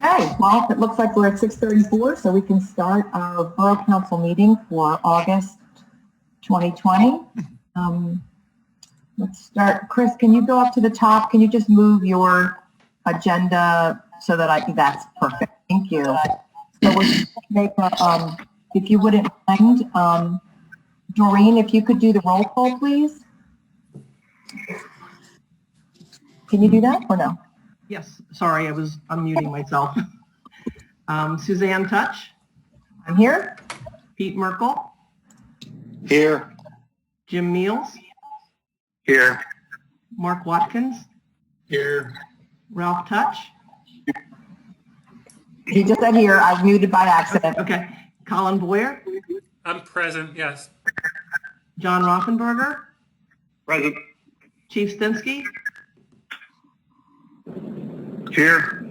Okay, well, it looks like we're at 6:34, so we can start our Borough Council meeting for August 2020. Let's start. Chris, can you go up to the top? Can you just move your agenda so that that's perfect. Thank you. So we're make a, if you wouldn't mind, Doreen, if you could do the roll call, please. Can you do that or no? Yes, sorry, I was unmuting myself. Suzanne Touch. I'm here. Pete Merkel. Here. Jim Meals. Here. Mark Watkins. Here. Ralph Touch. He just said here. I muted by accident. Okay. Colin Boyer. I'm present, yes. John Rothenberger. Present. Chief Stinsky. Here.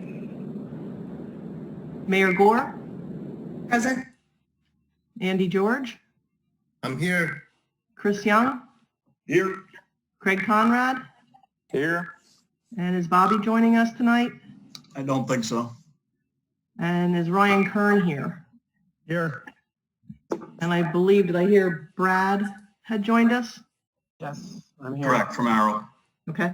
Mayor Gore. Present. Andy George. I'm here. Chris Young. Here. Craig Conrad. Here. And is Bobby joining us tonight? I don't think so. And is Ryan Kern here? Here. And I believe, did I hear Brad had joined us? Yes, I'm here. Correct, from Arrow. Okay.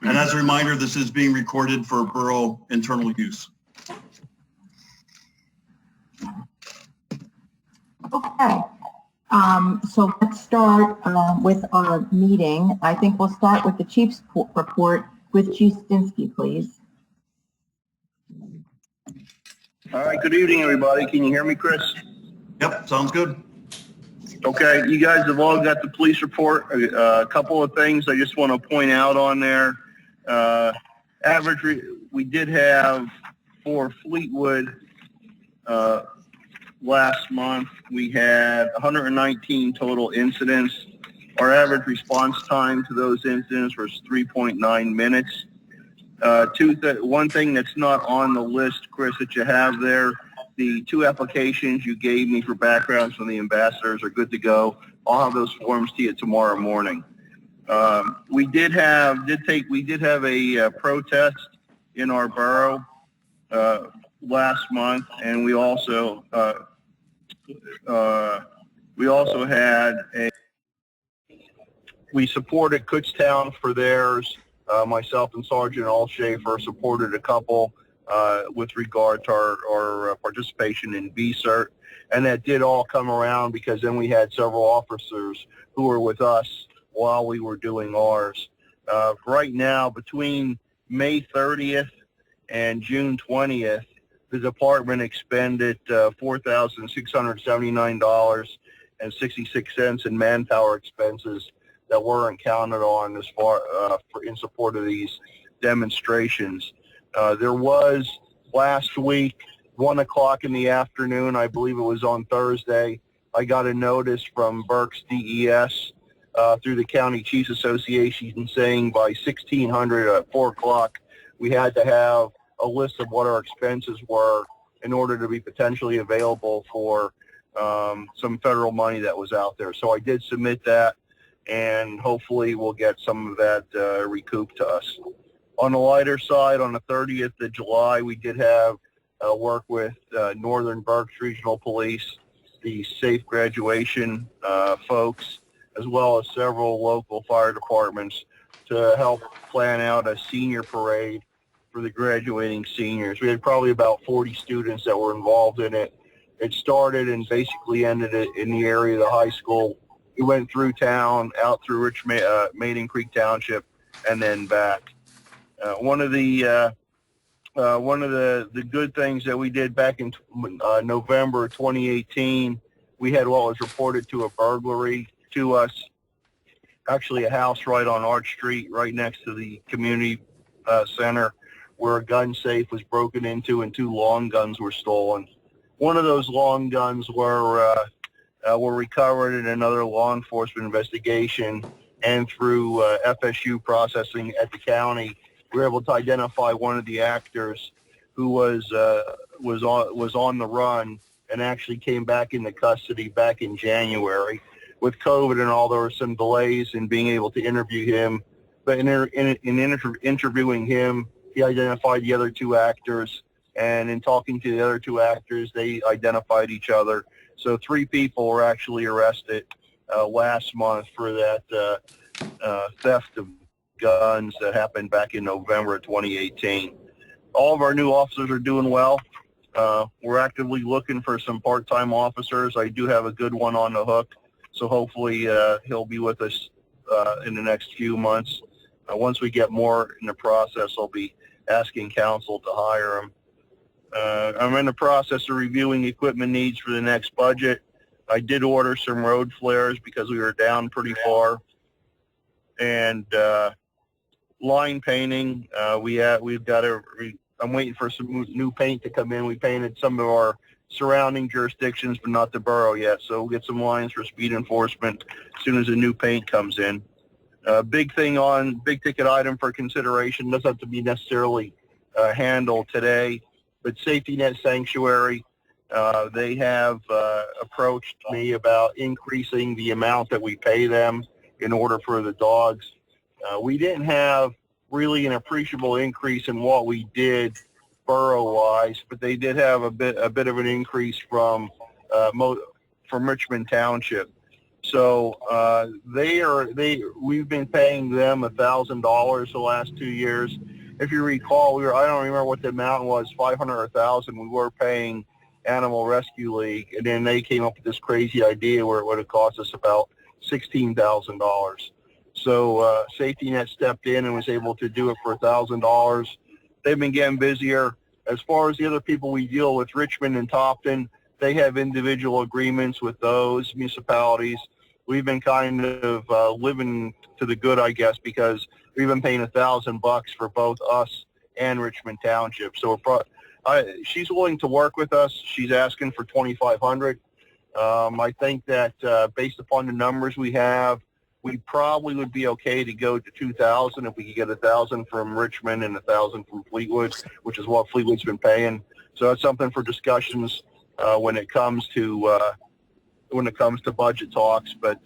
And as a reminder, this is being recorded for Borough internal use. Okay. So let's start with our meeting. I think we'll start with the chief's report with Chief Stinsky, please. All right, good evening, everybody. Can you hear me, Chris? Yep, sounds good. Okay, you guys have all got the police report. A couple of things I just want to point out on there. We did have for Fleetwood last month, we had 119 total incidents. Our average response time to those incidents was 3.9 minutes. One thing that's not on the list, Chris, that you have there, the 2 applications you gave me for backgrounds from the ambassadors are good to go. I'll have those forms to you tomorrow morning. We did have a protest in our borough last month, and we also we supported Kutztown for theirs. Myself and Sergeant Alshafer supported a couple with regard to our participation in BCERT, and that did all come around because then we had several officers who were with us while we were doing ours. Right now, between May 30th and June 20th, the department expended $4,679.66 in manpower expenses that weren't counted on as far in support of these demonstrations. There was last week, 1 o'clock in the afternoon, I believe it was on Thursday, I got a notice from Berks DES through the County Chiefs Association saying by 1600 at 4 o'clock, we had to have a list of what our expenses were in order to be potentially available for some federal money that was out there. So I did submit that, and hopefully we'll get some of that recouped to us. On the lighter side, on the 30th of July, we did have work with Northern Berks Regional Police, the Safe Graduation folks, as well as several local fire departments to help plan out a senior parade for the graduating seniors. We had probably about 40 students that were involved in it. It started and basically ended it in the area of the high school. We went through town, out through Maiden Creek Township, and then back. One of the good things that we did back in November 2018, we had what was reported to a burglary to us. Actually, a house right on Arch Street, right next to the community center, where a gun safe was broken into and 2 long guns were stolen. One of those long guns were recovered in another law enforcement investigation, and through FSU processing at the county, we were able to identify one of the actors who was on the run and actually came back into custody back in January. With COVID and all, there were some delays in being able to interview him, but in interviewing him, He identified the other two actors, and in talking to the other two actors, they identified each other. So 3 people were actually arrested last month for that theft of guns that happened back in November of 2018. All of our new officers are doing well. We're actively looking for some part-time officers. I do have a good one on the hook, so hopefully he'll be with us in the next few months. Once we get more in the process, I'll be asking council to hire him. I'm in the process of reviewing equipment needs for the next budget. I did order some road flares because we were down pretty far. And line painting, I'm waiting for some new paint to come in. We painted some of our surrounding jurisdictions, but not the borough yet. So we'll get some lines for speed enforcement as soon as the new paint comes in. Big ticket item for consideration, doesn't have to be necessarily handled today, but Safety Net Sanctuary, they have approached me about increasing the amount that we pay them in order for the dogs. We didn't have really an appreciable increase in what we did borough-wise, but they did have a bit of an increase from Richmond Township. So we've been paying them $1,000 the last 2 years. If you recall, I don't remember what the amount was, 500 or 1,000. We were paying Animal Rescue League, and then they came up with this crazy idea where it would have cost us about $16,000. So Safety Net stepped in and was able to do it for $1,000. They've been getting busier. As far as the other people we deal with, Richmond and Topton, they have individual agreements with those municipalities. We've been kind of living to the good, I guess, because we've been paying $1,000 for both us and Richmond Township. So she's willing to work with us. She's asking for $2,500. I think that based upon the numbers we have, we probably would be okay to go to 2,000 if we could get 1,000 from Richmond and 1,000 from Fleetwood, which is what Fleetwood's been paying. So that's something for discussions when it comes to budget talks. But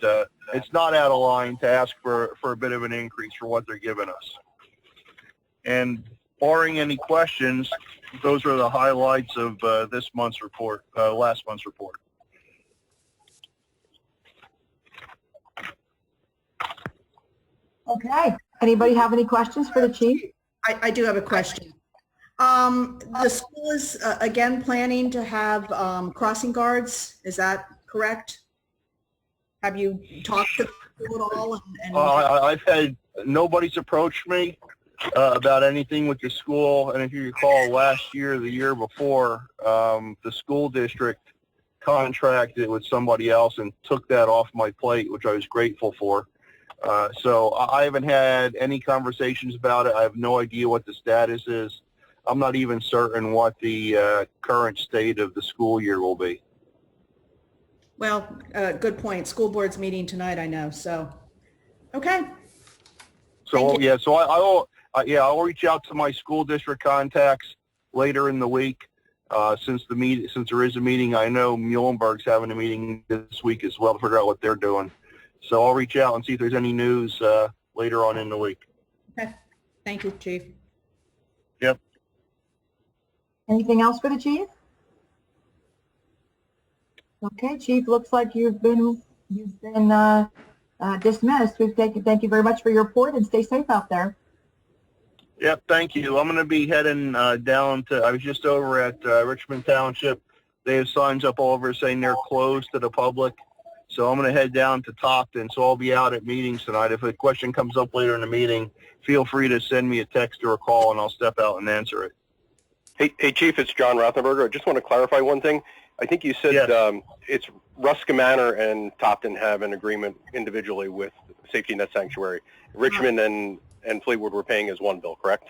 it's not out of line to ask for a bit of an increase for what they're giving us. And barring any questions, those are the highlights of this month's report, last month's report. Okay. Anybody have any questions for the chief? I do have a question. The school is again planning to have crossing guards. Is that correct? Have you talked to the school at all? I've had nobody's approached me about anything with the school. And if you recall, last year, the year before, the school district contracted with somebody else and took that off my plate, which I was grateful for. So I haven't had any conversations about it. I have no idea what the status is. I'm not even certain what the current state of the school year will be. Well, good point. School board's meeting tonight, I know. So, okay. So yeah, so I'll reach out to my school district contacts later in the week. Since there is a meeting, I know Muhlenberg's having a meeting this week as well to figure out what they're doing. So I'll reach out and see if there's any news later on in the week. Okay. Thank you, Chief. Yep. Anything else for the chief? Okay, Chief, looks like you've been dismissed. Thank you very much for your report, and stay safe out there. Yep, thank you. I'm going to be heading down to, I was just over at Richmond Township. They have signs up all over saying they're closed to the public. So I'm going to head down to Topton, so I'll be out at meetings tonight. If a question comes up later in the meeting, feel free to send me a text or a call, and I'll step out and answer it. Hey, Chief, it's John Rothenberger. I just want to clarify one thing. I think you said Yes. It's Ruska Manor and Topton have an agreement individually with Safety Net Sanctuary. Richmond and Fleetwood were paying as one bill, correct?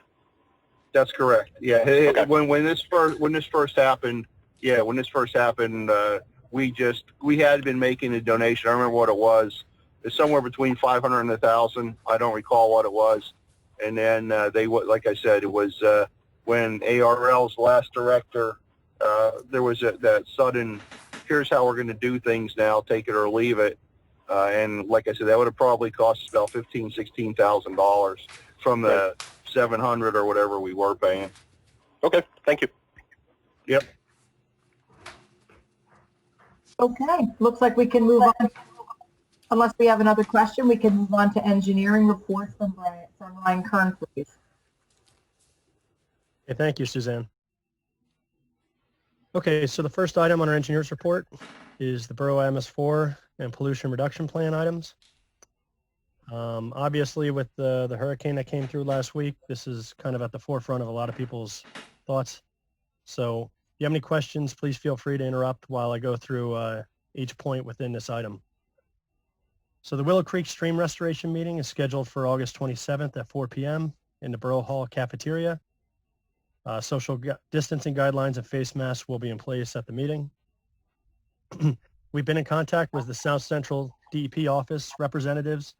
That's correct. Yeah. Okay. When this first happened, we had been making a donation. I remember what it was. It's somewhere between 500 and 1,000. I don't recall what it was. And then like I said, it was when ARL's last director, there was that sudden, here's how we're going to do things now, take it or leave it. And like I said, that would have probably cost us about $15,000, $16,000 from the $700 or whatever we were paying. Okay, thank you. Yep. Okay, looks like we can move on. Unless we have another question, we can move on to engineering reports from Ryan Kern, please. Okay, thank you, Suzanne. Okay, so the first item on our engineer's report is the Borough MS4 and pollution reduction plan items. Obviously, with the hurricane that came through last week, this is kind of at the forefront of a lot of people's thoughts. So if you have any questions, please feel free to interrupt while I go through each point within this item. So the Willow Creek Stream Restoration meeting is scheduled for August 27th at 4 p.m. in the Borough Hall cafeteria. Social distancing guidelines and face masks will be in place at the meeting. We've been in contact with the South Central DEP office representatives,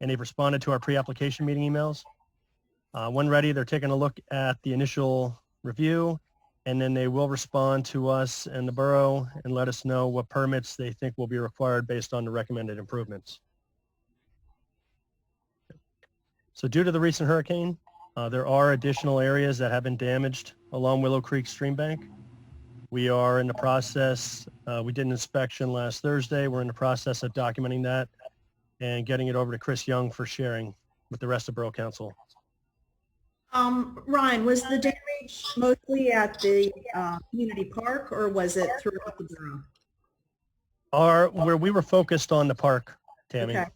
and they've responded to our pre-application meeting emails. When ready, they're taking a look at the initial review, and then they will respond to us and the borough and let us know what permits they think will be required based on the recommended improvements. So due to the recent hurricane, there are additional areas that have been damaged along Willow Creek Stream Bank. We are in the process, we did an inspection last Thursday. We're in the process of documenting that and getting it over to Chris Young for sharing with the rest of Borough Council. Ryan, was the damage mostly at the community park, or was it throughout the borough? Where we were focused on the park, Tammy. Okay.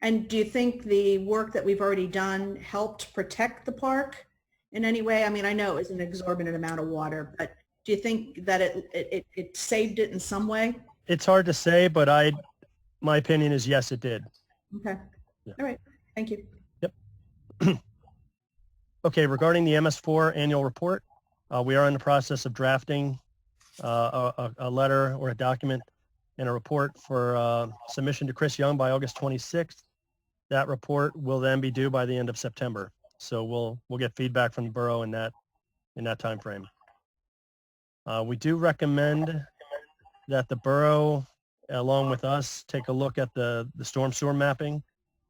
And do you think the work that we've already done helped protect the park in any way? I mean, I know it was an exorbitant amount of water, but do you think that it saved it in some way? It's hard to say, but my opinion is yes, it did. Okay. Yeah. All right. Thank you. Yep. Okay, regarding the MS4 annual report, we are in the process of drafting a letter or a document and a report for submission to Chris Young by August 26th. That report will then be due by the end of September. So we'll get feedback from the borough in that time frame. We do recommend that the borough, along with us, take a look at the storm sewer mapping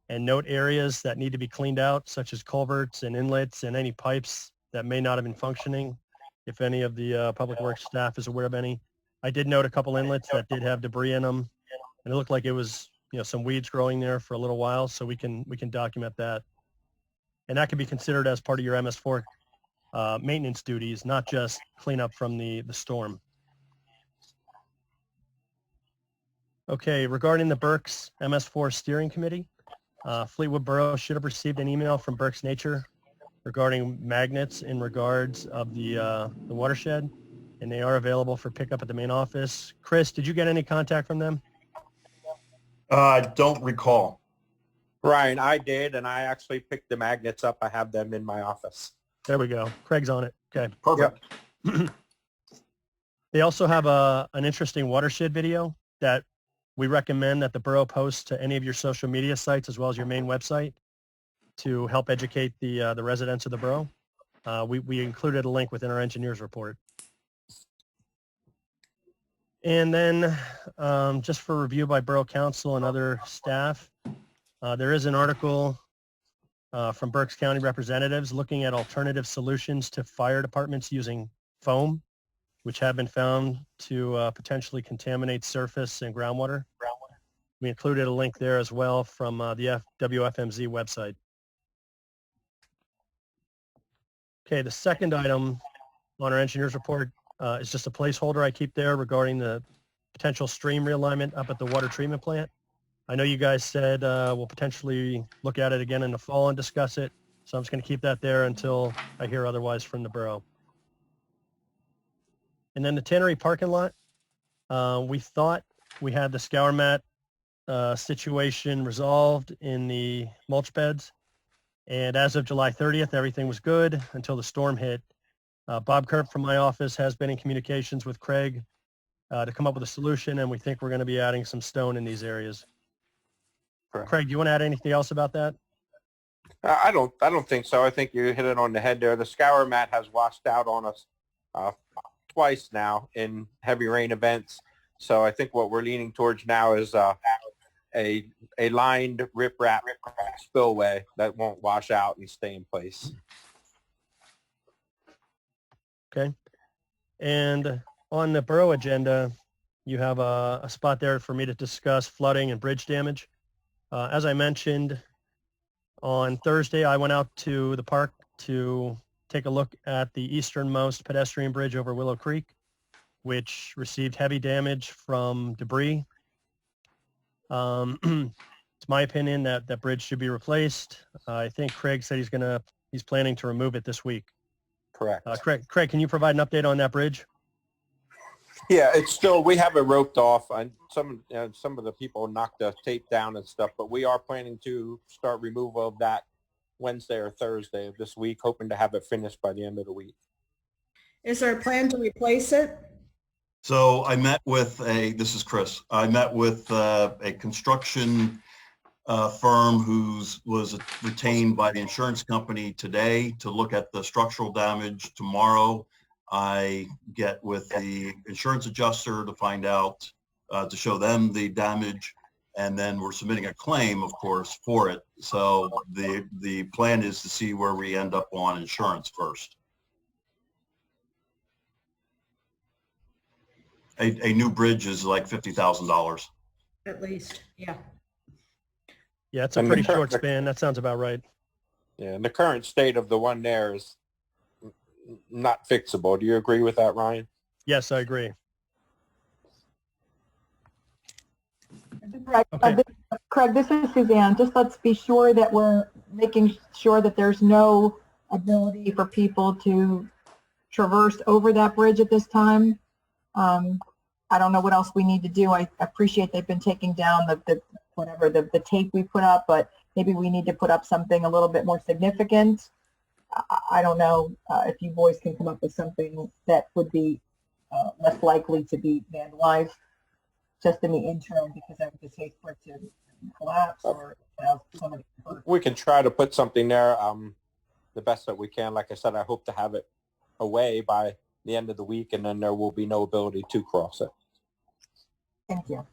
and note areas that need to be cleaned out, such as culverts and inlets and any pipes that may not have been functioning, if any of the public works staff is aware of any. I did note a couple inlets that did have debris in them, and it looked like it was, some weeds growing there for a little while, so we can document that. And that can be considered as part of your MS4 maintenance duties, not just cleanup from the storm. Okay, regarding the Berks MS4 steering committee, Fleetwood Borough should have received an email from Berks Nature regarding magnets in regards of the watershed, and they are available for pickup at the main office. Chris, did you get any contact from them? I don't recall. Ryan, I did, and I actually picked the magnets up. I have them in my office. There we go. Craig's on it. Okay. Perfect. Yep. They also have an interesting watershed video that we recommend that the borough posts to any of your social media sites as well as your main website to help educate the residents of the borough. We included a link within our engineer's report. And then just for review by Borough Council and other staff, there is an article from Berks County representatives looking at alternative solutions to fire departments using foam, which have been found to potentially contaminate surface and groundwater. We included a link there as well from the WFMZ website. Okay, the second item on our engineer's report is just a placeholder I keep there regarding the potential stream realignment up at the water treatment plant. I know you guys said we'll potentially look at it again in the fall and discuss it, so I'm just going to keep that there until I hear otherwise from the borough. And then the Tannery parking lot, we thought we had the scour mat situation resolved in the mulch beds, and as of July 30th, everything was good until the storm hit. Bob Kirk from my office has been in communications with Craig to come up with a solution, and we think we're going to be adding some stone in these areas. Correct. Craig, do you want to add anything else about that? I don't think so. I think you hit it on the head there. The scour mat has washed out on us twice now in heavy rain events. So I think what we're leaning towards now is a lined riprap spillway that won't wash out and stay in place. Okay. And on the borough agenda, you have a spot there for me to discuss flooding and bridge damage. As I mentioned, on Thursday, I went out to the park to take a look at the easternmost pedestrian bridge over Willow Creek, which received heavy damage from debris. It's my opinion that that bridge should be replaced. I think Craig said he's planning to remove it this week. Correct. Craig, can you provide an update on that bridge? Yeah, it's still, we have it roped off, and some of the people knocked the tape down and stuff, but we are planning to start removal of that Wednesday or Thursday of this week, hoping to have it finished by the end of the week. Is there a plan to replace it? So I met with this is Chris. I met with a construction firm was retained by the insurance company today to look at the structural damage. Tomorrow, I get with the insurance adjuster to find out, to show them the damage, and then we're submitting a claim, of course, for it. So the plan is to see where we end up on insurance first. A new bridge is like $50,000. At least, yeah. Yeah, it's a pretty short span. That sounds about right. Yeah, and the current state of the one there is not fixable. Do you agree with that, Ryan? Yes, I agree. Okay. Craig, this is Suzanne. Just let's be sure that we're making sure that there's no ability for people to traverse over that bridge at this time. I don't know what else we need to do. I appreciate they've been taking down the tape we put up, but maybe we need to put up something a little bit more significant. I don't know if you boys can come up with something that would be less likely to be vandalized just in the interim, because I would just hate for it to collapse or somebody hurt. We can try to put something there the best that we can. Like I said, I hope to have it away by the end of the week, and then there will be no ability to cross it. Thank you.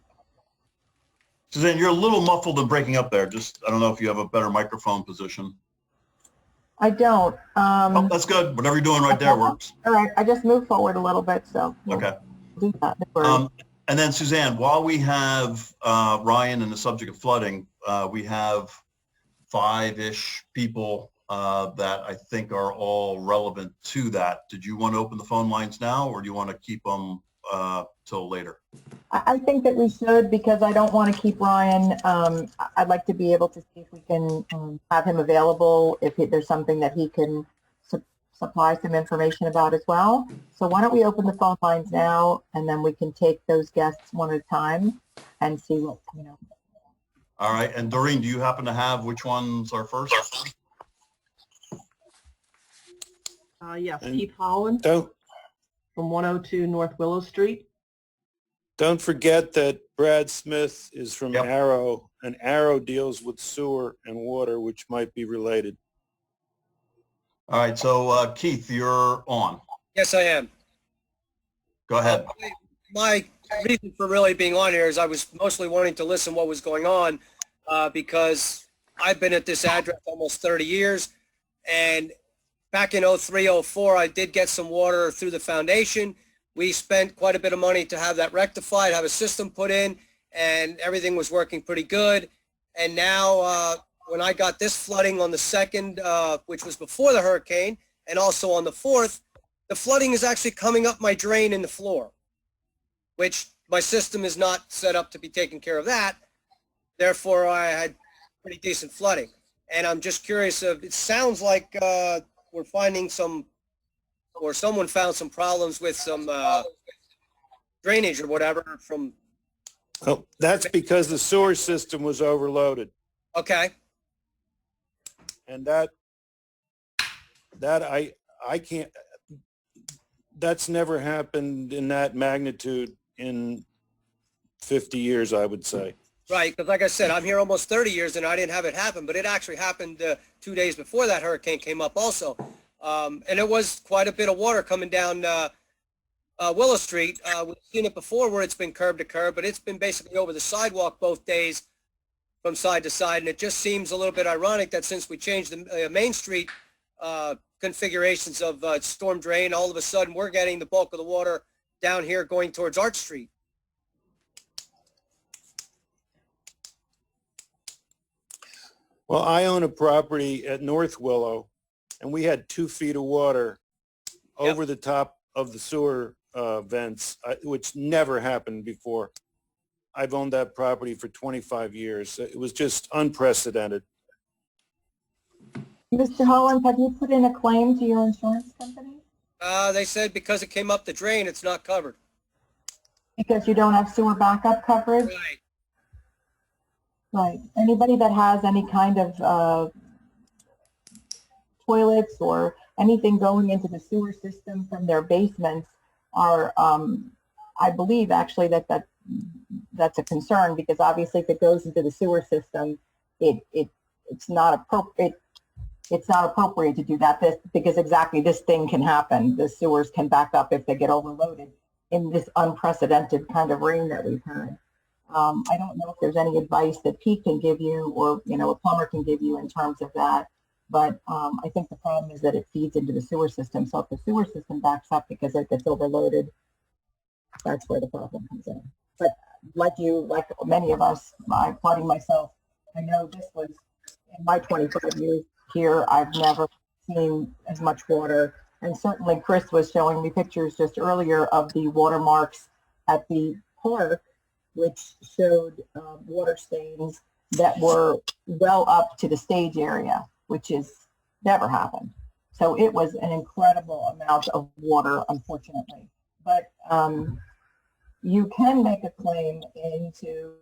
Suzanne, you're a little muffled and breaking up there. I don't know if you have a better microphone position. I don't. Oh, that's good. Whatever you're doing right there works. All right. I just moved forward a little bit, so. Okay. Do that. No worries. And then Suzanne, while we have Ryan and the subject of flooding, we have 5-ish people that I think are all relevant to that. Did you want to open the phone lines now, or do you want to keep them till later? I think that we should, because I don't want to keep Ryan. I'd like to be able to see if we can have him available if there's something that he can supply some information about as well. So why don't we open the phone lines now, and then we can take those guests one at a time and see what, All right. And Doreen, do you happen to have which ones are first? Yes, Keith Holland from 102 North Willow Street. Don't forget that Brad Smith is from Yep. Arrow, and Arrow deals with sewer and water, which might be related. All right. So Keith, you're on. Yes, I am. Go ahead. My reason for really being on here is I was mostly wanting to listen what was going on because I've been at this address almost 30 years, and back in 03, 04, I did get some water through the foundation. We spent quite a bit of money to have that rectified, have a system put in, and everything was working pretty good. And now when I got this flooding on the 2nd, which was before the hurricane, and also on the 4th, the flooding is actually coming up my drain in the floor, which my system is not set up to be taking care of that. Therefore, I had pretty decent flooding. And I'm just curious it sounds like we're finding or someone found some problems with some drainage or whatever from. Well, that's because the sewer system was overloaded. Okay. And that I can't, that's never happened in that magnitude in 50 years, I would say. Right, because like I said, I'm here almost 30 years and I didn't have it happen, but it actually happened 2 days before that hurricane came up also. And it was quite a bit of water coming down Willow Street. We've seen it before where it's been curb to curb, but it's been basically over the sidewalk both days from side to side. And it just seems a little bit ironic that since we changed the Main Street configurations of storm drain, all of a sudden we're getting the bulk of the water down here going towards Arch Street. Well, I own a property at North Willow, and we had 2 feet of water over the top of the sewer vents, which never happened before. I've owned that property for 25 years. It was just unprecedented. Mr. Holland, have you put in a claim to your insurance company? They said because it came up the drain, it's not covered. Because you don't have sewer backup coverage? Right. Right. Anybody that has any kind of toilets or anything going into the sewer system from their basements are, I believe actually that's a concern, because obviously if it goes into the sewer system, it's not appropriate. It's not appropriate to do that because exactly this thing can happen. The sewers can back up if they get overloaded in this unprecedented kind of rain that we've had. I don't know if there's any advice that Pete can give you or, a plumber can give you in terms of that. But I think the problem is that it feeds into the sewer system. So if the sewer system backs up because it gets overloaded, that's where the problem comes in. But like many of us, including myself, I know this was in my 25 years here, I've never seen as much water. And certainly Chris was showing me pictures just earlier of the watermarks at the park, which showed water stains that were well up to the stage area, which is never happened. So it was an incredible amount of water, unfortunately. But you can make a claim into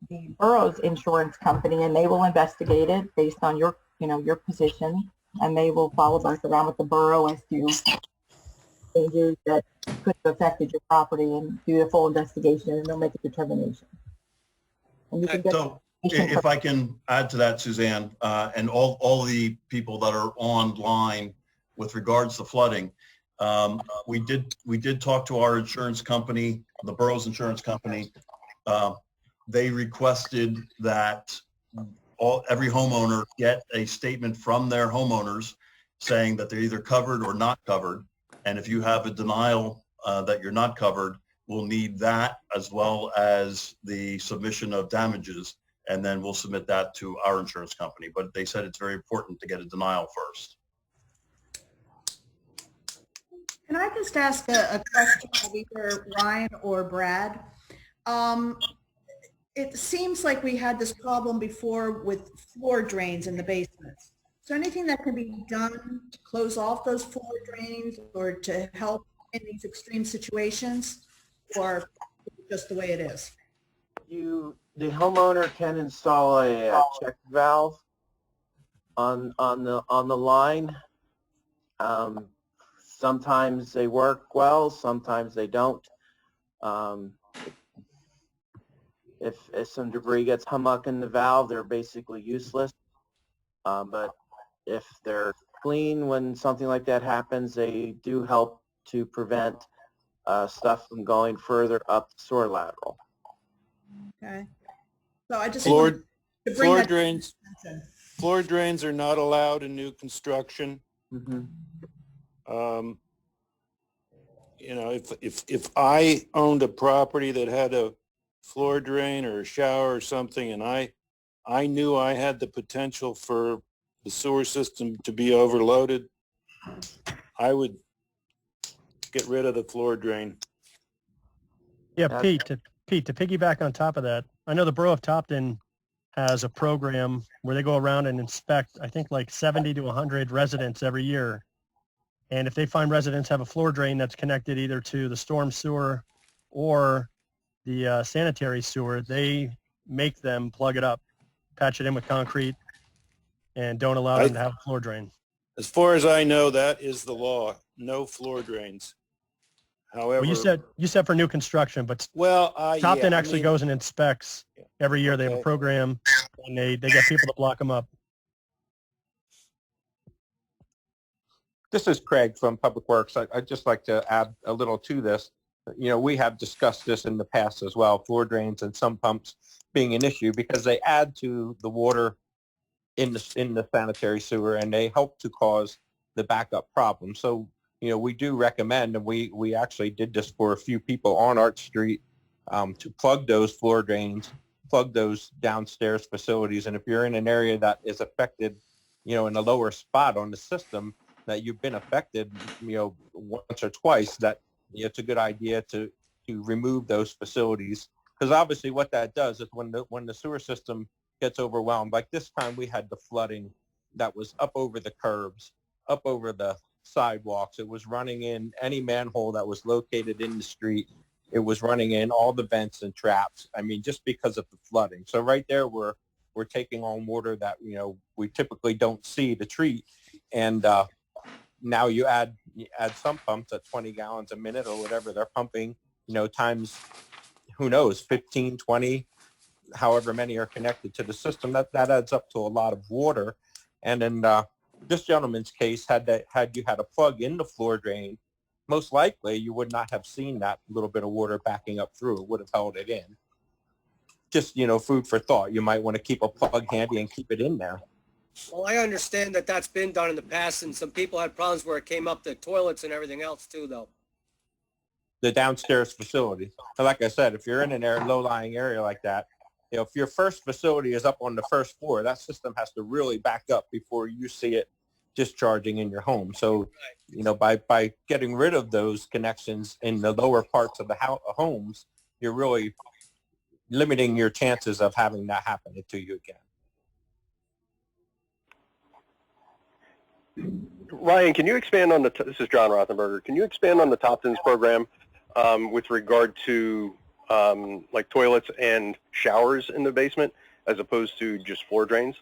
the borough's insurance company, and they will investigate it based on your position, and they will follow back around with the borough as to changes that could have affected your property and do a full investigation, and they'll make a determination. And you can get So if I can add to that, Suzanne, and all the people that are online with regards to flooding, we did talk to our insurance company, the borough's insurance company. They requested that every homeowner get a statement from their homeowners saying that they're either covered or not covered. And if you have a denial that you're not covered, we'll need that as well as the submission of damages, and then we'll submit that to our insurance company. But they said it's very important to get a denial first. Can I just ask a question of either Ryan or Brad? It seems like we had this problem before with floor drains in the basements. Is there anything that can be done to close off those floor drains or to help in these extreme situations, or just the way it is? The homeowner can install a check valve on the line. Sometimes they work well, sometimes they don't. If some debris gets hummuck in the valve, they're basically useless. But if they're clean when something like that happens, they do help to prevent stuff from going further up the sewer lateral. Okay. So I just Floor drains. Floor drains are not allowed in new construction. Mm-hmm. If I owned a property that had a floor drain or a shower or something, and I knew I had the potential for the sewer system to be overloaded, I would get rid of the floor drain. Yeah, Pete, to piggyback on top of that, I know the Borough of Topton has a program where they go around and inspect, I think, like 70 to 100 residents every year. And if they find residents have a floor drain that's connected either to the storm sewer or the sanitary sewer, they make them plug it up, patch it in with concrete, and don't allow them to have a floor drain. As far as I know, that is the law. No floor drains. However, well, you said for new construction, but Topton actually goes and inspects every year. They have a program, and they get people to block them up. This is Craig from Public Works. I'd just like to add a little to this. we have discussed this in the past as well, floor drains and sump pumps being an issue because they add to the water in the sanitary sewer, and they help to cause the backup problem. So, we do recommend, and we actually did this for a few people on Arch Street, to plug those floor drains, plug those downstairs facilities. And if you're in an area that is affected, in a lower spot on the system that you've been affected, once or twice, that it's a good idea to remove those facilities. Because obviously what that does is when the sewer system gets overwhelmed, like this time we had the flooding that was up over the curbs, up over the sidewalks. It was running in any manhole that was located in the street. It was running in all the vents and traps. I mean, just because of the flooding. So right there, we're taking on water that, we typically don't see to treat. And now you add some pumps at 20 gallons a minute or whatever they're pumping, times, who knows, 15, 20, however many are connected to the system. That adds up to a lot of water. And in this gentleman's case, had you had a plug in the floor drain, most likely you would not have seen that little bit of water backing up through. It would have held it in. Just, food for thought. You might want to keep a plug handy and keep it in there. Well, I understand that that's been done in the past, and some people had problems where it came up the toilets and everything else too, though. The downstairs facility. And like I said, if you're in an low-lying area like that, if your first facility is up on the first floor, that system has to really back up before you see it discharging in your home. So, by getting rid of those connections in the lower parts of the homes, you're really limiting your chances of having that happen to you again. Ryan, can you expand on this is John Rothenberger. Can you expand on the Topton's program with regard to like toilets and showers in the basement as opposed to just floor drains?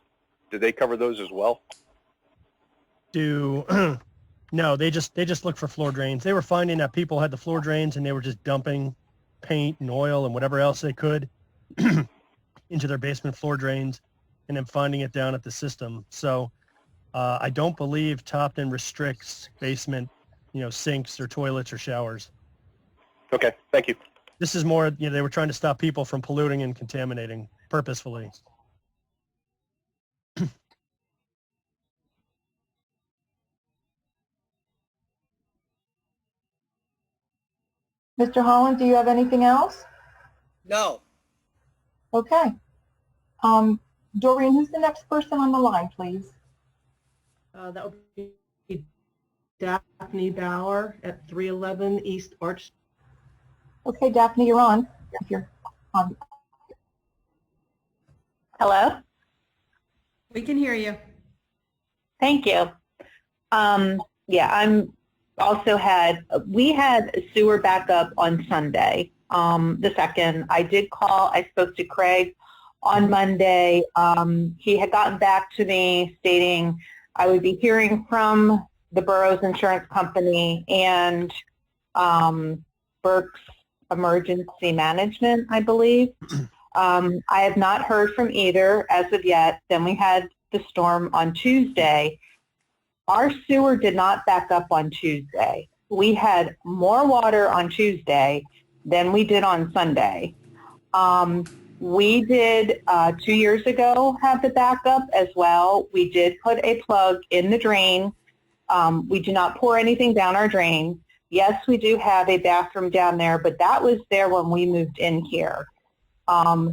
Did they cover those as well? No, they just look for floor drains. They were finding that people had the floor drains and they were just dumping paint and oil and whatever else they could into their basement floor drains and then finding it down at the system. So I don't believe Topton restricts basement, sinks or toilets or showers. Okay, thank you. This is more, they were trying to stop people from polluting and contaminating purposefully. Mr. Holland, do you have anything else? No. Okay. Doreen, who's the next person on the line, please? That would be Daphne Bauer at 311 East Arch. Okay, Daphne, you're on. If you're on. Hello? We can hear you. Thank you. Yeah, we had sewer backup on Sunday, the 2nd. I did call, I spoke to Craig on Monday. He had gotten back to me stating I would be hearing from the borough's insurance company and Burke's Emergency Management, I believe. I have not heard from either as of yet. Then we had the storm on Tuesday. Our sewer did not back up on Tuesday. We had more water on Tuesday than we did on Sunday. We did 2 years ago have the backup as well. We did put a plug in the drain. We do not pour anything down our drain. Yes, we do have a bathroom down there, but that was there when we moved in here.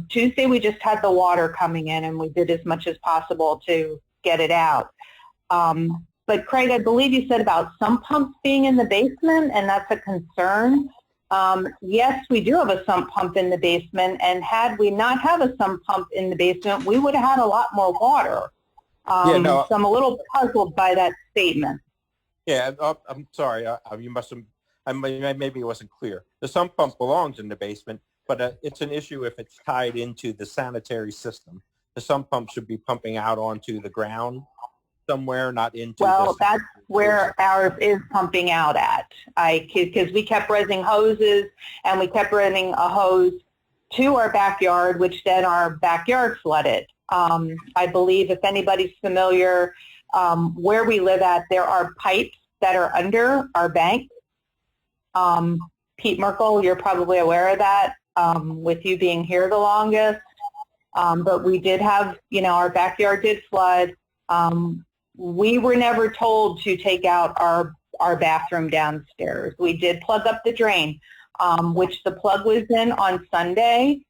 Tuesday, we just had the water coming in, and we did as much as possible to get it out. But Craig, I believe you said about sump pumps being in the basement, and that's a concern. Yes, we do have a sump pump in the basement, and had we not have a sump pump in the basement, we would have had a lot more water. So I'm a little puzzled by that statement. Yeah, I'm sorry. You must have. Maybe it wasn't clear. The sump pump belongs in the basement, but it's an issue if it's tied into the sanitary system. The sump pump should be pumping out onto the ground somewhere, not into. Well, that's where ours is pumping out at. Because we kept raising hoses, and we kept running a hose to our backyard, which then our backyard flooded. I believe if anybody's familiar, where we live at, there are pipes that are under our bank. Pete Merkel, you're probably aware of that, with you being here the longest. But we did have, our backyard did flood. We were never told to take out our bathroom downstairs. We did plug up the drain, which the plug was in on Sunday.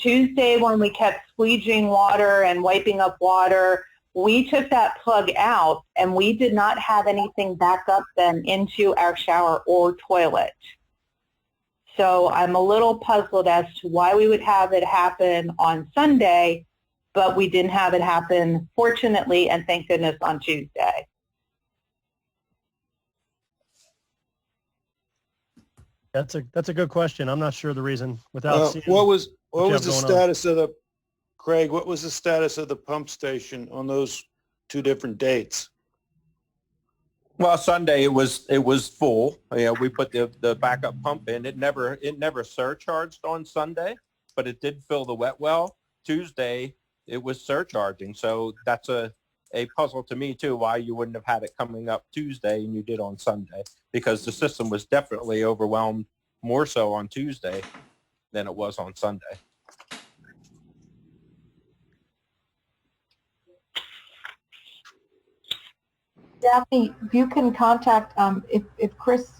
Tuesday, when we kept squeegeeing water and wiping up water, we took that plug out, and we did not have anything back up then into our shower or toilet. So I'm a little puzzled as to why we would have it happen on Sunday, but we didn't have it happen, fortunately, and thank goodness, on Tuesday. That's a good question. I'm not sure the reason without seeing. What was you the have going on. status of the, Craig, what was the status of the pump station on those 2 different dates? Well, Sunday it was full. We put the backup pump in. It never surcharged on Sunday, but it did fill the wet well. Tuesday it was surcharging, so that's a puzzle to me too, why you wouldn't have had it coming up Tuesday and you did on Sunday, because the system was definitely overwhelmed more so on Tuesday than it was on Sunday. Daphne, you can contact, if Chris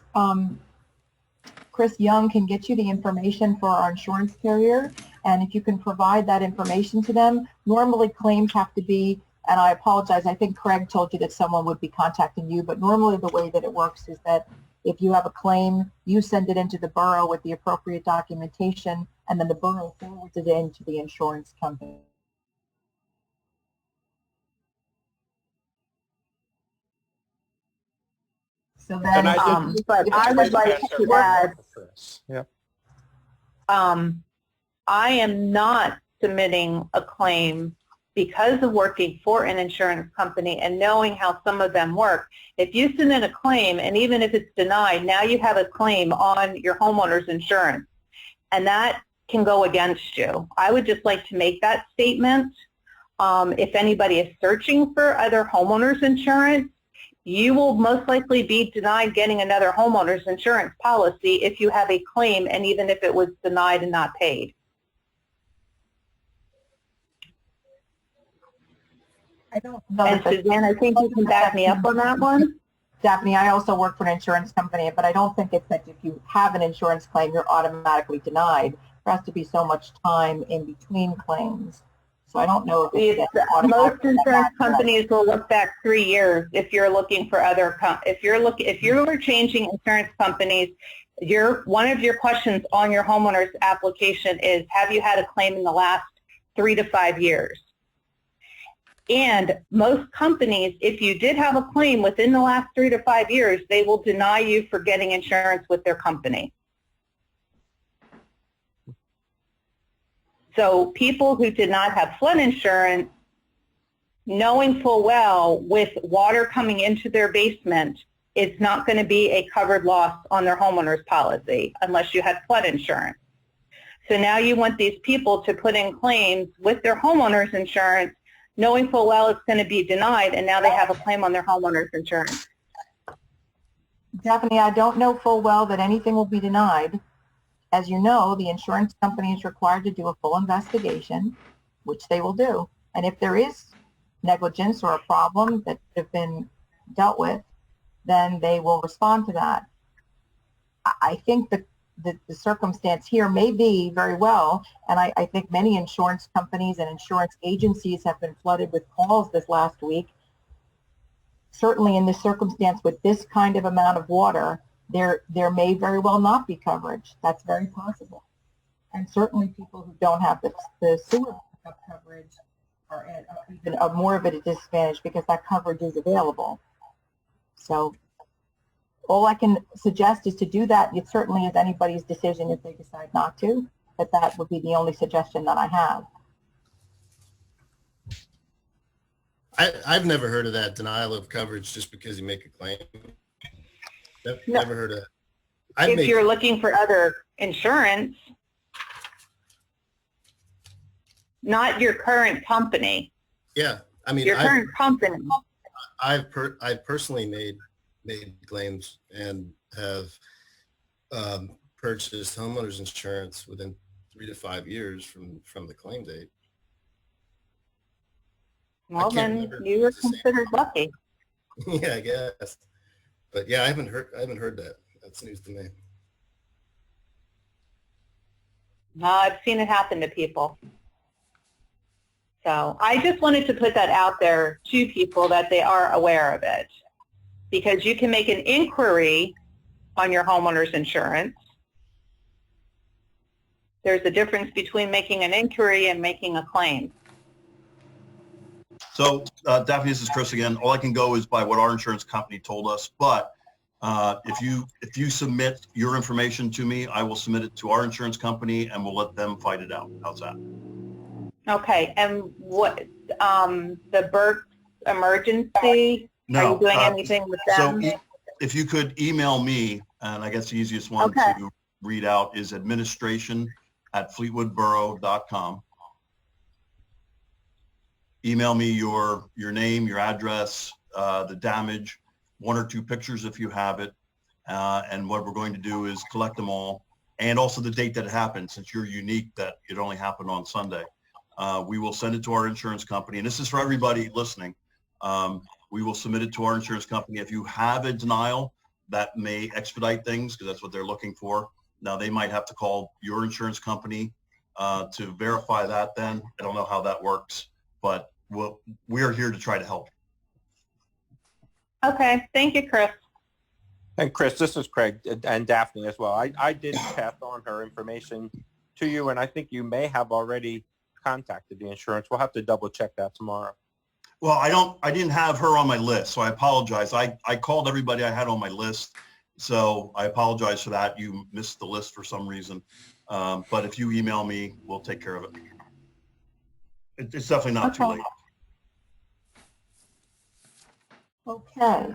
Young can get you the information for our insurance carrier, and if you can provide that information to them. Normally claims have to be, and I apologize, I think Craig told you that someone would be contacting you, but normally the way that it works is that if you have a claim, you send it into the borough with the appropriate documentation, and then the borough forwards it into the insurance company. So then, but I would like to add, Yeah. I am not submitting a claim because of working for an insurance company and knowing how some of them work. If you submit a claim, and even if it's denied, now you have a claim on your homeowner's insurance, and that can go against you. I would just like to make that statement. If anybody is searching for other homeowners insurance, you will most likely be denied getting another homeowner's insurance policy if you have a claim, and even if it was denied and not paid. I don't know. And Suzanne, I think you can back me up on that one. Daphne, I also work for an insurance company, but I don't think it's that if you have an insurance claim, you're automatically denied. There has to be so much time in between claims. So I don't know if it's most insurance companies will look back 3 years if you're looking for other, if you're changing insurance companies, one of your questions on your homeowner's application is, have you had a claim in the last 3 to 5 years? And most companies, if you did have a claim within the last 3 to 5 years, they will deny you for getting insurance with their company. So people who did not have flood insurance, knowing full well with water coming into their basement, it's not going to be a covered loss on their homeowner's policy unless you had flood insurance. So now you want these people to put in claims with their homeowner's insurance, knowing full well it's going to be denied, and now they have a claim on their homeowner's insurance. Daphne, I don't know full well that anything will be denied. As you know, the insurance company is required to do a full investigation, which they will do. And if there is negligence or a problem that have been dealt with, then they will respond to that. I think that the circumstance here may be very well, and I think many insurance companies and insurance agencies have been flooded with calls this last week. Certainly in this circumstance with this kind of amount of water, there may very well not be coverage. That's very possible. And certainly people who don't have the sewer pickup coverage are at even more of a disadvantage because that coverage is available. So all I can suggest is to do that. It certainly is anybody's decision if they decide not to, but that would be the only suggestion that I have. I've never heard of that denial of coverage just because you make a claim. Never heard of that. If you're looking for other insurance, not your current company. Yeah, I mean, your current company. I've personally made claims and have purchased homeowners insurance within 3 to 5 years from the claim date. Well, then you were considered lucky. Yeah, I guess. But yeah, I haven't heard that. That's news to me. No, I've seen it happen to people. So I just wanted to put that out there to people that they are aware of it, because you can make an inquiry on your homeowner's insurance. There's a difference between making an inquiry and making a claim. So Daphne, this is Chris again. All I can go is by what our insurance company told us. But if you submit your information to me, I will submit it to our insurance company and we'll let them fight it out. How's that? Okay, and what, the Burke emergency? No. Are you doing anything with them? So if you could email me, and I guess the easiest one to read out is administration@fleetwoodborough.com. Email me your name, your address, the damage, 1 or 2 pictures if you have it. And what we're going to do is collect them all, and also the date that it happened, since you're unique that it only happened on Sunday. We will send it to our insurance company, and this is for everybody listening. We will submit it to our insurance company. If you have a denial, that may expedite things because that's what they're looking for. Now, they might have to call your insurance company to verify that then. I don't know how that works, but we're here to try to help. Okay, thank you, Chris. And Chris, this is Craig and Daphne as well. I did pass on her information to you, and I think you may have already contacted the insurance. We'll have to double check that tomorrow. Well, I didn't have her on my list, so I apologize. I called everybody I had on my list, so I apologize for that. You missed the list for some reason. But if you email me, we'll take care of it. It's definitely not too late. Okay.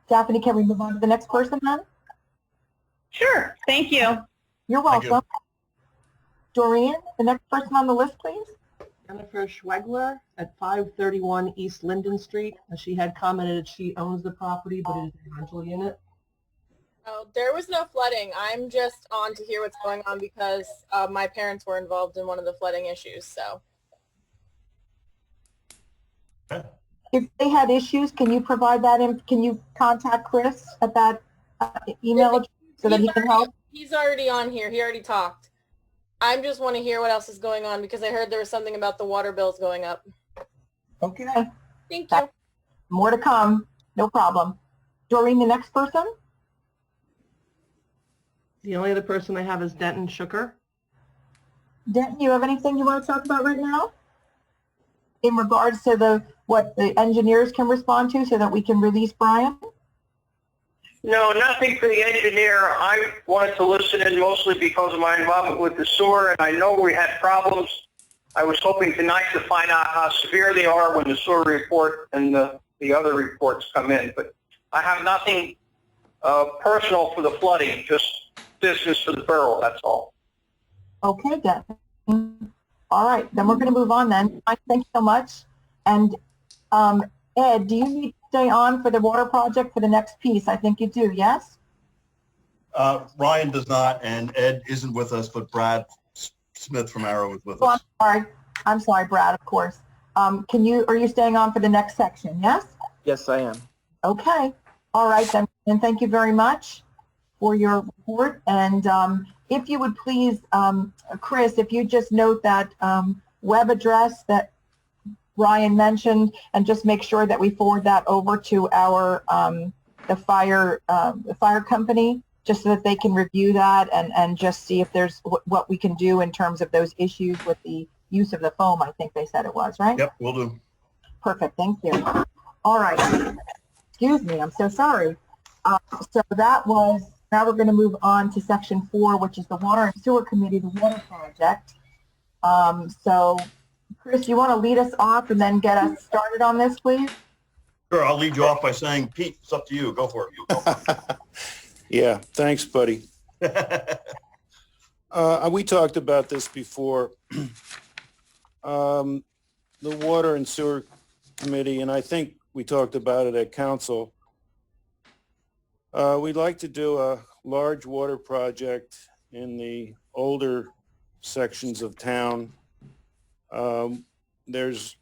Daphne, can we move on to the next person then? Sure, thank you. You're welcome. Doreen, the next person on the list, please. Jennifer Schwegler at 531 East Linden Street. She had commented she owns the property, but it is a rental unit. Oh, there was no flooding. I'm just on to hear what's going on because my parents were involved in one of the flooding issues. So, if they had issues, can you provide that? Can you contact Chris at that email address so that he can help? He's already on here. He already talked. I just want to hear what else is going on because I heard there was something about the water bills going up. Okay. Thank you. More to come. No problem. Doreen, the next person? The only other person I have is Denton Shooker. Denton, you have anything you want to talk about right now? In regards to what the engineers can respond to so that we can release Brian? No, nothing for the engineer. I wanted to listen in mostly because of my involvement with the sewer, and I know we had problems. I was hoping tonight to find out how severe they are when the sewer report and the other reports come in. But I have nothing personal for the flooding, just business for the borough, that's all. Okay, Denton. All right, then we're going to move on then. Thank you so much. And Ed, do you need to stay on for the water project for the next piece? I think you do, yes? Ryan does not, and Ed isn't with us, but Brad Smith from Arrow is with us. I'm sorry, Brad, of course. Are you staying on for the next section, yes? Yes, I am. Okay. All right, then. And thank you very much for your report. And if you would please, Chris, if you just note that web address that Ryan mentioned, and just make sure that we forward that over to our the fire company, just so that they can review that and just see if there's what we can do in terms of those issues with the use of the foam. I think they said it was, right? Yep, we'll do. Perfect. Thank you. All right. Excuse me. I'm so sorry. So that was. Now we're going to move on to section 4, which is the Water and Sewer Committee, the water project. So, Chris, you want to lead us off and then get us started on this, please? Sure, I'll lead you off by saying, Pete, it's up to you. Go for it. Yeah, thanks, buddy. We talked about this before. The Water and Sewer Committee, and I think we talked about it at council, We'd like to do a large water project in the older sections of town. There's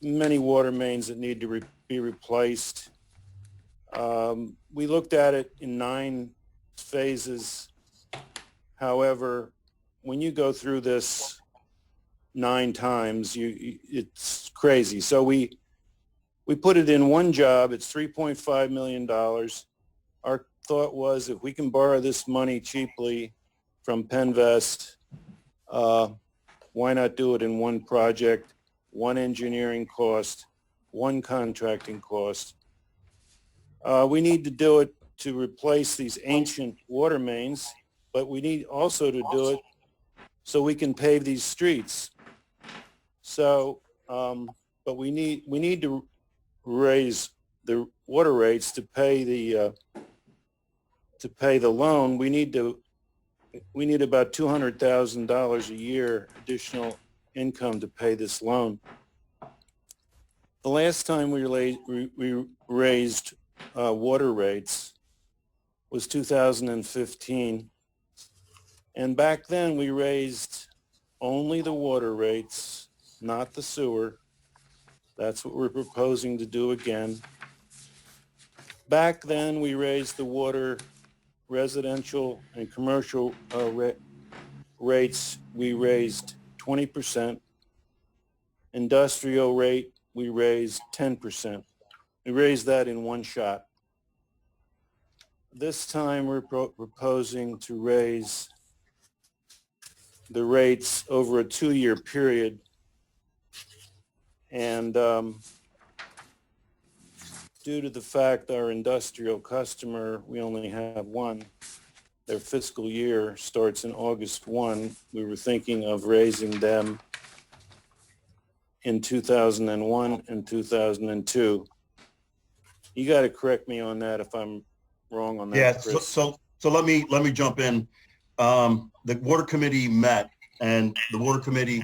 many water mains that need to be replaced. We looked at it in 9 phases. However, when you go through this 9 times, it's crazy. So we put it in one job. It's $3.5 million. Our thought was if we can borrow this money cheaply from Penvest, why not do it in one project, one engineering cost, one contracting cost. We need to do it to replace these ancient water mains, but we need also to do it so we can pave these streets. So, but we need to raise the water rates to pay the loan. We need about $200,000 a year additional income to pay this loan. The last time we raised water rates was 2015. And back then we raised only the water rates, not the sewer. That's what we're proposing to do again. Back then we raised the water residential and commercial rates. We raised 20%. Industrial rate, we raised 10%. We raised that in one shot. This time we're proposing to raise the rates over a 2-year period. And due to the fact our industrial customer, we only have one, their fiscal year starts in August 1, we were thinking of raising them in 2001 and 2002. You got to correct me on that if I'm wrong on that. Yeah, Chris. so let me jump in. The water committee met, and the water committee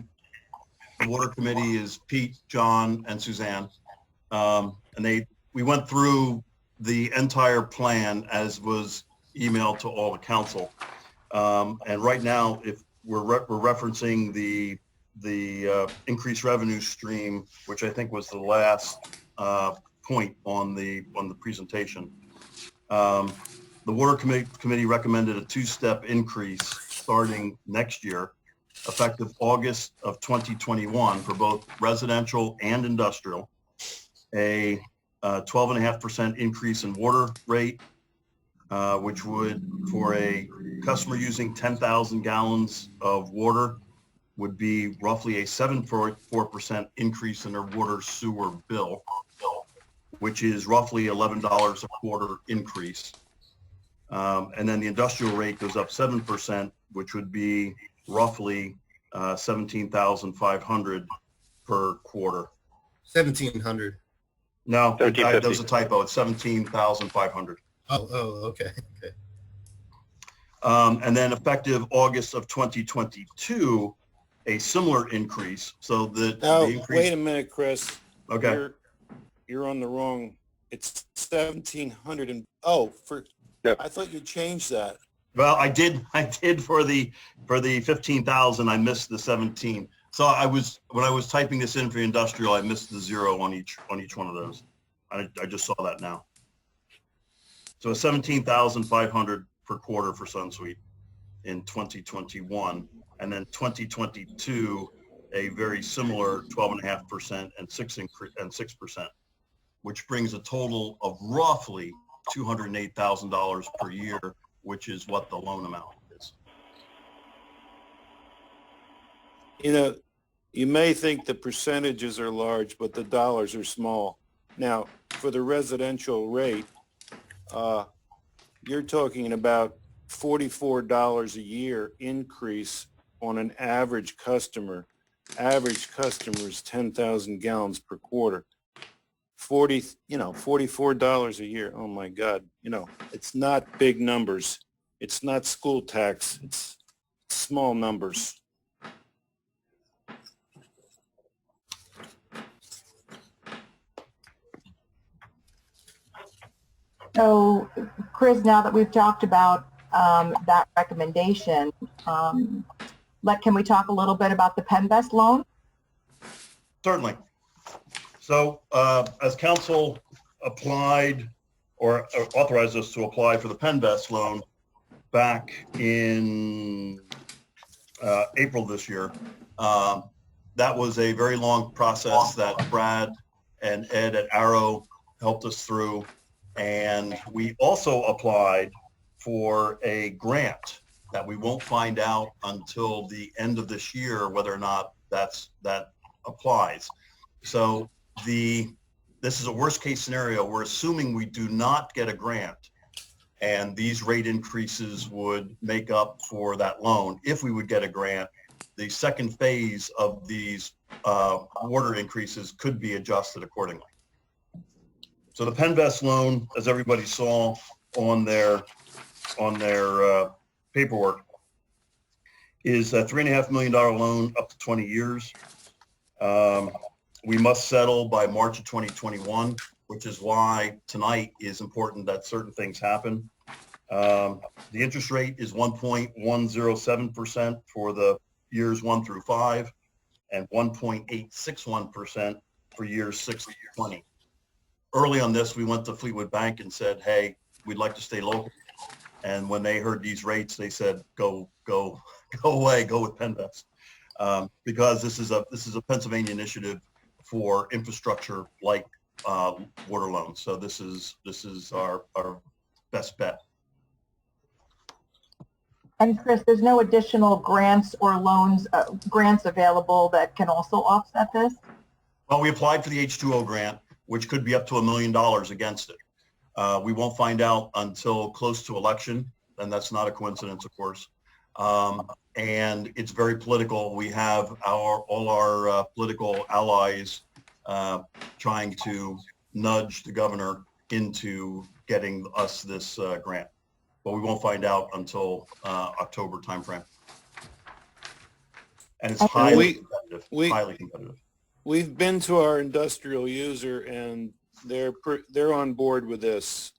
is Pete, John, and Suzanne. And we went through the entire plan as was emailed to all the council. And right now, if we're referencing the increased revenue stream, which I think was the last point on the presentation. The water committee recommended a 2-step increase starting next year, effective August of 2021 for both residential and industrial, a 12.5% increase in water rate, which would, for a customer using 10,000 gallons of water, would be roughly a 7.4% increase in their water sewer bill, which is roughly $11 a quarter increase. And then the industrial rate goes up 7%, which would be roughly $17,500 per quarter. 1,700. No, that was a typo. It's 17,500. Oh, okay. And then effective August of 2022, a similar increase. So the increase. Wait a minute, Chris. Okay. You're on the wrong. It's 1,700 and I thought you changed that. Well, I did for the 15,000. I missed the 17. So when I was typing this in for industrial, I missed the 0 on each one of those. I just saw that now. So 17,500 per quarter for SunSuite in 2021, and then 2022 a very similar 12.5% and 6%, which brings a total of roughly $208,000 per year, which is what the loan amount is. You know, you may think the percentages are large, but the dollars are small. Now, for the residential rate, you're talking about $44 a year increase on an average customer. Average customer is 10,000 gallons per quarter. $44 a year. Oh my God. It's not big numbers. It's not school tax. It's small numbers. So, Chris, now that we've talked about that recommendation, can we talk a little bit about the Penvest loan? Certainly. So as council applied or authorized us to apply for the Penvest loan back in April this year, that was a very long process that Brad and Ed at Arrow helped us through. And we also applied for a grant that we won't find out until the end of this year whether or not that applies. So this is a worst case scenario. We're assuming we do not get a grant, and these rate increases would make up for that loan. If we would get a grant, the second phase of these water increases could be adjusted accordingly. So the Penvest loan, as everybody saw on their paperwork, is a $3.5 million loan up to 20 years. We must settle by March of 2021, which is why tonight is important that certain things happen. The interest rate is 1.107% for the years 1 through 5 and 1.861% for years 6 to 20. Early on this, we went to Fleetwood Bank and said, hey, we'd like to stay local. And when they heard these rates, they said, go away, go with Penvest. Because this is a Pennsylvania initiative for infrastructure like water loans. So this is our best bet. And Chris, there's no additional grants or loans, grants available that can also offset this? Well, we applied for the H2O grant, which could be up to $1 million against it. We won't find out until close to election, and that's not a coincidence, of course. And it's very political. We have all our political allies trying to nudge the governor into getting us this grant. But we won't find out until October timeframe. And it's highly competitive. Highly competitive. We've been to our industrial user, and they're on board with this.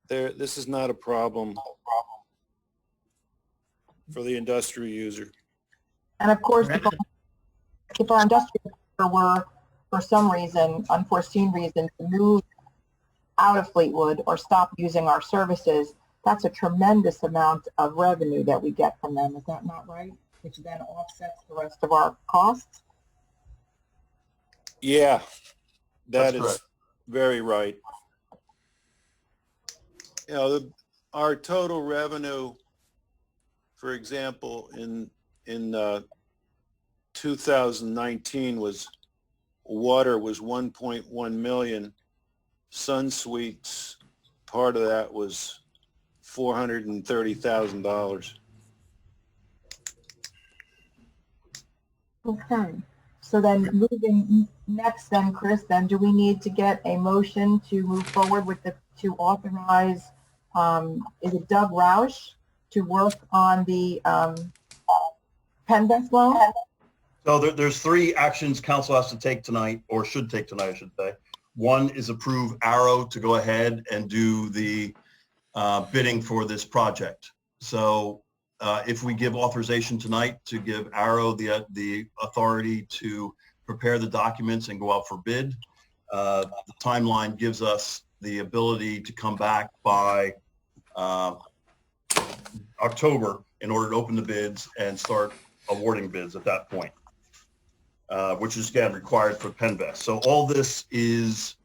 This is not a problem for the industrial user. And of course, if our industrial user were, for some reason, unforeseen reason, to move out of Fleetwood or stop using our services, that's a tremendous amount of revenue that we get from them. Is that not right? Which then offsets the rest of our costs? Yeah, that is correct. very right. You know, our total revenue, for example, in 2019 water was 1.1 million. SunSuite's part of that was $430,000. Okay. So then moving next then, Chris, then do we need to get a motion to move forward with to authorize, is it Doug Roush to work on the Penvest loan? So there's 3 actions council has to take tonight, or should take tonight, I should say. One is approve Arrow to go ahead and do the bidding for this project. So if we give authorization tonight to give Arrow the authority to prepare the documents and go out for bid, the timeline gives us the ability to come back by October in order to open the bids and start awarding bids at that point, which is again required for Penvest. So all this is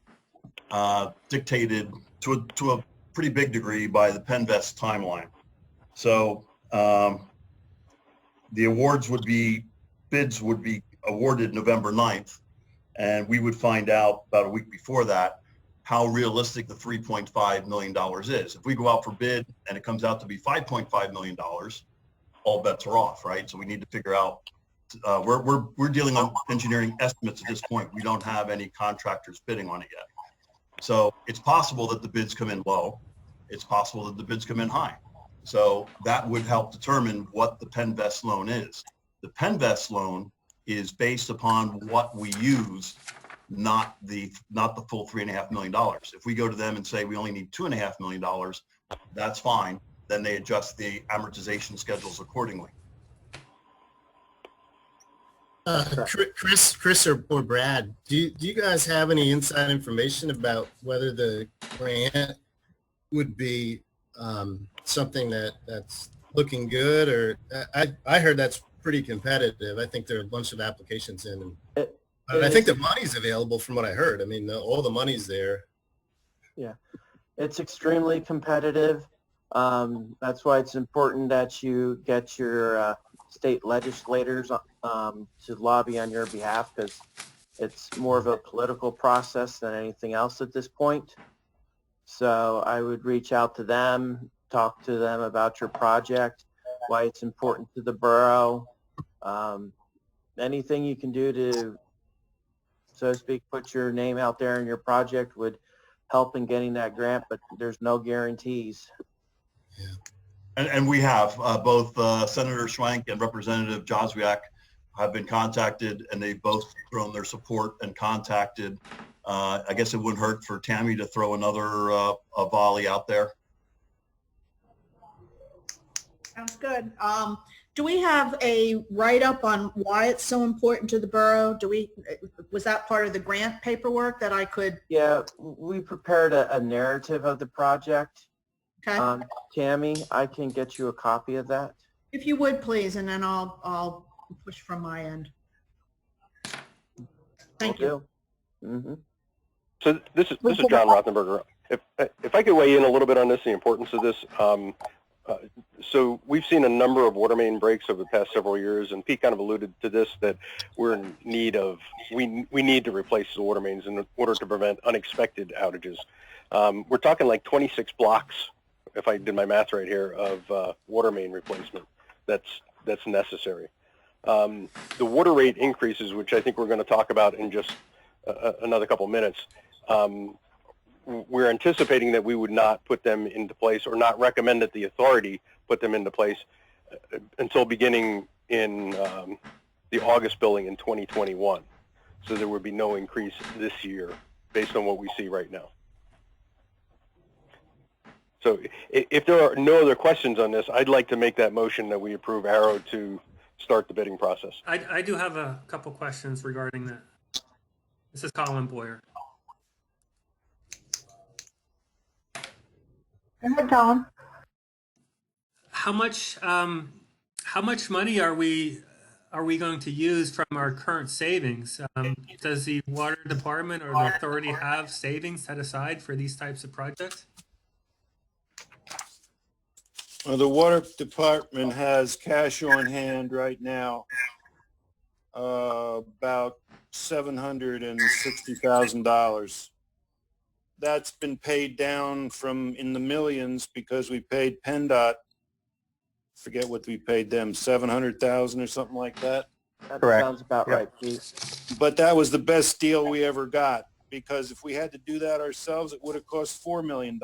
dictated to a pretty big degree by the Penvest timeline. So the bids would be awarded November 9th, and we would find out about a week before that how realistic the $3.5 million is. If we go out for bid and it comes out to be $5.5 million, all bets are off, right? So we need to figure out, we're dealing on engineering estimates at this point. We don't have any contractors bidding on it yet. So it's possible that the bids come in low. It's possible that the bids come in high. So that would help determine what the Penvest loan is. The Penvest loan is based upon what we use not the full $3.5 million. If we go to them and say we only need $2.5 million, that's fine. Then they adjust the amortization schedules accordingly. Chris or Brad, do you guys have any inside information about whether the grant would be something that's looking good, or I heard that's pretty competitive. I think there are a bunch of applications in, and I think the money's available from what I heard. I mean, all the money's there. Yeah, it's extremely competitive. That's why it's important that you get your state legislators to lobby on your behalf, because it's more of a political process than anything else at this point. So I would reach out to them, talk to them about your project, why it's important to the borough. Anything you can do to, so to speak, put your name out there in your project would help in getting that grant, but there's no guarantees. Yeah. And we have both Senator Schwank and Representative Joswiak have been contacted, and they've both thrown their support and contacted. I guess it wouldn't hurt for Tammy to throw another a volley out there. Sounds good. Do we have a write-up on why it's so important to the borough? Was that part of the grant paperwork that I could? Yeah, we prepared a narrative of the project. Okay. Tammy, I can get you a copy of that. If you would, please, and then I'll push from my end. Thank you. Mm-hmm. So this is John Rothenberger. If I could weigh in a little bit on this, the importance of this. So we've seen a number of water main breaks over the past several years, and Pete kind of alluded to this, that we're in need of, we need to replace the water mains in order to prevent unexpected outages. We're talking like 26 blocks, if I did my math right here, of water main replacement that's necessary. The water rate increases, which I think we're going to talk about in just another couple minutes, we're anticipating that we would not put them into place, or not recommend that the authority put them into place until beginning in the August billing in 2021. So there would be no increase this year based on what we see right now. So if there are no other questions on this, I'd like to make that motion that we approve Arrow to start the bidding process. I do have a couple questions regarding that. This is Colin Boyer. Go ahead, Colin. How much money are we going to use from our current savings? Does the water department or the authority have savings set aside for these types of projects? Well, the water department has cash on hand right now, about $760,000. That's been paid down from in the millions because we paid PennDOT, forget what we paid them, 700,000 or something like that. That Correct. sounds about right, Pete. But that was the best deal we ever got, because if we had to do that ourselves, it would have cost $4 million,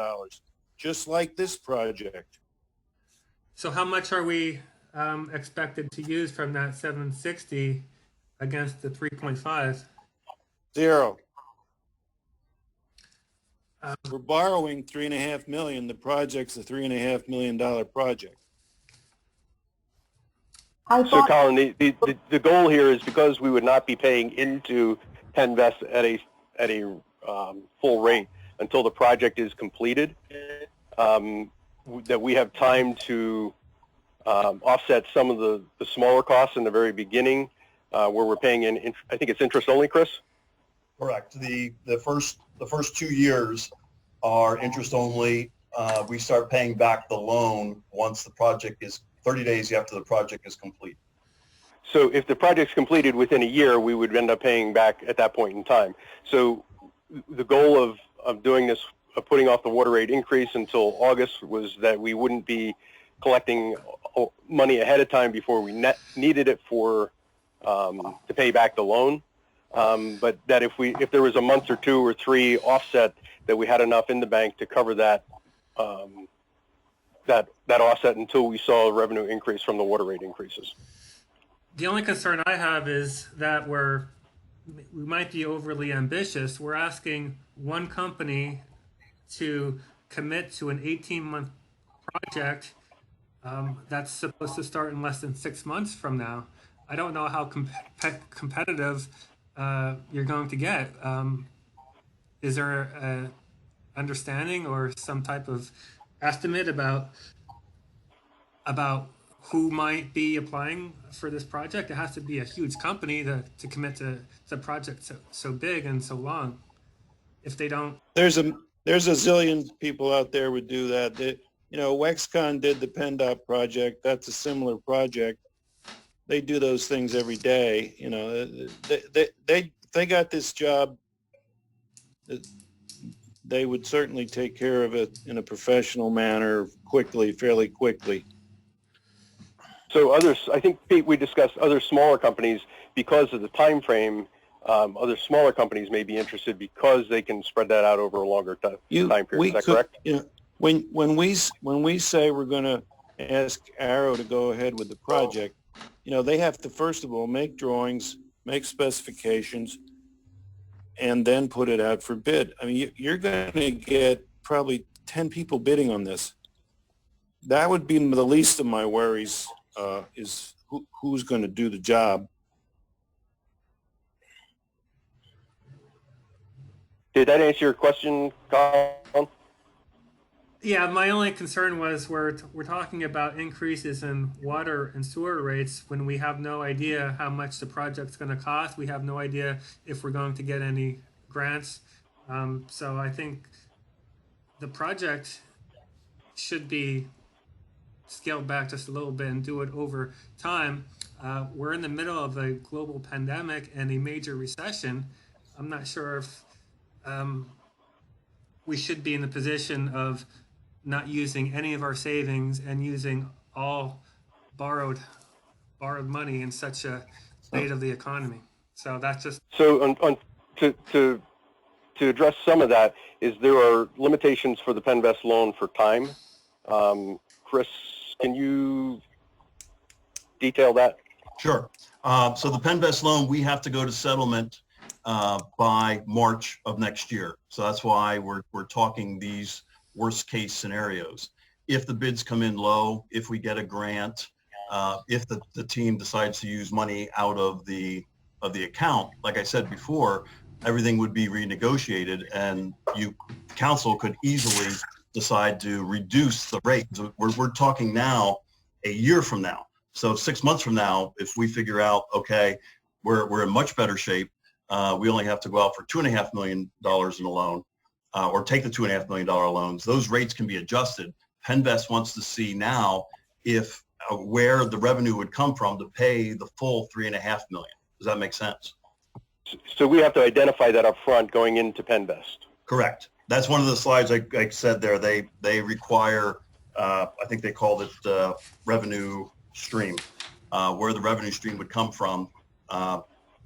just like this project. So how much are we expected to use from that 760 against the 3.5? Zero. We're borrowing $3.5 million. The project's a $3.5 million project. So Colin, the goal here is, because we would not be paying into Penvest at a full rate until the project is completed, that we have time to offset some of the smaller costs in the very beginning, where we're paying in, I think it's interest only, Chris? Correct. The first 2 years are interest only. We start paying back the loan once the project is 30 days after the project is complete. So if the project's completed within a year, we would end up paying back at that point in time. So the goal of doing this, of putting off the water rate increase until August, was that we wouldn't be collecting money ahead of time before we needed it for to pay back the loan. But that if there was a month or 2 or 3 offset, that we had enough in the bank to cover that that offset until we saw a revenue increase from the water rate increases. The only concern I have is that we're we might be overly ambitious. We're asking one company to commit to an 18-month project that's supposed to start in less than 6 months from now. I don't know how competitive you're going to get. Is there a understanding or some type of estimate about who might be applying for this project? It has to be a huge company to commit to a project so big and so long. If they don't, There's a zillion people out there would do that. Wexcon did the PennDOT project. That's a similar project. They do those things every day. They got this job. They would certainly take care of it in a professional manner, fairly quickly. So others, I think, Pete, we discussed other smaller companies because of the time frame. Other smaller companies may be interested because they can spread that out over a longer time period. Is that correct? When we say we're going to ask Arrow to go ahead with the project, they have to first of all make drawings, make specifications, and then put it out for bid. I mean, you're going to get probably 10 people bidding on this. That would be the least of my worries, is who's going to do the job. Did that answer your question, Colin? yeah, my only concern was we're talking about increases in water and sewer rates when we have no idea how much the project's going to cost. We have no idea if we're going to get any grants. So I think the project should be scaled back just a little bit and do it over time. We're in the middle of a global pandemic and a major recession. I'm not sure if we should be in the position of not using any of our savings and using all borrowed money in such a state of the economy. So that's just so to address some of that is there are limitations for the PennVest loan for time. Chris, can you detail that? Sure. So the PennVest loan, we have to go to settlement by March of next year. So that's why we're talking these worst case scenarios. If the bids come in low, if we get a grant, if the team decides to use money out of the account, like I said before, everything would be renegotiated and council could easily decide to reduce the rate. So we're talking now a year from now. So 6 months from now, if we figure out, okay, we're in much better shape, we only have to go out for $2.5 million in a loan, or take the $2.5 million loans. Those rates can be adjusted. PennVest wants to see now if where the revenue would come from to pay the full $3.5 million. Does that make sense? So we have to identify that up front going into PennVest. Correct. That's one of the slides I said there. They require, I think they called it revenue stream, where the revenue stream would come from,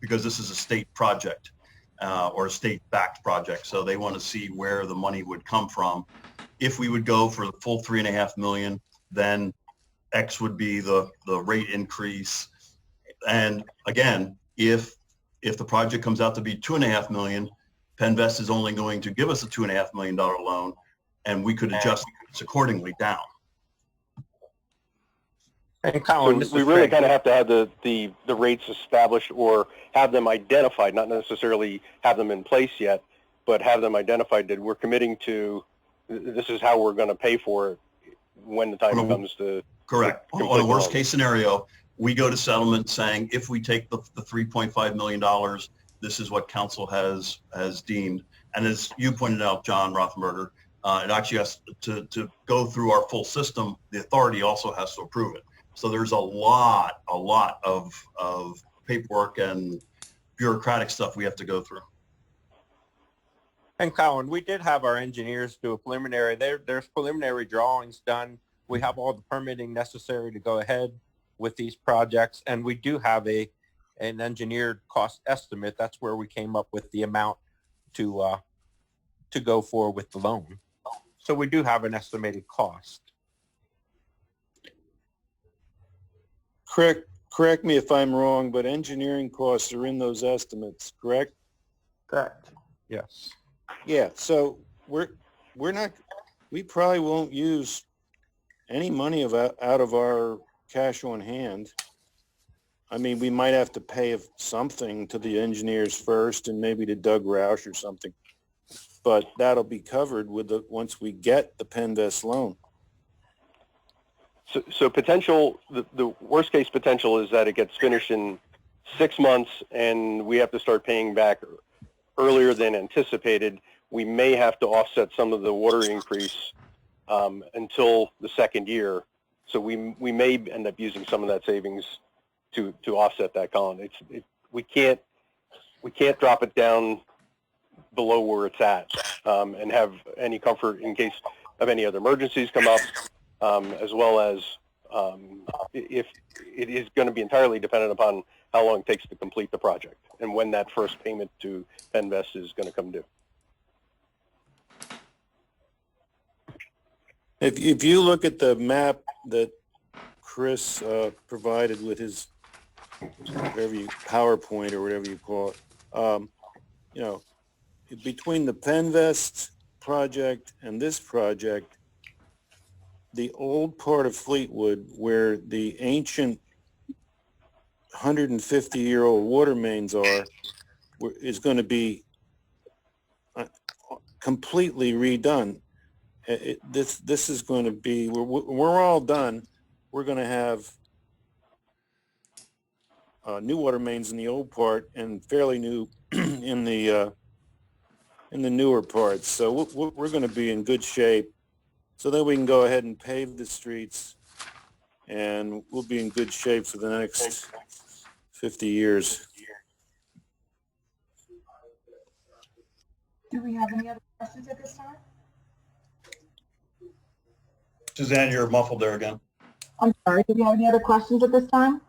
because this is a state project or a state-backed project. So they want to see where the money would come from. If we would go for the full $3.5 million, then X would be the rate increase. And again, if the project comes out to be $2.5 million, PennVest is only going to give us a $2.5 million loan, and we could adjust accordingly down. And Colin, so we really kind of have to have the rates established or have them identified, not necessarily have them in place yet, but have them identified that we're committing to, this is how we're going to pay for it when the time comes to. Correct. On a worst case scenario, we go to settlement saying, if we take the $3.5 million, this is what council has deemed. And as you pointed out, John Rothenberger, it actually has to go through our full system. The authority also has to approve it. So there's a lot of paperwork and bureaucratic stuff we have to go through. And Colin, we did have our engineers do a preliminary, there's preliminary drawings done. We have all the permitting necessary to go ahead with these projects. And we do have an engineered cost estimate. That's where we came up with the amount to go for with the loan. So we do have an estimated cost. correct me if I'm wrong, but engineering costs are in those estimates, correct? Correct. Yes. Yeah, so we probably won't use any money out of our cash on hand. I mean, we might have to pay something to the engineers first and maybe to Doug Roush or something. But that'll be covered once we get the Penvest loan. So potential, the worst case potential is that it gets finished in 6 months and we have to start paying back earlier than anticipated. We may have to offset some of the water increase until the second year. So we may end up using some of that savings to offset that, Colin. We can't drop it down below where it's at and have any comfort in case of any other emergencies come up, as well as if it is going to be entirely dependent upon how long it takes to complete the project and when that first payment to Penvest is going to come due. If you look at the map that Chris provided with his PowerPoint or whatever you call it, you know, between the Penvest project and this project, the old part of Fleetwood where the ancient 150-year-old water mains are, is going to be completely redone. This is going to be, we're all done. We're going to have new water mains in the old part and fairly new in the newer parts. So we're going to be in good shape. So then we can go ahead and pave the streets, and we'll be in good shape for the next 50 years. Do we have any other questions at this time? Suzanne, you're muffled there again. I'm sorry, do we have any other questions at this time?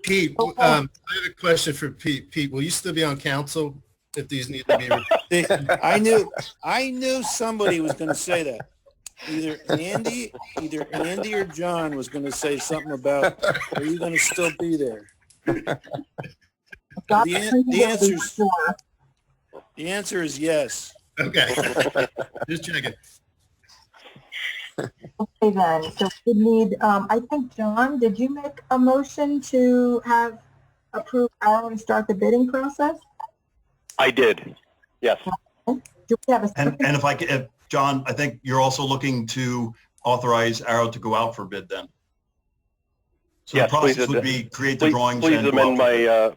Pete, I have a question for Pete. Pete, will you still be on council if these need to be? I knew somebody was going to say that. Either Andy or John was going to say something about, are you going to still be there? The answer is yes. Okay. Just checking. Okay then, so we need, I think, John, did you make a motion to have approved Arrow to start the bidding process? I did, yes. Do we have a And if John, I think you're also looking to authorize Arrow to go out for bid then. So Yes, the process please, would be create the drawings. Please and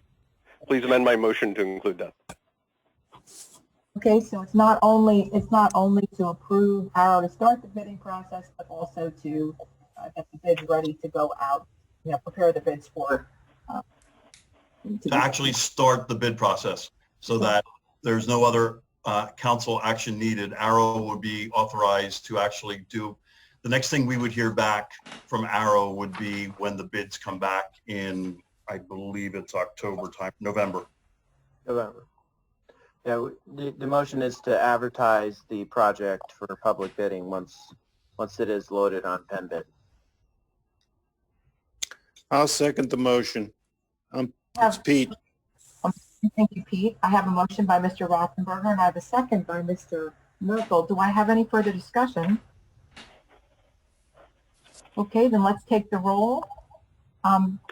please amend my motion to include that. Okay, so it's not only to approve Arrow to start the bidding process, but also to get the bids ready to go out, prepare the bids for. To actually start the bid process so that there's no other council action needed. Arrow would be authorized to actually do, the next thing we would hear back from Arrow would be when the bids come back in, I believe it's November. Yeah, the motion is to advertise the project for public bidding once it is loaded on PennBid. I'll second the motion. It's Pete. Thank you, Pete. I have a motion by Mr. Rothenberger and I have a second by Mr. Merkel. Do I have any further discussion? Okay, then let's take the roll.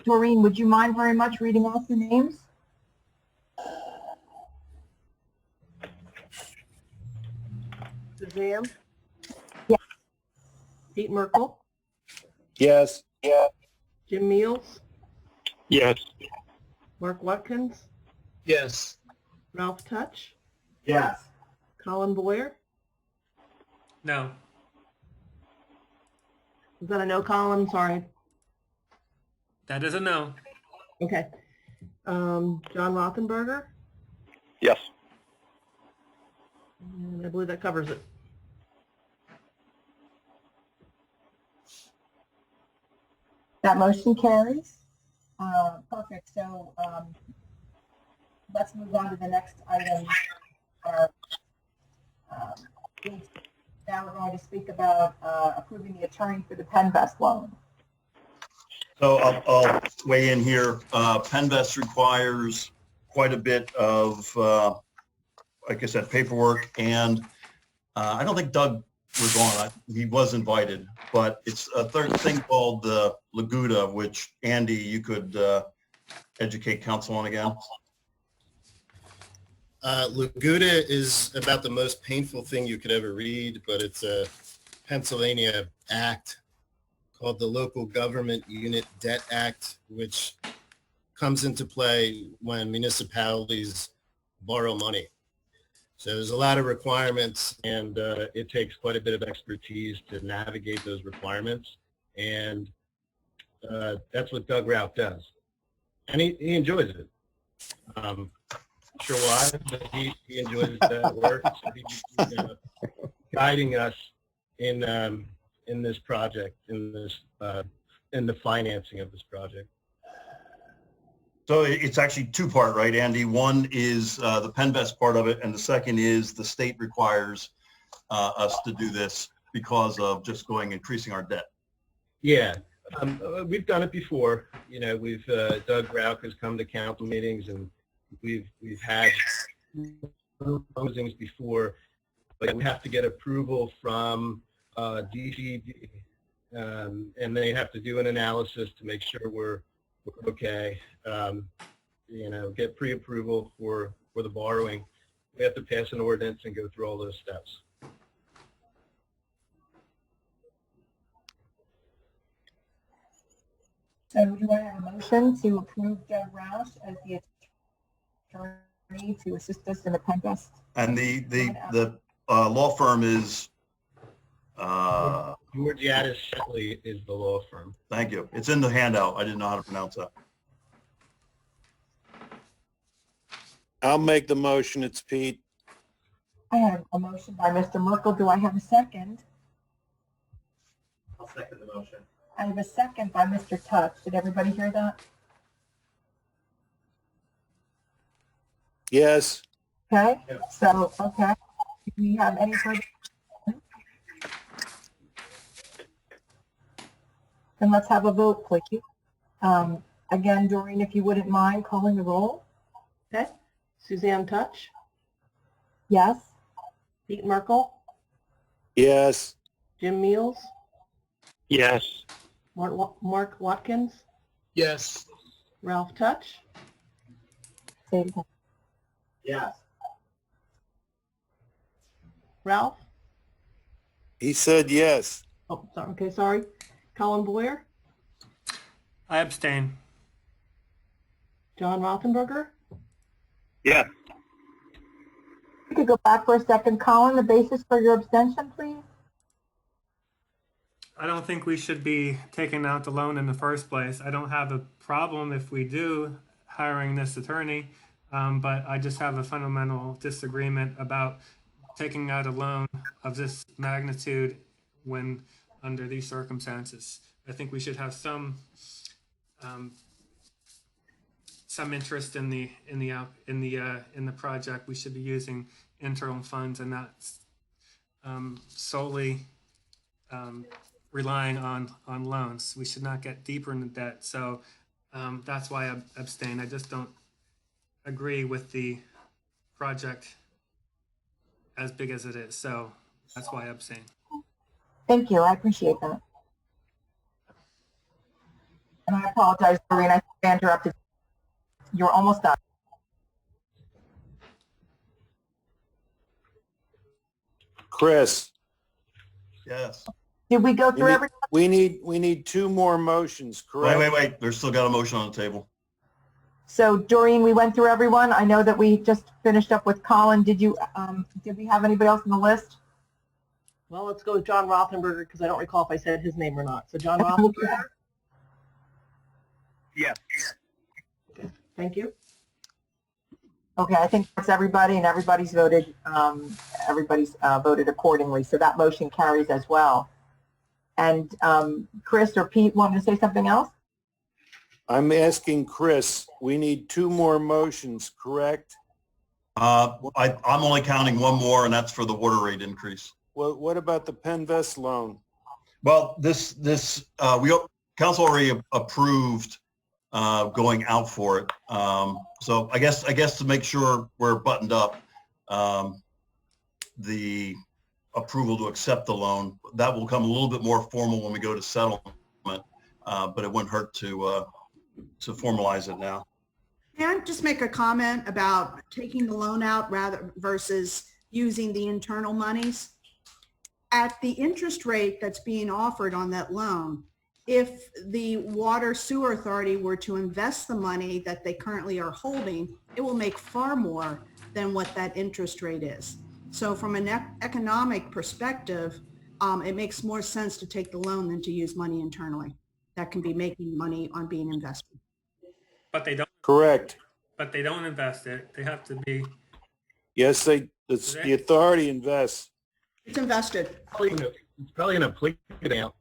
Doreen, would you mind very much reading off the names? Suzanne? Yes. Pete Merkel? Yes. Jim Meals? Yes. Mark Watkins? Yes. Ralph Touch? Yes. Colin Boyer? No. Is that a no, Colin? Sorry. That is a no. Okay. John Rothenberger? Yes. And I believe that covers it. That motion carries. Perfect. So let's move on to the next item. Now we're going to speak about approving the attorney for the Penvest loan. So I'll weigh in here. Penvest requires quite a bit of, like I said, paperwork, and I don't think Doug was on. He was invited, but it's a third thing called Laguda, which Andy, you could educate council on again. Laguda is about the most painful thing you could ever read, but it's a Pennsylvania act called the Local Government Unit Debt Act, which comes into play when municipalities borrow money. So there's a lot of requirements, and it takes quite a bit of expertise to navigate those requirements. And that's what Doug Rauch does. And he enjoys it. Not sure why, but he enjoys that work. So he's guiding us in this project, in the financing of this project. So it's actually two-part, right, Andy? One is the Penvest part of it, and the second is the state requires us to do this because of just increasing our debt. Yeah, we've done it before. You know, Doug Rauch has come to council meetings, and we've had closings before, but we have to get approval from DCD, and they have to do an analysis to make sure we're okay. You know, get pre-approval for the borrowing. We have to pass an ordinance and go through all those steps. So do I have a motion to approve Doug Rauch as the attorney to assist us in the Penvest? And the law firm is Georgiadis Shetley is the law firm. Thank you. It's in the handout. I didn't know how to pronounce that. I'll make the motion. It's Pete. I have a motion by Mr. Merkel. Do I have a second? I'll second the motion. I have a second by Mr. Touch. Did everybody hear that? Yes. Okay, so, okay. Do we have any further? Then let's have a vote, please. Again, Doreen, if you wouldn't mind calling the roll. Okay. Suzanne Touch, Yes? Pete Merkel, Yes. Jim Meals, Yes. Mark Watkins, Yes. Ralph Touch, Say it again. Yes. Ralph. He said yes. Oh, sorry. Okay, sorry. Colin Boyer, I abstain. John Rothenberger, Yes. You could go back for a second. Colin, the basis for your abstention, please? I don't think we should be taking out the loan in the first place. I don't have a problem if we do hiring this attorney, but I just have a fundamental disagreement about taking out a loan of this magnitude when under these circumstances. I think we should have some interest in the project. We should be using internal funds and not solely relying on loans. We should not get deeper into debt. So that's why I abstain. I just don't agree with the project as big as it is. So that's why I abstain. Thank you. I appreciate that. And I apologize, Doreen. I think I interrupted. You're almost done. Chris, Yes. Did we go through everything? we need two more motions, correct? Wait. There's still got a motion on the table. So Doreen, we went through everyone. I know that we just finished up with Colin. Did we have anybody else on the list? well, let's go with John Rothenberger because I don't recall if I said his name or not. So John Rothenberger. Yes. Okay. Thank you. Okay, I think that's everybody, and everybody's voted voted accordingly. So that motion carries as well. And Chris or Pete wanted to say something else? I'm asking Chris, we need two more motions, correct? I'm only counting one more, and that's for the water rate increase. What about the Penvest loan? Well, council already approved going out for it. So I guess to make sure we're buttoned up, the approval to accept the loan, that will come a little bit more formal when we go to settlement, but it wouldn't hurt to formalize it now. Can I just make a comment about taking the loan out rather versus using the internal monies? At the interest rate that's being offered on that loan, if the Water Sewer Authority were to invest the money that they currently are holding, it will make far more than what that interest rate is. So from an economic perspective, it makes more sense to take the loan than to use money internally that can be making money on being invested. But they don't. Correct. But they don't invest it. They have to be. Yes, the authority invests. It's invested. It's probably an applicant account.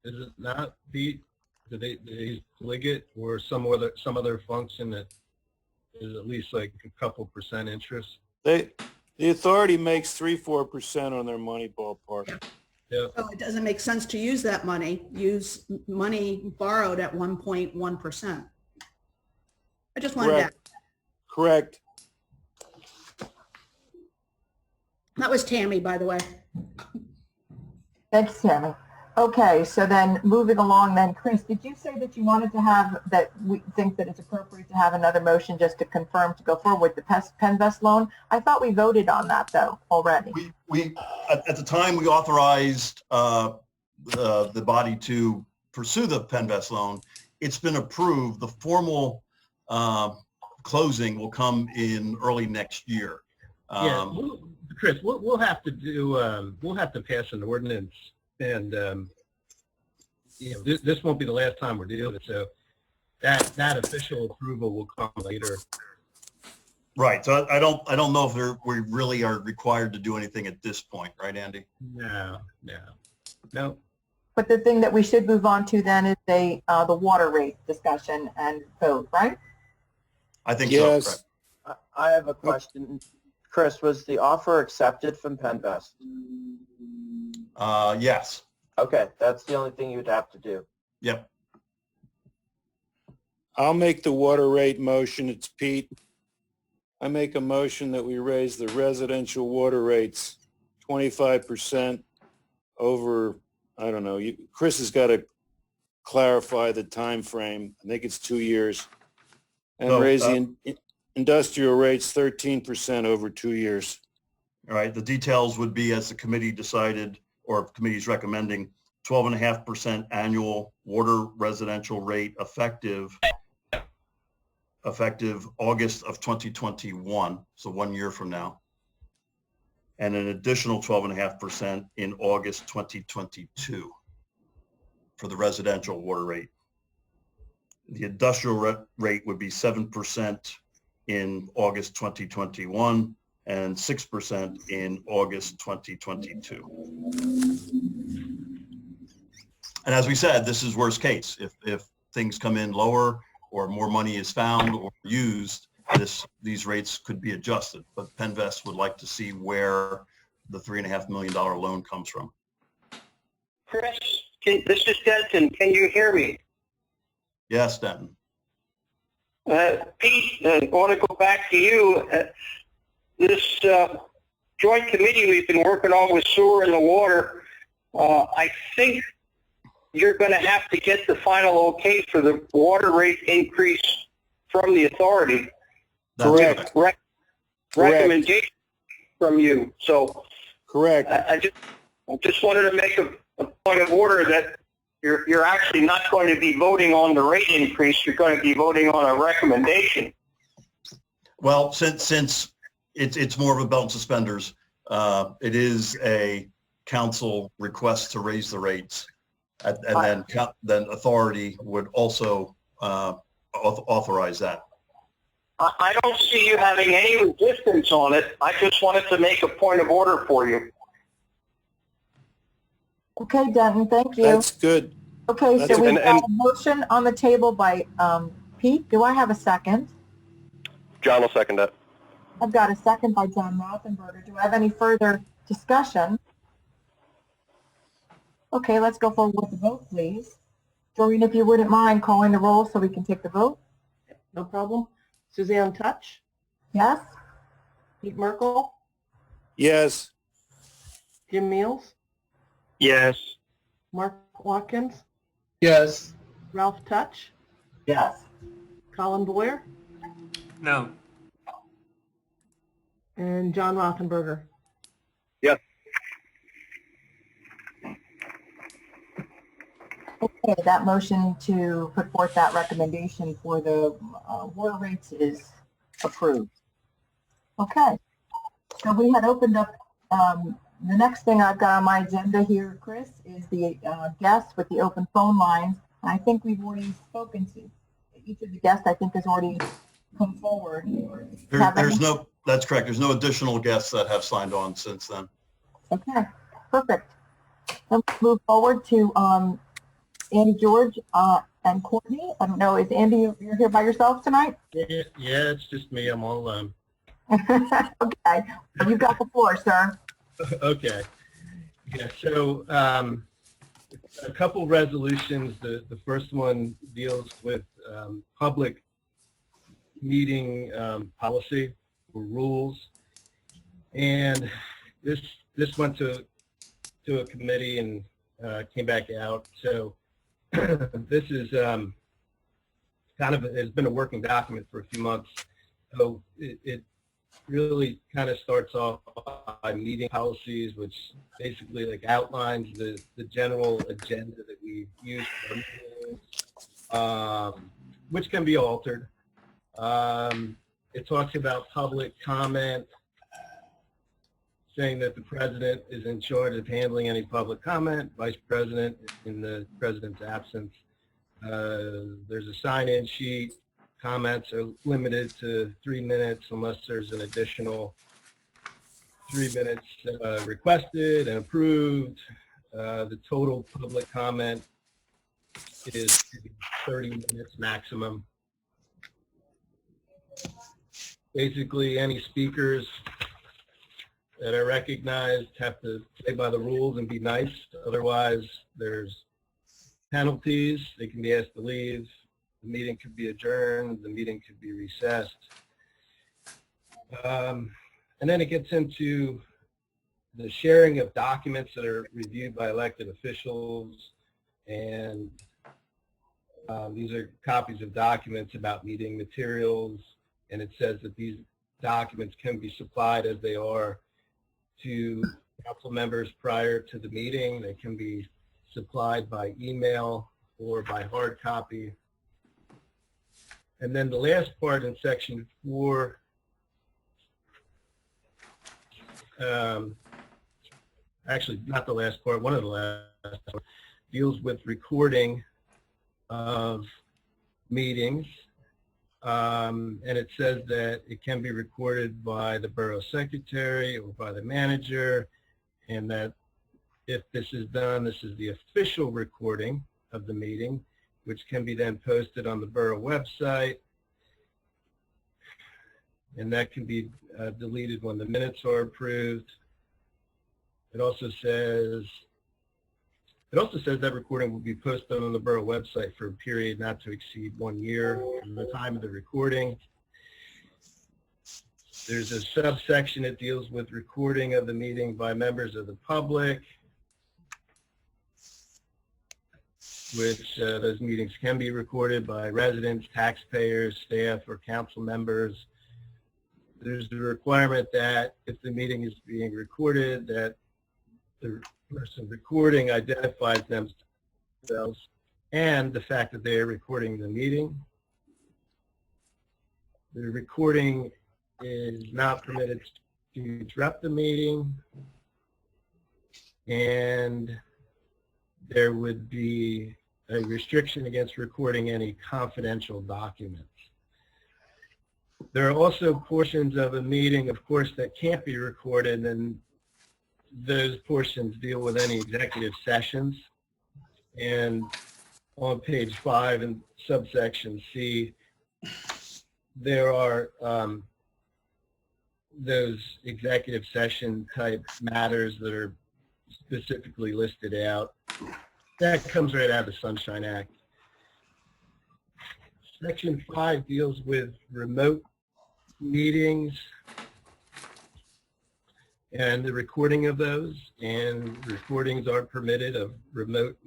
Is it not, Pete? Do they plig it or some other function that is at least like a couple % interest? The authority makes 3-4% on their money, ballpark. Yeah. So it doesn't make sense to use that money. Use money borrowed at 1.1%. I just wanted Correct. that. Correct. That was Tammy, by the way. Thanks, Tammy. Okay, so then moving along then, Chris, did you say that you wanted to have, that we think that it's appropriate to have another motion just to confirm to go forward with the Penvest loan? I thought we voted on that though already. We at the time we authorized the body to pursue the Penvest loan. It's been approved. The formal closing will come in early next year. Chris, we'll have to do. We'll have to pass an ordinance, and this won't be the last time we're dealing with it. So that official approval will come later. Right. So I don't know if we really are required to do anything at this point, right, Andy? No. But the thing that we should move on to then is the water rate discussion and vote, right? I think yes. so. Correct. I have a question. Chris, was the offer accepted from Penvest? Yes. Okay, that's the only thing you'd have to do. Yep. I'll make the water rate motion. It's Pete. I make a motion that we raise the residential water rates 25% over, I don't know, Chris has got to clarify the time frame. I think it's 2 years. And raise the industrial rates 13% over 2 years. All right. The details would be, as the committee decided, or committee's recommending, 12.5% annual water residential rate effective August of 2021, so 1 year from now, and an additional 12.5% in August 2022 for the residential water rate. The industrial rate would be 7% in August 2021 and 6% in August 2022. And as we said, this is worst case. If things come in lower or more money is found or used, these rates could be adjusted. But Penvest would like to see where the $3.5 million loan comes from. Chris, this is Denton. Can you hear me? Yes, Denton. Pete, I want to go back to you. This joint committee we've been working on with sewer and the water, I think you're going to have to get the final okay for the water rate increase from the authority. Correct. Recommendation from you. So correct. I just wanted to make a point of order that you're actually not going to be voting on the rate increase. You're going to be voting on a recommendation. Well, since it's more of a belt and suspenders, it is a council request to raise the rates, and then authority would also authorize that. I don't see you having any resistance on it. I just wanted to make a point of order for you. Okay, Denton, thank you. That's good. Okay, so we've got a motion on the table by Pete. Do I have a second? John will second that. I've got a second by John Rothenberger. Do I have any further discussion? Okay, let's go forward with the vote, please. Doreen, if you wouldn't mind calling the roll so we can take the vote. No problem. Suzanne Touch, Yes? Pete Merkel, Yes. Jim Meals, Yes. Mark Watkins, Yes. Ralph Touch, Yes. Colin Boyer, No. and John Rothenberger. Yes. Okay, that motion to put forth that recommendation for the water rates is approved. Okay, so we had opened up, the next thing I've got on my agenda here, Chris, is the guests with the open phone lines. I think we've already spoken to each of the guests. I think has already come forward. That's correct. There's no additional guests that have signed on since then. Okay, perfect. Let's move forward to Andy, George, and Courtney. I don't know, is Andy, you're here by yourself tonight? Yeah, it's just me. I'm all alone. Okay, well, you've got the floor, sir. Okay. Yeah, so a couple resolutions. The first one deals with public meeting policy or rules. And this went to a committee and came back out. So this is kind of, it's been a working document for a few months. So it really kind of starts off by meeting policies, which basically like outlines the general agenda that we use for meetings, which can be altered. It talks about public comment, saying that the president is in charge of handling any public comment, vice president in the president's absence. There's a sign-in sheet. Comments are limited to 3 minutes unless there's an additional 3 minutes requested and approved. The total public comment is 30 minutes maximum. Basically, any speakers that are recognized have to play by the rules and be nice. Otherwise, there's penalties. They can be asked to leave. The meeting could be adjourned. The meeting could be recessed. And then it gets into the sharing of documents that are reviewed by elected officials. And these are copies of documents about meeting materials. And it says that these documents can be supplied as they are to council members prior to the meeting. They can be supplied by email or by hard copy. And then the last part in section 4 actually not the last part, one of the last part, deals with recording of meetings. And it says that it can be recorded by the borough secretary or by the manager, and that if this is done, this is the official recording of the meeting, which can be then posted on the borough website, and that can be deleted when the minutes are approved. It also says that recording will be posted on the borough website for a period not to exceed 1 year from the time of the recording. There's a subsection that deals with recording of the meeting by members of the public, which those meetings can be recorded by residents, taxpayers, staff, or council members. There's the requirement that if the meeting is being recorded, that the person recording identifies themselves and the fact that they are recording the meeting. The recording is not permitted to interrupt the meeting, and there would be a restriction against recording any confidential documents. There are also portions of a meeting, of course, that can't be recorded, and those portions deal with any executive sessions. And on page 5 in subsection C, there are those executive session type matters that are specifically listed out. That comes right out of the Sunshine Act. Section 5 deals with remote meetings and the recording of those, and recordings aren't permitted of remote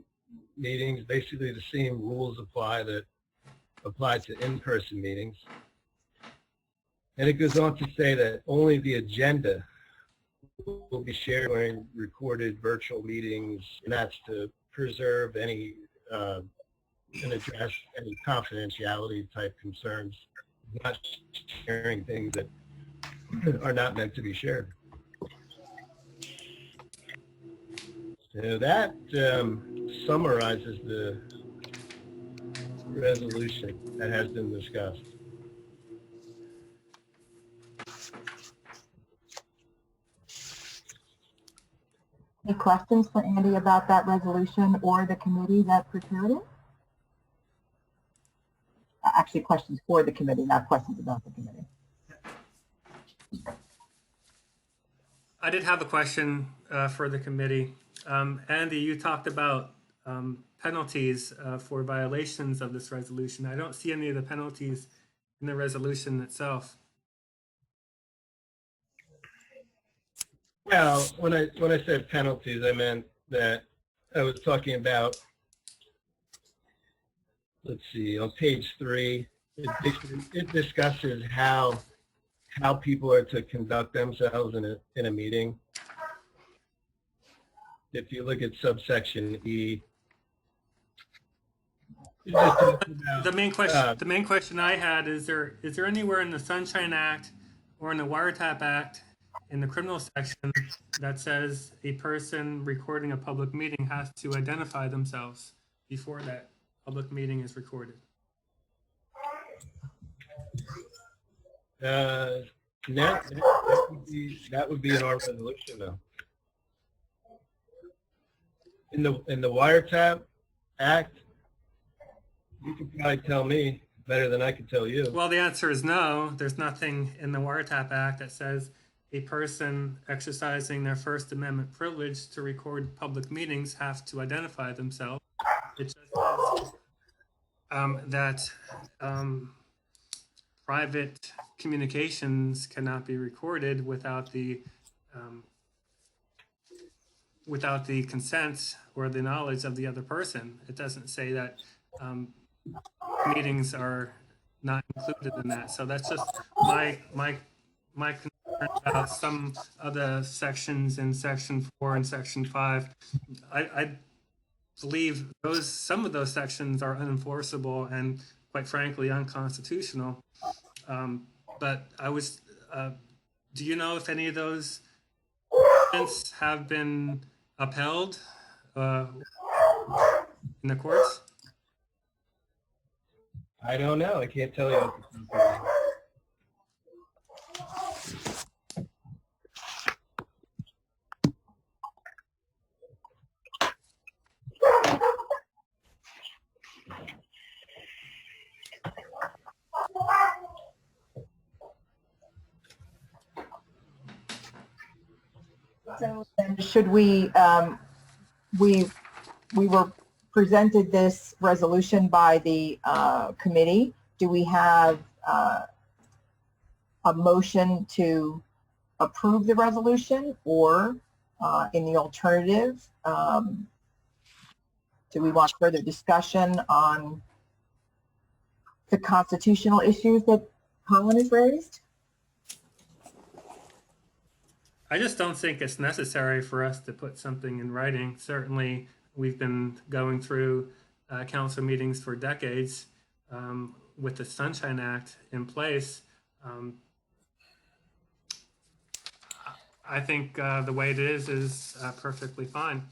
meetings. Basically, the same rules apply that apply to in-person meetings. And it goes on to say that only the agenda will be shared during recorded virtual meetings, and that's to preserve any and address any confidentiality type concerns, not sharing things that are not meant to be shared. So that summarizes the resolution that has been discussed. Any questions for Andy about that resolution or the committee that prepared it? Actually, questions for the committee, not questions about the committee. I did have a question for the committee. Andy, you talked about penalties for violations of this resolution. I don't see any of the penalties in the resolution itself. Well, when I said penalties, I meant that I was talking about, let's see, on page 3, it discusses how people are to conduct themselves in a meeting. If you look at subsection E, The main question I had is there anywhere in the Sunshine Act or in the Wiretap Act in the criminal section that says a person recording a public meeting has to identify themselves before that public meeting is recorded? That would be in our resolution, though. In the Wiretap Act, you can probably tell me better than I can tell you. Well, the answer is no. There's nothing in the Wiretap Act that says a person exercising their First Amendment privilege to record public meetings have to identify themselves. It just says that private communications cannot be recorded without the consent or the knowledge of the other person. It doesn't say that meetings are not included in that. So that's just my concern about some of the sections in section 4 and section 5. I believe some of those sections are unenforceable and quite frankly unconstitutional. But I was, do you know if any of those have been upheld in the courts? I don't know. I can't tell you. So then should we were presented this resolution by the committee. Do we have a motion to approve the resolution, or in the alternative, do we want further discussion on the constitutional issues that Colin has raised? I just don't think it's necessary for us to put something in writing. Certainly, we've been going through council meetings for decades with the Sunshine Act in place. I think the way it is perfectly fine.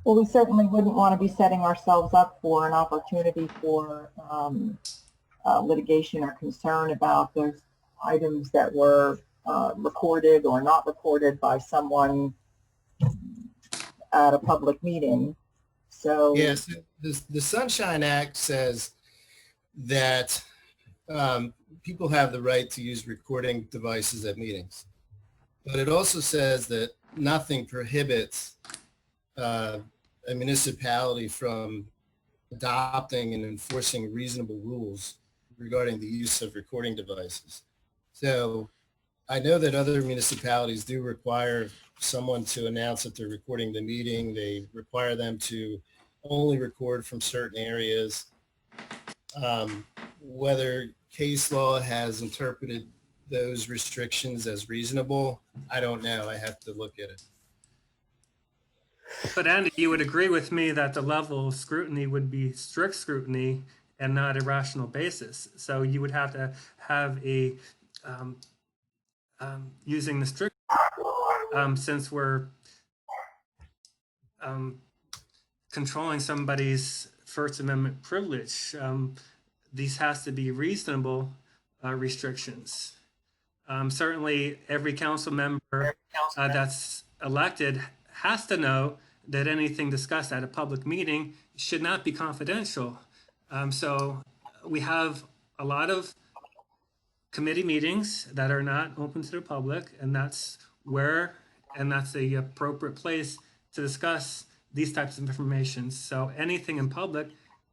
Well, we certainly wouldn't want to be setting ourselves up for an opportunity for litigation or concern about those items that were recorded or not recorded by someone at a public meeting. So yes, the Sunshine Act says that people have the right to use recording devices at meetings. But it also says that nothing prohibits a municipality from adopting and enforcing reasonable rules regarding the use of recording devices. So I know that other municipalities do require someone to announce that they're recording the meeting. They require them to only record from certain areas. Whether case law has interpreted those restrictions as reasonable, I don't know. I have to look at it. But Andy, you would agree with me that the level of scrutiny would be strict scrutiny and not a rational basis. So you would have to have a using the strict since we're controlling somebody's First Amendment privilege. These has to be reasonable restrictions. Certainly, every council member that's elected has to know that anything discussed at a public meeting should not be confidential. So we have a lot of committee meetings that are not open to the public, and that's the appropriate place to discuss these types of information. So anything in public,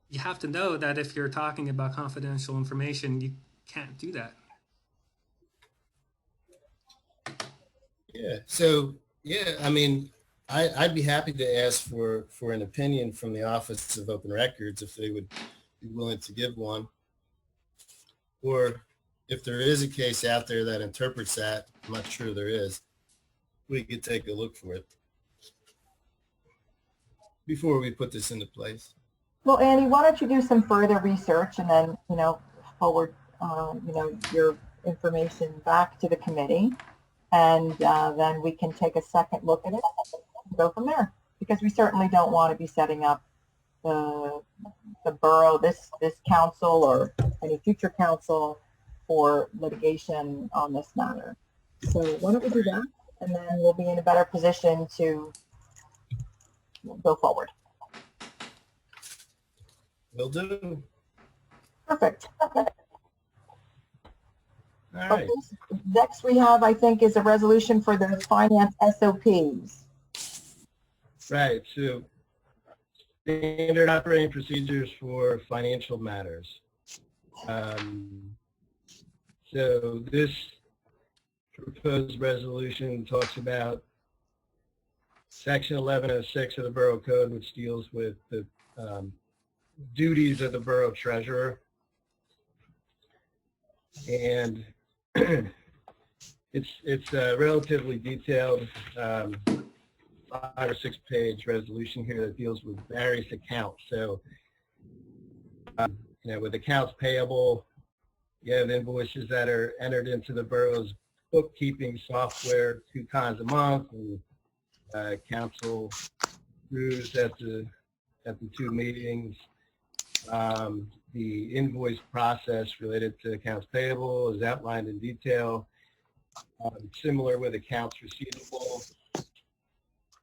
you have to know that if you're talking about confidential information, you can't do that. Yeah. So, yeah, I mean, I'd be happy to ask for an opinion from the Office of Open Records if they would be willing to give one. Or if there is a case out there that interprets that, I'm not sure there is, we could take a look for it before we put this into place. Well, Annie, why don't you do some further research and then, forward, your information back to the committee, and then we can take a second look at it and go from there. Because we certainly don't want to be setting up the borough, this council or any future council for litigation on this matter. So why don't we do that, and then we'll be in a better position to go forward. Will do. Perfect. Okay. All right. Next we have, I think, is a resolution for the finance SOPs. Right. So standard operating procedures for financial matters. So this proposed resolution talks about Section 1106 of the Borough Code, which deals with the duties of the Borough Treasurer. And it's a relatively detailed 5 or 6 page resolution here that deals with various accounts. So, with accounts payable, you have invoices that are entered into the borough's bookkeeping software 2 times a month, and council reviews at the 2 meetings. The invoice process related to accounts payable is outlined in detail. Similar with accounts receivable,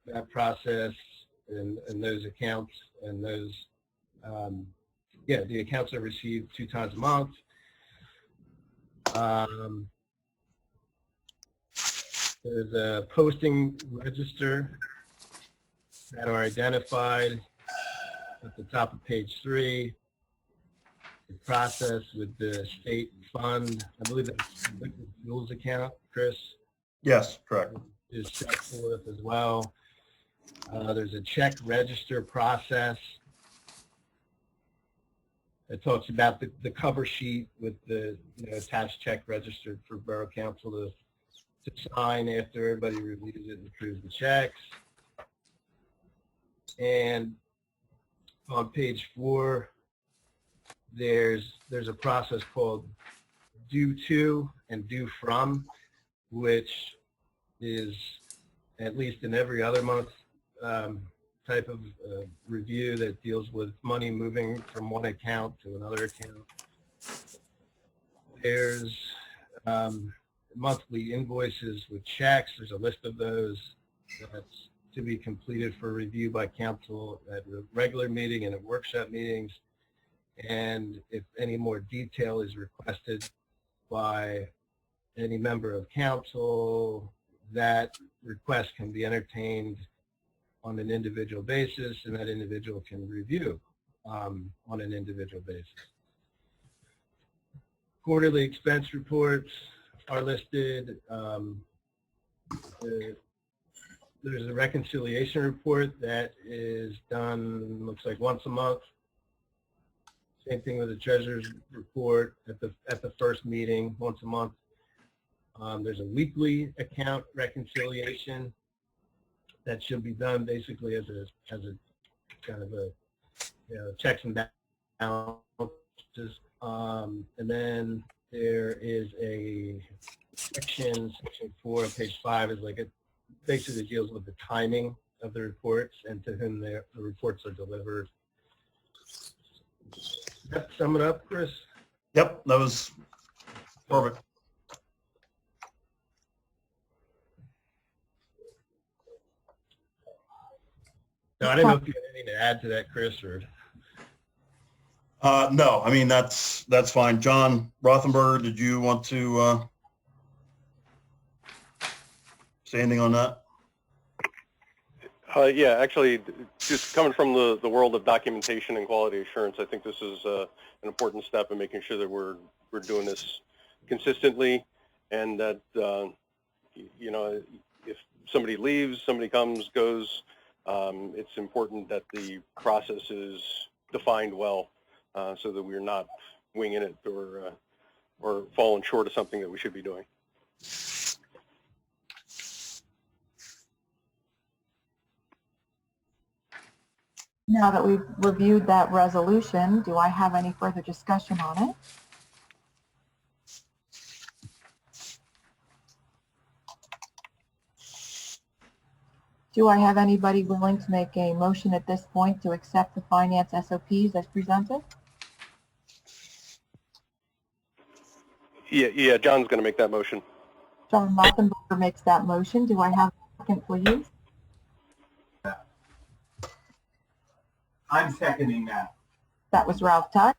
that process and those accounts and those, the accounts are received 2 times a month. There's a posting register that are identified at the top of page 3. The process with the state fund, I believe that's the liquid fuels account, Chris? Yes, correct. Is set forth as well. There's a check register process. It talks about the cover sheet with the attached check registered for Borough Council to sign after everybody reviews it and approves the checks. And on page 4, there's a process called due to and due from, which is at least in every other month type of review that deals with money moving from one account to another account. There's monthly invoices with checks. There's a list of those that's to be completed for review by council at a regular meeting and at workshop meetings. And if any more detail is requested by any member of council, that request can be entertained on an individual basis, and that individual can review on an individual basis. Quarterly expense reports are listed. There's a reconciliation report that is done, looks like once a month. Same thing with the treasurer's report at the first meeting, once a month. There's a weekly account reconciliation that should be done basically as a kind of a checks and balances. And then there is a section 4 on page 5 is like basically deals with the timing of the reports and to whom the reports are delivered. Does that sum it up, Chris? Yep, that was perfect. No, I didn't know if you had anything to add to that, Chris, or. No, I mean, that's fine. John Rothenberger, did you want to say anything on that? Yeah, actually, just coming from the world of documentation and quality assurance, I think this is an important step in making sure that we're doing this consistently, and that if somebody leaves, somebody comes, goes, it's important that the process is defined well, so that we're not winging it or falling short of something that we should be doing. Now that we've reviewed that resolution, do I have any further discussion on it? Do I have anybody willing to make a motion at this point to accept the finance SOPs as presented? Yeah, John's going to make that motion. John Rothenberger makes that motion. Do I have a second, please? I'm seconding that. That was Ralph Touch.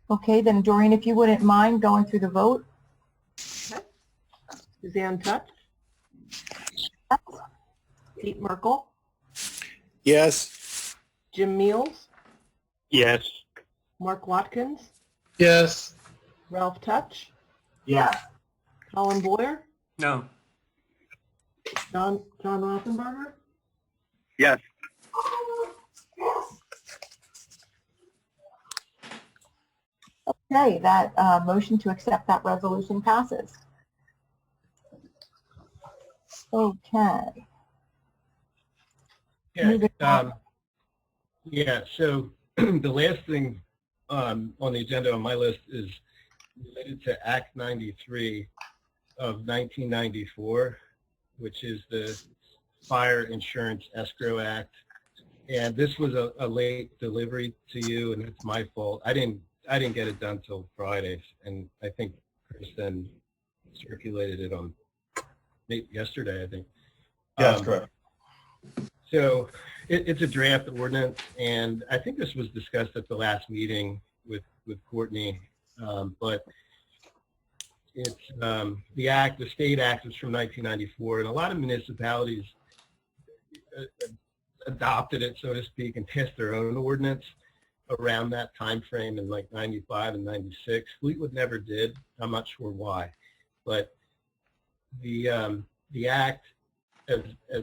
Okay, then Doreen, if you wouldn't mind going through the vote. Okay. Suzanne Touch. Pete Merkel. Yes. Jim Meals. Yes. Mark Watkins. Yes. Ralph Touch. Yes. Colin Boyer. No. John Rothenberger. Yes. Okay, that motion to accept that resolution passes. Okay. Yeah, so the last thing on the agenda on my list is related to Act 93 of 1994, which is the Fire Insurance Escrow Act. And this was a late delivery to you, and it's my fault. I didn't get it done till Friday, and I think Chris then circulated it on yesterday, I think. Yeah, that's correct. So it's a draft ordinance, and I think this was discussed at the last meeting with Courtney, but it's the state act is from 1994, and a lot of municipalities adopted it, so to speak, and passed their own ordinance around that time frame in like 95 and 96. Fleetwood never did. I'm not sure why, but the act, as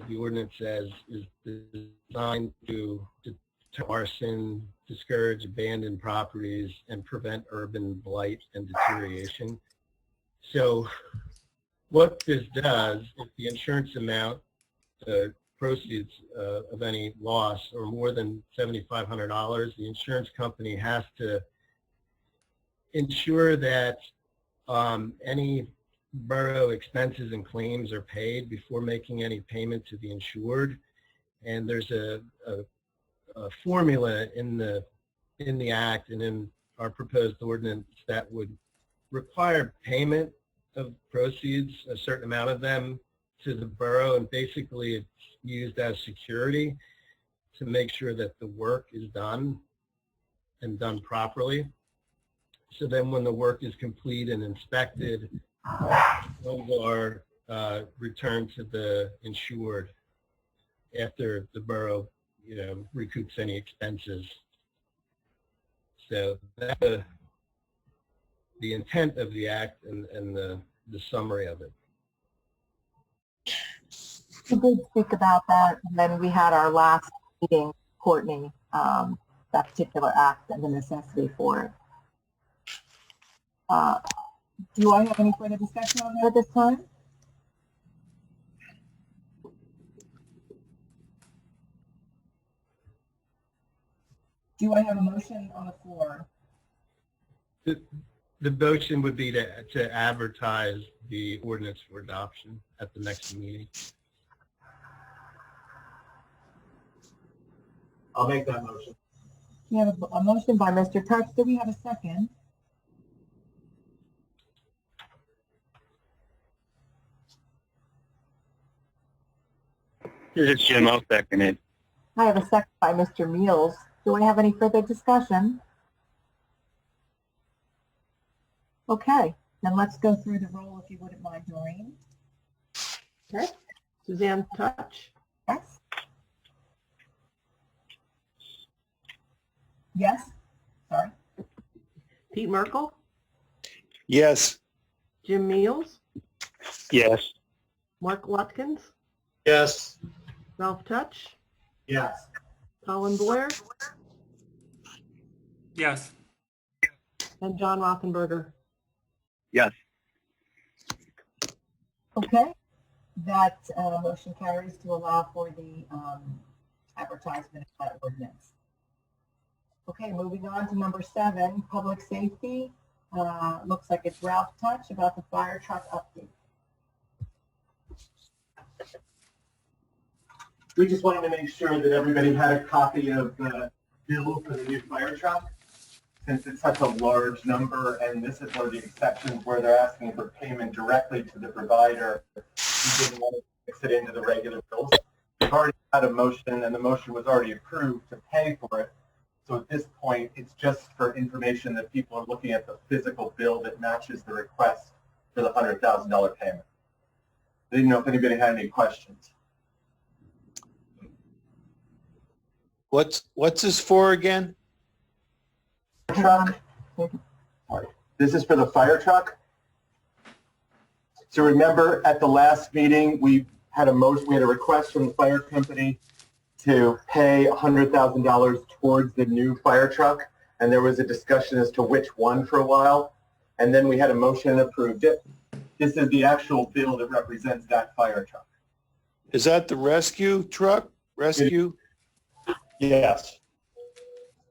the ordinance says, is designed to arson, discourage abandoned properties, and prevent urban blight and deterioration. So what this does, if the insurance amount, proceeds of any loss are more than $7,500, the insurance company has to ensure that any borough expenses and claims are paid before making any payment to the insured. And there's a formula in the act and in our proposed ordinance that would require payment of proceeds, a certain amount of them, to the borough, and basically it's used as security to make sure that the work is done and done properly. So then when the work is complete and inspected, those are returned to the insured after the borough, recoups any expenses. So that's the intent of the act and the summary of it. We did speak about that, and then we had our last meeting, Courtney, that particular act and the necessity for it. Do I have any further discussion on that at this time? Do I have a motion on the floor? The motion would be to advertise the ordinance for adoption at the next meeting. I'll make that motion. We have a motion by Mr. Touch. Do we have a second? This is Jim. I'll second it. I have a second by Mr. Meals. Do I have any further discussion? Okay, then let's go through the roll if you wouldn't mind, Doreen. Okay. Suzanne Touch. Yes. Yes. Sorry. Pete Merkel. Yes. Jim Meals. Yes. Mark Watkins. Yes. Ralph Touch. Yes. Colin Boyer. Yes. And John Rothenberger. Yes. Okay, that motion carries to allow for the advertisement of that ordinance. Okay, moving on to number 7, public safety. Looks like it's Ralph Touch about the fire truck update. We just wanted to make sure that everybody had a copy of the bill for the new fire truck. Since it's such a large number, and this is one of the exceptions where they're asking for payment directly to the provider, we didn't want to mix it into the regular bills. We've already had a motion, and the motion was already approved to pay for it. So at this point, it's just for information that people are looking at the physical bill that matches the request for the $100,000 payment. I didn't know if anybody had any questions. What's this for again? Truck. This is for the fire truck. So remember at the last meeting, we had a request from the fire company to pay $100,000 towards the new fire truck. And there was a discussion as to which one for a while. And then we had a motion and approved it. This is the actual bill that represents that fire truck. Is that the rescue truck? Rescue? Yes.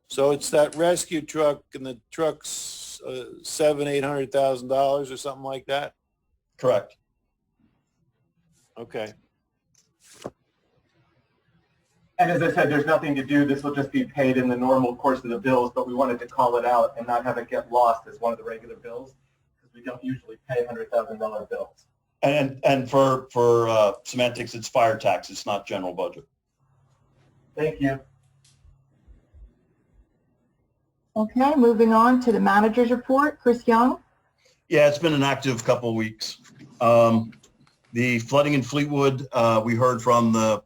So it's that rescue truck, and the truck's $700,000-800,000 or something like that? Correct. Okay. And as I said, there's nothing to do. This will just be paid in the normal course of the bills, but we wanted to call it out and not have it get lost as one of the regular bills, because we don't usually pay $100,000 bills. And for semantics, it's fire tax. It's not general budget. Thank you. Okay, moving on to the manager's report. Chris Young. Yeah, it's been an active couple of weeks. The flooding in Fleetwood, we heard from the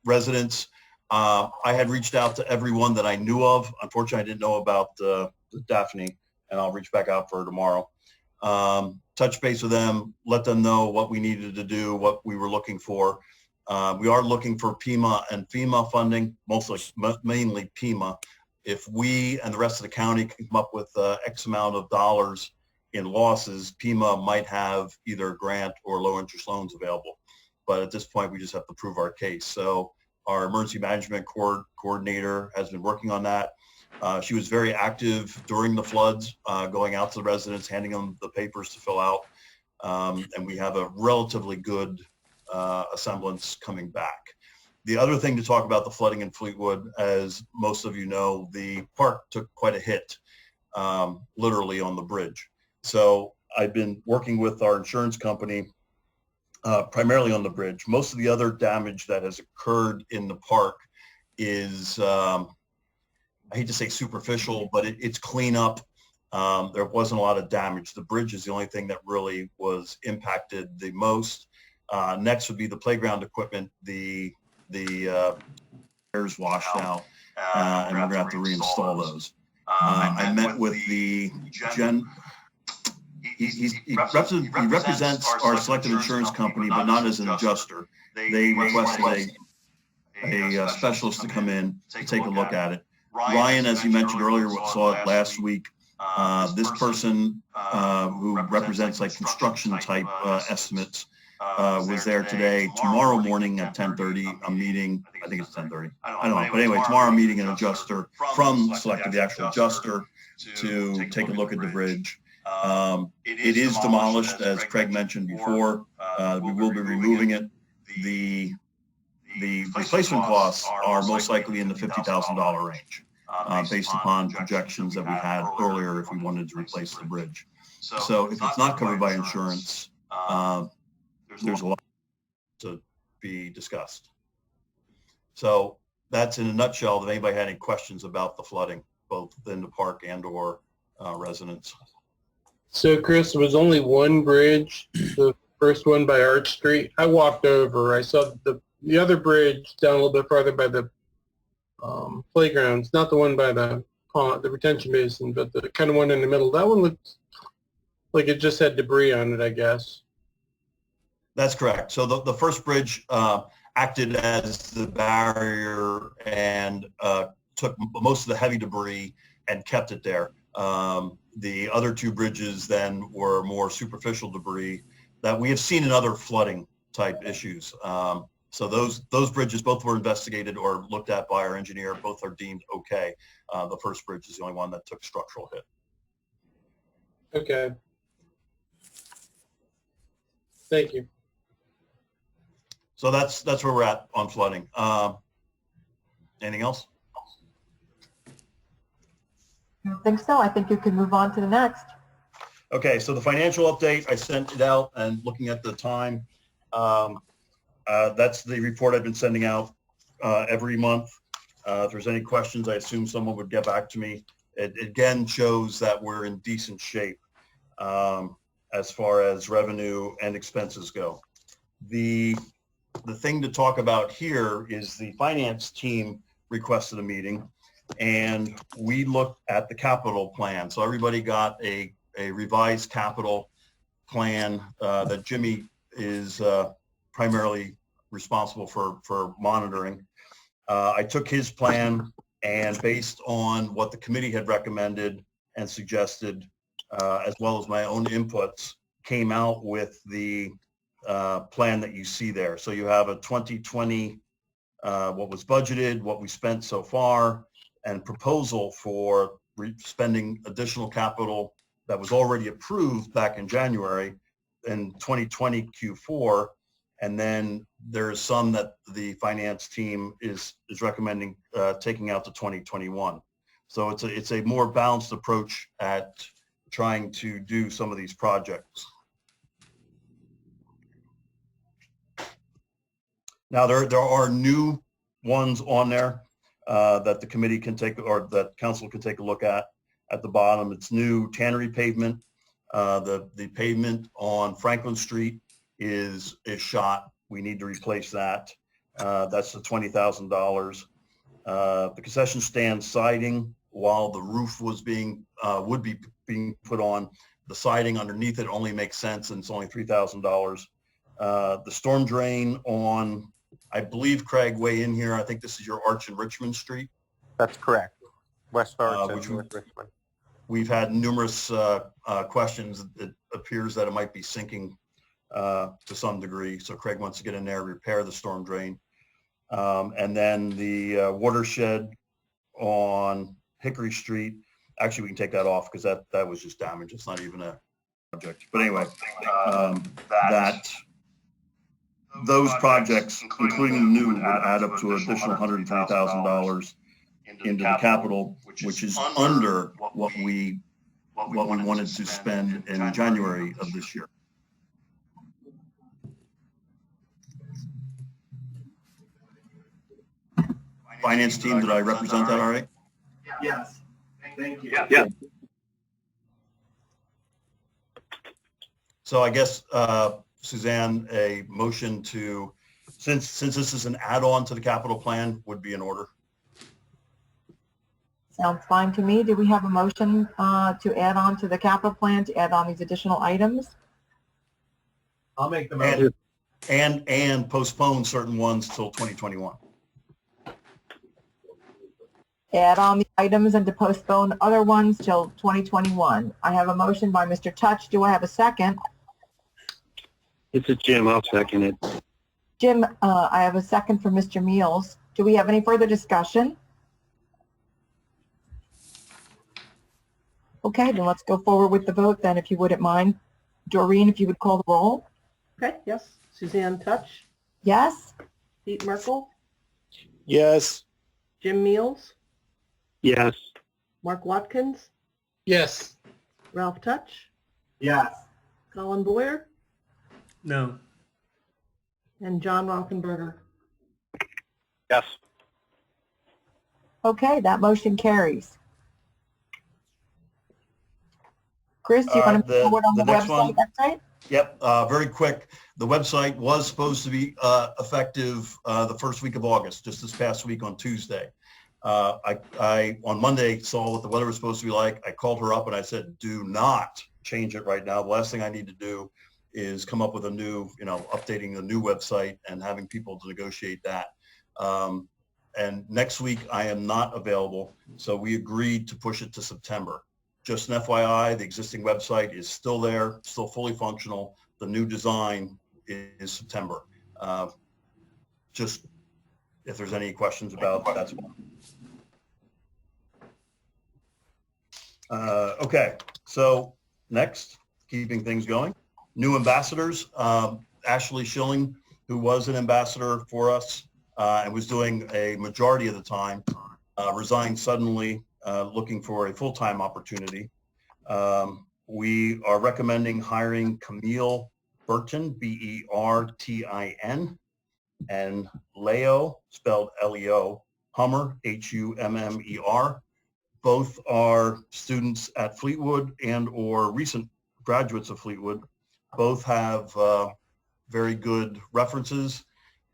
residents. I had reached out to everyone that I knew of. Unfortunately, I didn't know about Daphne, and I'll reach back out for her tomorrow. Touch base with them, let them know what we needed to do, what we were looking for. We are looking for PEMA and FEMA funding, mainly PEMA. If we and the rest of the county can come up with X amount of dollars in losses, PEMA might have either a grant or low interest loans available. But at this point, we just have to prove our case. So our emergency management coordinator has been working on that. She was very active during the floods, going out to the residents, handing them the papers to fill out. And we have a relatively good semblance coming back. The other thing to talk about the flooding in Fleetwood, as most of you know, the park took quite a hit, literally on the bridge. So I've been working with our insurance company primarily on the bridge. Most of the other damage that has occurred in the park is, I hate to say superficial, but it's cleanup. There wasn't a lot of damage. The bridge is the only thing that really was impacted the most. Next would be the playground equipment. The air's washed out, and we're gonna have to reinstall those. I met with the he represents our selective insurance company, but not as an adjuster. They requested a specialist to come in to take a look at it. Ryan, as you mentioned earlier, saw it last week. This person who represents like construction type estimates was there today. Tomorrow morning at 10:30, I'm meeting, I think it's 10:30. I don't know. But anyway, tomorrow I'm meeting an adjuster from Selective, the actual adjuster, to take a look at the bridge. It is demolished, as Craig mentioned before. We will be removing it. The replacement costs are most likely in the $50,000 range, based upon projections that we had earlier if we wanted to replace the bridge. So if it's not covered by insurance, there's a lot to be discussed. So that's in a nutshell. If anybody had any questions about the flooding, both in the park and or residents. So Chris, there was only one bridge, the first one by Arch Street. I walked over. I saw the other bridge down a little bit farther by the playgrounds, not the one by the pond, the retention basin, but the kind of one in the middle. That one looked like it just had debris on it, I guess. That's correct. So the first bridge acted as the barrier and took most of the heavy debris and kept it there. The other two bridges then were more superficial debris that we have seen in other flooding type issues. So those bridges both were investigated or looked at by our engineer. Both are deemed okay. The first bridge is the only one that took structural hit. Okay. Thank you. So that's where we're at on flooding. Anything else? I don't think so. I think you can move on to the next. Okay, so the financial update, I sent it out, and looking at the time, that's the report I've been sending out every month. If there's any questions, I assume someone would get back to me. It again shows that we're in decent shape as far as revenue and expenses go. The thing to talk about here is the finance team requested a meeting, and we looked at the capital plan. So everybody got a revised capital plan that Jimmy is primarily responsible for monitoring. I took his plan, and based on what the committee had recommended and suggested, as well as my own inputs, came out with the plan that you see there. So you have a 2020, what was budgeted, what we spent so far, and proposal for spending additional capital that was already approved back in January in 2020 Q4. And then there is some that the finance team is recommending taking out to 2021. So it's a more balanced approach at trying to do some of these projects. Now there are new ones on there that the committee can take, or that council can take a look at the bottom. It's new tannery pavement. The pavement on Franklin Street is shot. We need to replace that. That's the $20,000. The concession stand siding, while the roof was would be being put on, the siding underneath it only makes sense, and it's only $3,000. The storm drain on, I believe, Craig, weigh in here. I think this is your Arch and Richmond Street. That's correct. West Arch and North Richmond. We've had numerous questions. It appears that it might be sinking to some degree. So Craig wants to get in there, repair the storm drain. And then the watershed on Hickory Street. Actually, we can take that off because that was just damage. It's not even a project. But anyway, those projects, including the new, would add up to an additional $103,000 into the capital, which is under what we what we wanted to spend in January of this year. Finance team, did I represent that all right? Yes. Thank you. Yeah. So I guess, Suzanne, a motion to, since this is an add-on to the capital plan, would be in order. Sounds fine to me. Do we have a motion to add on to the capital plan, to add on these additional items? I'll make the motion. And postpone certain ones till 2021. Add on the items and to postpone other ones till 2021. I have a motion by Mr. Touch. Do I have a second? This is Jim. I'll second it. Jim, I have a second for Mr. Meals. Do we have any further discussion? Okay, then let's go forward with the vote then, if you wouldn't mind. Doreen, if you would call the roll. Okay, yes. Suzanne Touch, Yes? Pete Merkel, Yes. Jim Meals, Yes. Mark Watkins, Yes. Ralph Touch, Yes. Colin Boyer, No. and John Rothenberger. Yes. Okay, that motion carries. Chris, you want to move forward on the next website? one. Website? Yep, very quick. The website was supposed to be effective the first week of August, just this past week on Tuesday. I on Monday saw what the weather was supposed to be like. I called her up and I said, do not change it right now. The last thing I need to do is come up with a new, updating the new website and having people to negotiate that. And next week I am not available. So we agreed to push it to September. Just an FYI, the existing website is still there, still fully functional. The new design is September. Just if there's any questions about that, that's one. Okay, so next, keeping things going. New ambassadors, Ashley Schilling, who was an ambassador for us and was doing a majority of the time, resigned suddenly, looking for a full-time opportunity. We are recommending hiring Camille Burton, B-E-R-T-I-N, and Leo, spelled L-E-O, Hummer, H-U-M-M-E-R. Both are students at Fleetwood and or recent graduates of Fleetwood. Both have very good references,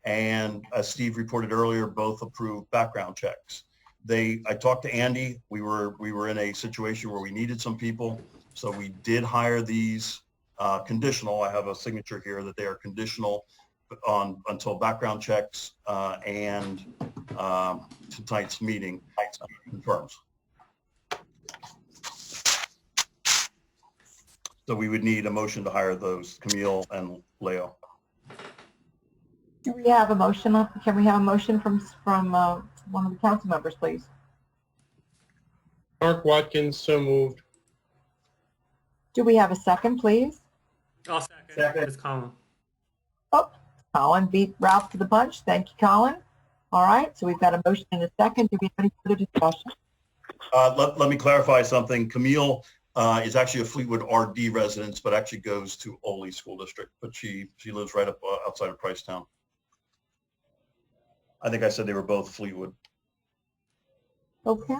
and as Steve reported earlier, both approved background checks. I talked to Andy. We were in a situation where we needed some people, so we did hire these conditional. I have a signature here that they are conditional until background checks and tonight's meeting confirms. So we would need a motion to hire those, Camille and Leo. Do we have a motion? Can we have a motion from one of the council members, please? Mark Watkins, so moved. Do we have a second, please? I'll second. It's Colin. Oh, Colin beat Ralph to the punch. Thank you, Colin. All right, so we've got a motion and a second. Do we have any further discussion? Let me clarify something. Camille is actually a Fleetwood RD resident, but actually goes to Ole School District, but she lives right up outside of Pricetown. I think I said they were both Fleetwood. Okay.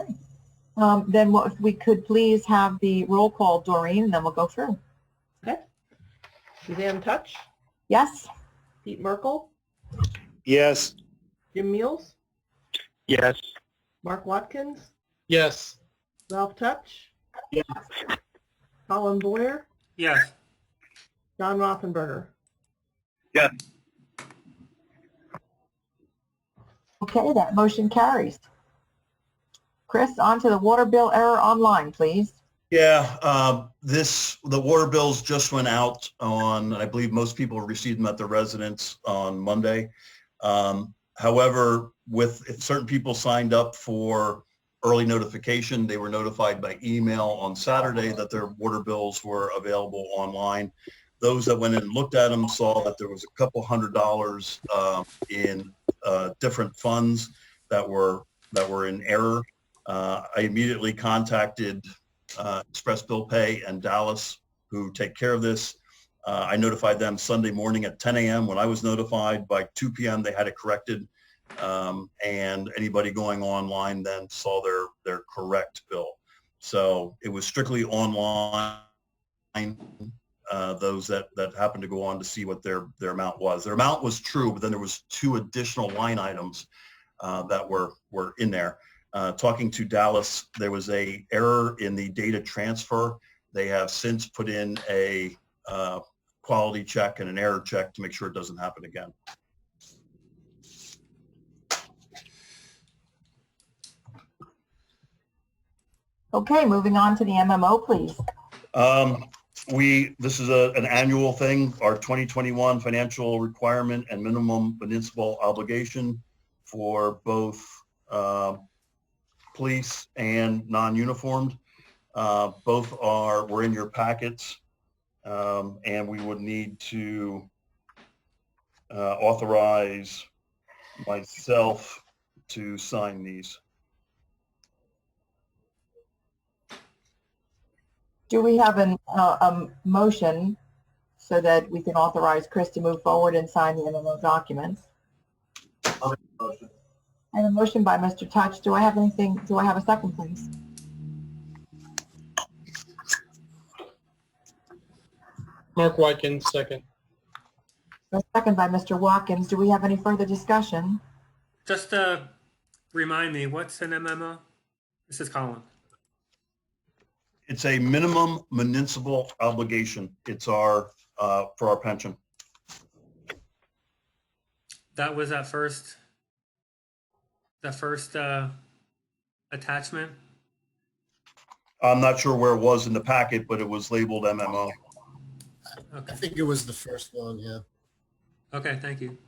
Then what if we could please have the roll call, Doreen, and then we'll go through. Okay. Suzanne Touch, Yes? Pete Merkel, Yes. Jim Meals, Yes. Mark Watkins, Yes. Ralph Touch, Yes. Colin Boyer, Yes. John Rothenberger. Yes. Okay, that motion carries. Chris, on to the water bill error online, please. Yeah, the water bills just went out on, and I believe most people received them at their residence on Monday. However, if certain people signed up for early notification, they were notified by email on Saturday that their water bills were available online. Those that went in and looked at them saw that there was a couple $100 in different funds that were in error. I immediately contacted Express Bill Pay and Dallas, who take care of this. I notified them Sunday morning at 10 a.m. When I was notified, by 2 p.m. they had it corrected. And anybody going online then saw their correct bill. So it was strictly online. Those that happened to go on to see what their amount was. Their amount was true, but then there was 2 additional line items that were in there. Talking to Dallas, there was a error in the data transfer. They have since put in a quality check and an error check to make sure it doesn't happen again. Okay, moving on to the MMO, please. This is an annual thing, our 2021 financial requirement and minimum municipal obligation for both police and non-uniformed. Both were in your packets, and we would need to authorize myself to sign these. Do we have a motion so that we can authorize Chris to move forward and sign the MMO documents? I'll make a motion. I have a motion by Mr. Touch. Do I have a second, please? Mark Watkins, second. A second by Mr. Watkins. Do we have any further discussion? Just remind me, what's an MMO? This is Colin. It's a minimum municipal obligation. It's for our pension. That was that first attachment? I'm not sure where it was in the packet, but it was labeled MMO. I think it was the first one, yeah. Okay, thank you.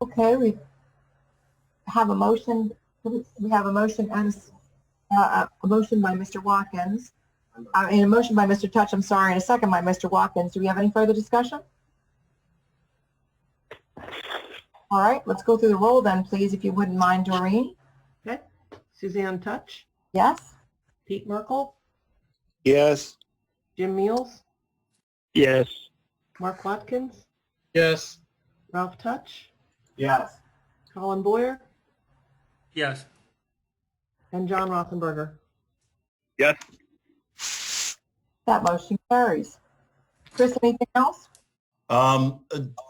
Okay, we have a motion. We have a motion and a motion by Mr. Watkins. And a motion by Mr. Touch, I'm sorry, and a second by Mr. Watkins. Do we have any further discussion? All right, let's go through the roll then, please, if you wouldn't mind, Doreen. Okay. Suzanne Touch, Yes? Pete Merkel, Yes. Jim Meals, Yes. Mark Watkins, Yes. Ralph Touch, Yes. Colin Boyer, Yes. and John Rothenberger. Yes. That motion carries. Chris, anything else?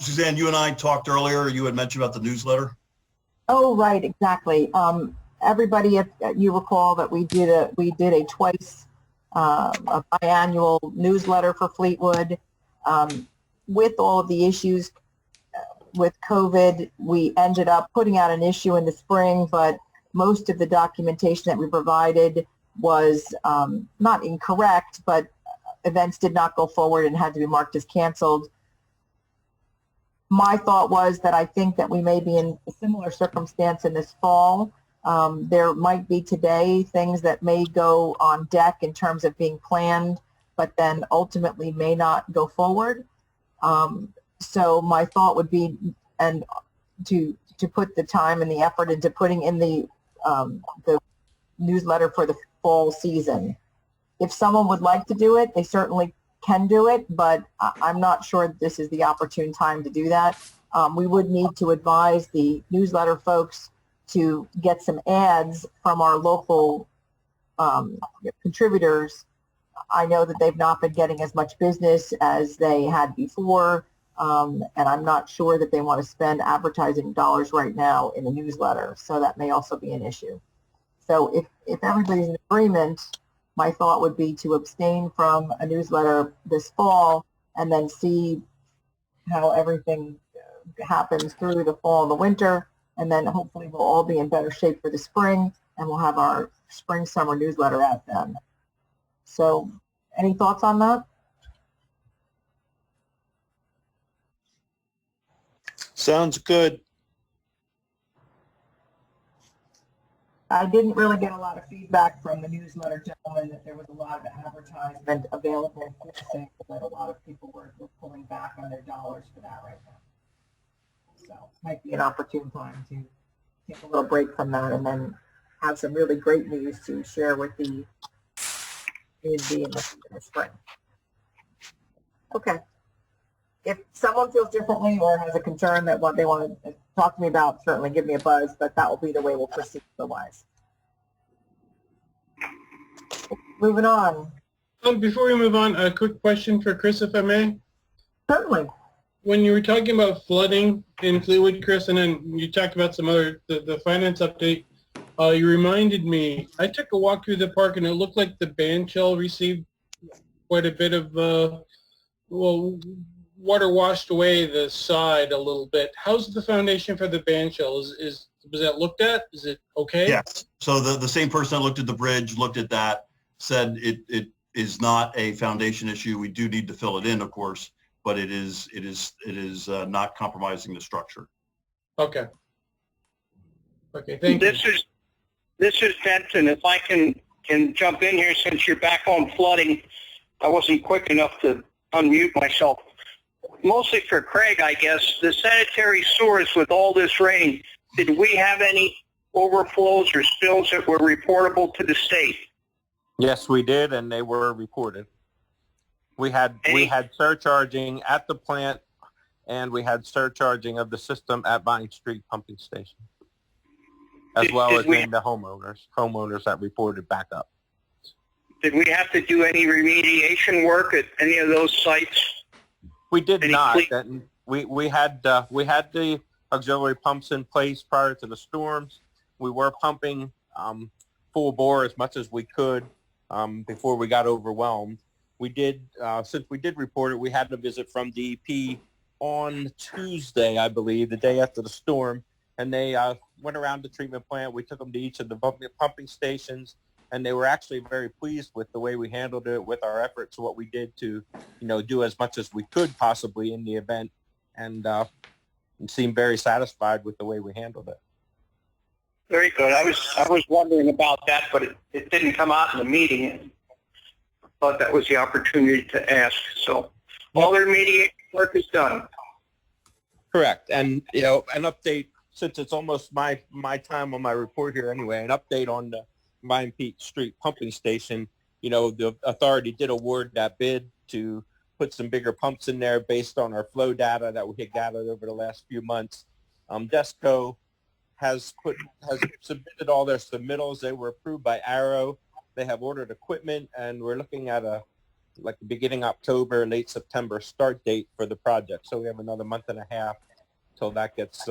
Suzanne, you and I talked earlier. You had mentioned about the newsletter. Oh, right, exactly. Everybody, if you recall that we did a twice a biannual newsletter for Fleetwood. With all of the issues with COVID, we ended up putting out an issue in the spring, but most of the documentation that we provided was not incorrect, but events did not go forward and had to be marked as canceled. My thought was that I think that we may be in a similar circumstance in this fall. There might be today things that may go on deck in terms of being planned, but then ultimately may not go forward. So my thought would be, and to put the time and the effort into putting in the newsletter for the fall season. If someone would like to do it, they certainly can do it, but I'm not sure that this is the opportune time to do that. We would need to advise the newsletter folks to get some ads from our local contributors. I know that they've not been getting as much business as they had before, and I'm not sure that they want to spend advertising dollars right now in the newsletter, so that may also be an issue. So if everybody's in agreement, my thought would be to abstain from a newsletter this fall and then see how everything happens through the fall and the winter, and then hopefully we'll all be in better shape for the spring, and we'll have our spring-summer newsletter out then. So any thoughts on that? Sounds good. I didn't really get a lot of feedback from the newsletter gentlemen that there was a lot of advertisement available for sale, that a lot of people were pulling back on their dollars for that right now. So might be an opportune time to take a little break from that and then have some really great news to share with the community in the spring. Okay. If someone feels differently or has a concern that what they want to talk to me about, certainly give me a buzz, but that will be the way we'll proceed otherwise. Moving on. Before we move on, a quick question for Chris, if I may. Certainly. When you were talking about flooding in Fleetwood, Chris, and then you talked about some other, the finance update, you reminded me, I took a walk through the park and it looked like the band shell received quite a bit of, well, water washed away the side a little bit. How's the foundation for the band shell? Was that looked at? Is it okay? Yes. So the same person that looked at the bridge, looked at that, said it is not a foundation issue. We do need to fill it in, of course, but it is not compromising the structure. Okay. Okay, thank you. This is Denton. If I can jump in here since you're back on flooding, I wasn't quick enough to unmute myself. Mostly for Craig, I guess. The sanitary sewers with all this rain, did we have any overflows or spills that were reportable to the state? Yes, we did, and they were reported. We had surcharging at the plant, and we had surcharging of the system at Vine Street Pumping Station, as well as in the homeowners that reported back up. Did we have to do any remediation work at any of those sites? We did not. We had the auxiliary pumps in place prior to the storms. We were pumping full bore as much as we could before we got overwhelmed. We did, since we did report it, we had a visit from DEP on Tuesday, I believe, the day after the storm, and they went around the treatment plant. We took them to each of the pumping stations, and they were actually very pleased with the way we handled it, with our efforts, what we did to, do as much as we could possibly in the event, and seemed very satisfied with the way we handled it. Very good. I was wondering about that, but it didn't come out in the meeting. I thought that was the opportunity to ask. So all the remediation work is done. Correct. And, an update, since it's almost my time on my report here anyway, an update on the Vine Street Pumping Station. The authority did award that bid to put some bigger pumps in there based on our flow data that we had gathered over the last few months. DESCO has submitted all their submittals. They were approved by Arrow. They have ordered equipment, and we're looking at the beginning October, late September start date for the project. So we have another month and a half till that gets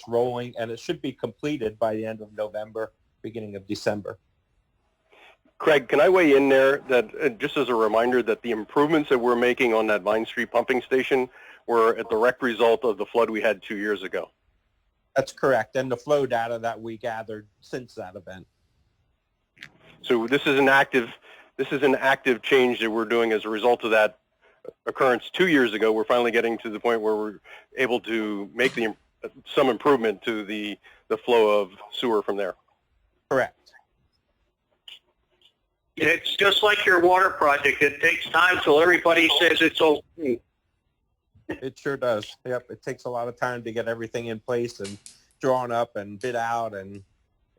rolling, and it should be completed by the end of November, beginning of December. Craig, can I weigh in there that just as a reminder that the improvements that we're making on that Vine Street pumping station were a direct result of the flood we had 2 years ago? That's correct, and the flow data that we gathered since that event. So this is an active change that we're doing as a result of that occurrence 2 years ago. We're finally getting to the point where we're able to make some improvement to the flow of sewer from there. Correct. It's just like your water project. It takes time till everybody says it's okay. It sure does. Yep, it takes a lot of time to get everything in place and drawn up and bid out, and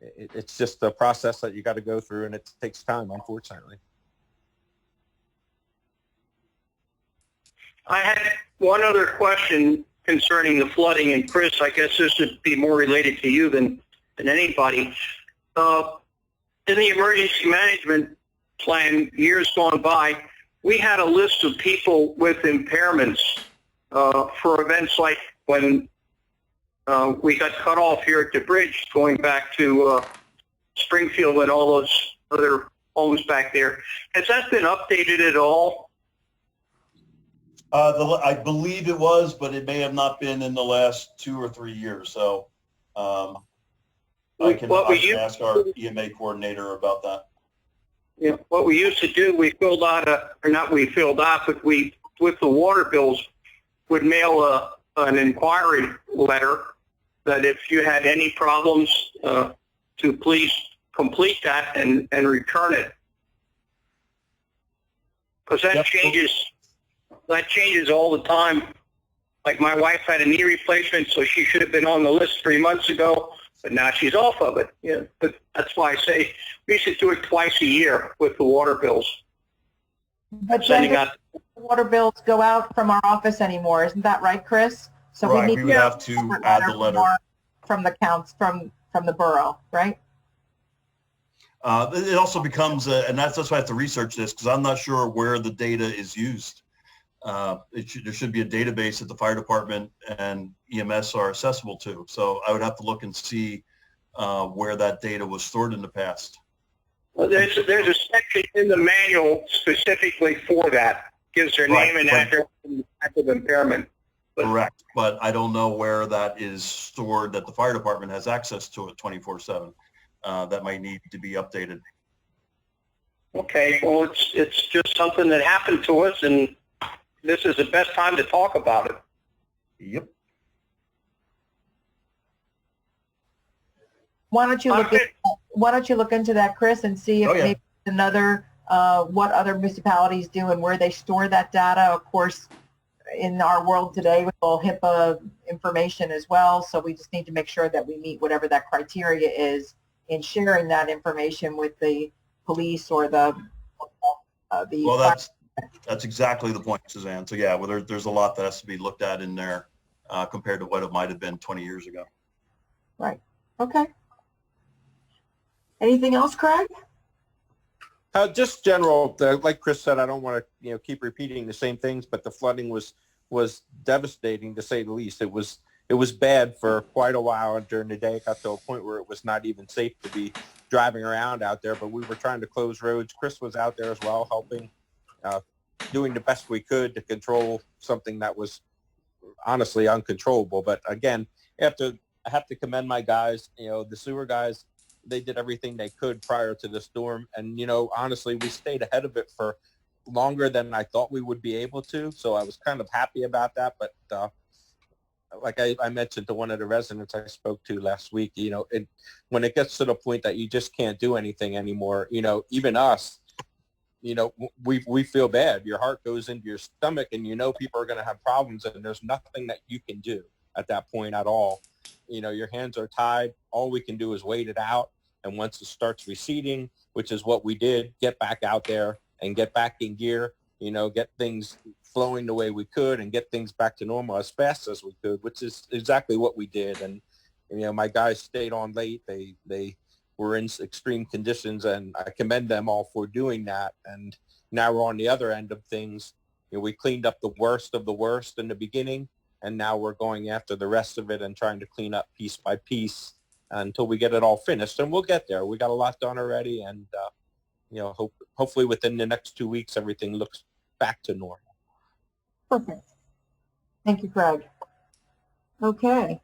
it's just a process that you got to go through, and it takes time, unfortunately. I had one other question concerning the flooding, and Chris, I guess this would be more related to you than anybody. In the emergency management plan years gone by, we had a list of people with impairments for events like when we got cut off here at the bridge going back to Springfield and all those other homes back there. Has that been updated at all? I believe it was, but it may have not been in the last 2 or 3 years. So I can ask our EMA coordinator about that. Yeah, what we used to do, we filled out but we, with the water bills, would mail an inquiry letter that if you had any problems, to please complete that and return it. Because that changes all the time. Like my wife had a knee replacement, so she should have been on the list 3 months ago. but now she's off of it. Yeah, but that's why I say we should do it twice a year with the water bills. But Sending then out. the water bills go out from our office anymore, isn't that right, Chris? So Right, need we would have to separate add the from letter. from the counts from the borough, right? It also becomes, and that's why I have to research this, because I'm not sure where the data is used. There should be a database that the fire department and EMS are accessible to. So I would have to look and see where that data was stored in the past. Well, there's a section in the manual specifically for that. Gives their name and address and type of impairment. Correct, but I don't know where that is stored, that the fire department has access to it 24/7. That might need to be updated. Okay, well, it's just something that happened to us, and this is the best time to talk about it. Yep. Why don't you look into that, Chris, and see if maybe another what other municipalities do and where they store that data. Of course, in our world today with all HIPAA information as well, so we just need to make sure that we meet whatever that criteria is in sharing that information with the police or the Well, that's exactly the point, Suzanne. So yeah, well, there's a lot that has to be looked at in there compared to what it might have been 20 years ago. Right. Okay. Anything else, Craig? Just general, like Chris said, I don't want to keep repeating the same things, but the flooding was devastating, to say the least. It was bad for quite a while, and during the day it got to a point where it was not even safe to be driving around out there. But we were trying to close roads. Chris was out there as well, helping, doing the best we could to control something that was honestly uncontrollable. But again, I have to commend my guys. The sewer guys. They did everything they could prior to the storm. And, honestly, we stayed ahead of it for longer than I thought we would be able to. So I was kind of happy about that. But like I mentioned to one of the residents I spoke to last week, when it gets to the point that you just can't do anything anymore, even us, we feel bad. Your heart goes into your stomach and people are going to have problems, and there's nothing that you can do at that point at all. Your hands are tied. All we can do is wait it out. And once it starts receding, which is what we did, get back out there and get back in gear, get things flowing the way we could and get things back to normal as fast as we could, which is exactly what we did. And, my guys stayed on late. They were in extreme conditions, and I commend them all for doing that. And now we're on the other end of things. We cleaned up the worst of the worst in the beginning, and now we're going after the rest of it and trying to clean up piece by piece until we get it all finished. And we'll get there. We got a lot done already, and hopefully within the next 2 weeks everything looks back to normal. Perfect. Thank you, Craig. Okay,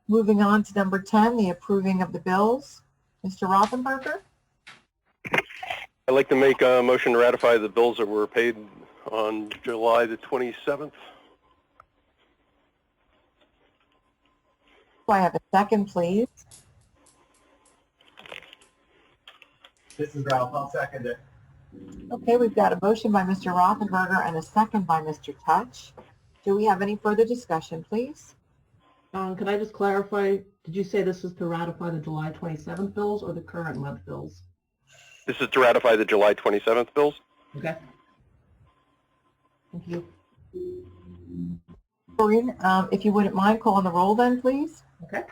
moving on to number 10, the approving of the bills. Mr. Rothenberger? I'd like to make a motion to ratify the bills that were paid on July the 27th. Do I have a second, please? This is Ralph. I'll second it. Okay, we've got a motion by Mr. Rothenberger and a second by Mr. Touch. Do we have any further discussion, please? Can I just clarify, did you say this is to ratify the July 27th bills or the current month bills? This is to ratify the July 27th bills. Okay. Thank you. Corinne, if you wouldn't mind calling the roll then, please. Okay.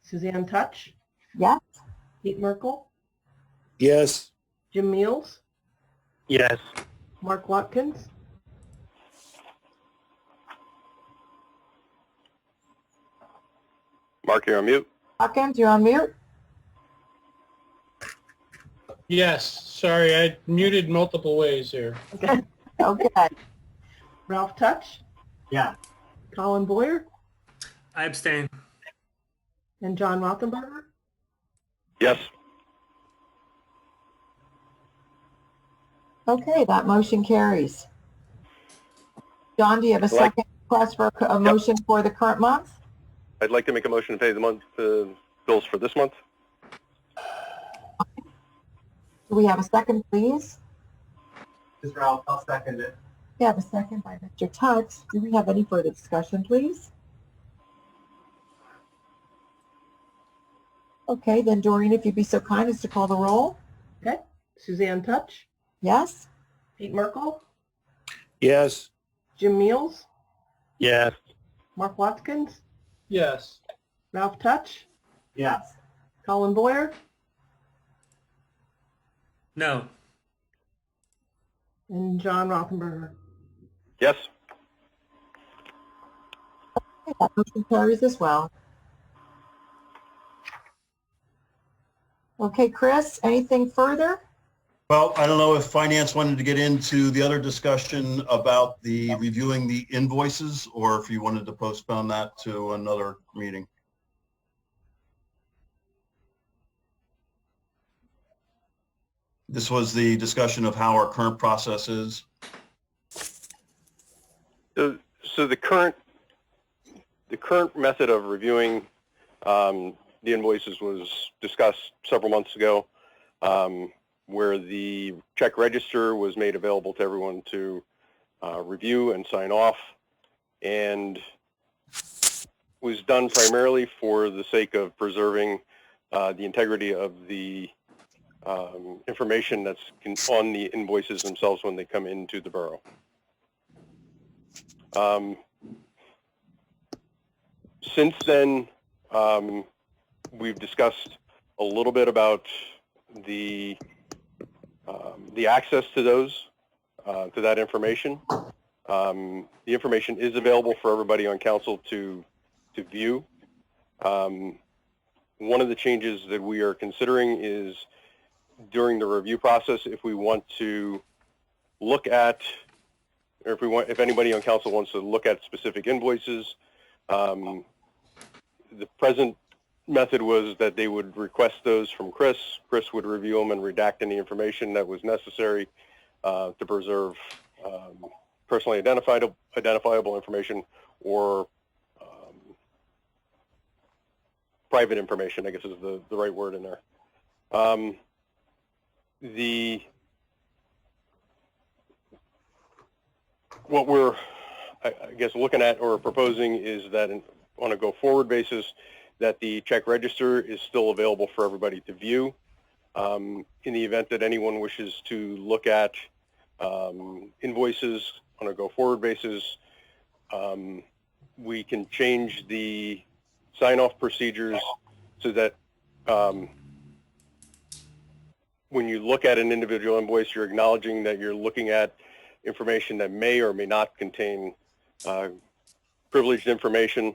Suzanne Touch? Yes. Pete Merkel? Yes. Jim Meals? Yes. Mark Watkins? Mark, you're on mute. Watkins, you're on mute. Yes, sorry, I muted multiple ways here. Okay. Okay. Ralph Touch? Yeah. Colin Boyer? I abstain. And John Rothenberger? Yes. Okay, that motion carries. John, do you have a second request for a motion for the current month? I'd like to make a motion to pay the bills for this month. Do we have a second, please? This is Ralph. I'll second it. We have a second by Mr. Touch. Do we have any further discussion, please? Okay, then Doreen, if you'd be so kind as to call the roll. Okay. Suzanne Touch, Yes? Pete Merkel, Yes. Jim Meals, Yes. Mark Watkins, Yes. Ralph Touch, Yes. Colin Boyer, No. and John Rothenberger. Yes. Okay, that motion carries as well. Okay, Chris, anything further? Well, I don't know if finance wanted to get into the other discussion about the reviewing the invoices, or if you wanted to postpone that to another meeting. This was the discussion of how our current process is. So the current method of reviewing the invoices was discussed several months ago, where the check register was made available to everyone to review and sign off, and was done primarily for the sake of preserving the integrity of the information that's on the invoices themselves when they come into the borough. Since then, we've discussed a little bit about the access to those, to that information. The information is available for everybody on council to view. One of the changes that we are considering is during the review process, if we want to look at, or if anybody on council wants to look at specific invoices, the present method was that they would request those from Chris. Chris would review them and redact any information that was necessary to preserve personally identifiable information or private information, I guess is the right word in there. What we're, I guess, looking at or proposing is that on a go-forward basis, that the check register is still available for everybody to view. In the event that anyone wishes to look at invoices on a go-forward basis, we can change the sign-off procedures so that when you look at an individual invoice, you're acknowledging that you're looking at information that may or may not contain privileged information,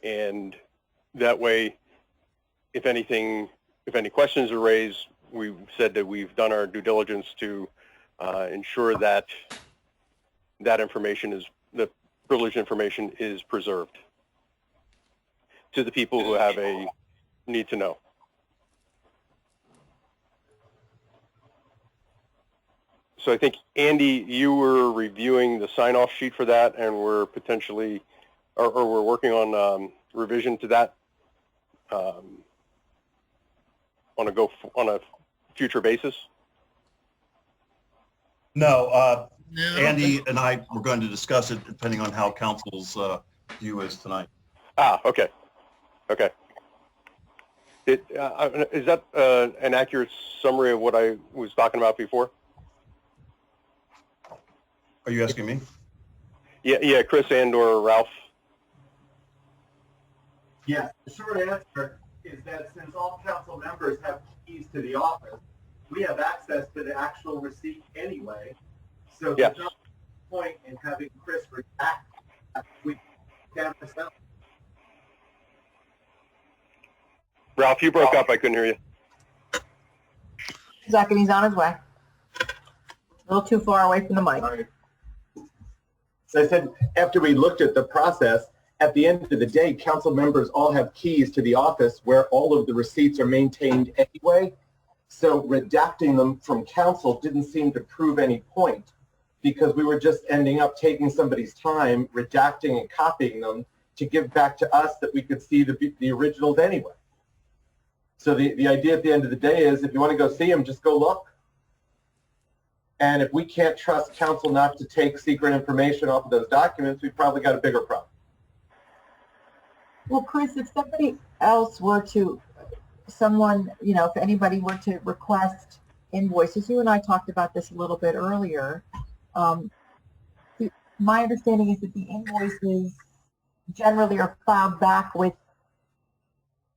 and that way, if any questions are raised, we've said that we've done our due diligence to ensure that the privileged information is preserved to the people who have a need to know. So I think, Andy, you were reviewing the sign-off sheet for that, and we're potentially, or we're working on revision to that on a future basis. No, Andy and I were going to discuss it depending on how council's view is tonight. Ah, okay, okay. Is that an accurate summary of what I was talking about before? Are you asking me? Yeah, Chris and or Ralph. Yes, the short answer is that since all council members have keys to the office, we have access to the actual receipt anyway. So yes. There's no point in having Chris redact. We can ourselves. Ralph, you broke up. I couldn't hear you. Second, he's on his way. A little too far away from the mic. Sorry. So I said, after we looked at the process, at the end of the day, council members all have keys to the office where all of the receipts are maintained anyway. So redacting them from council didn't seem to prove any point, because we were just ending up taking somebody's time, redacting and copying them to give back to us that we could see the originals anyway. So the idea at the end of the day is, if you want to go see them, just go look. And if we can't trust council not to take secret information off of those documents, we've probably got a bigger problem. Well, Chris, if somebody else were to someone, if anybody were to request invoices, you and I talked about this a little bit earlier. My understanding is that the invoices generally are filed back with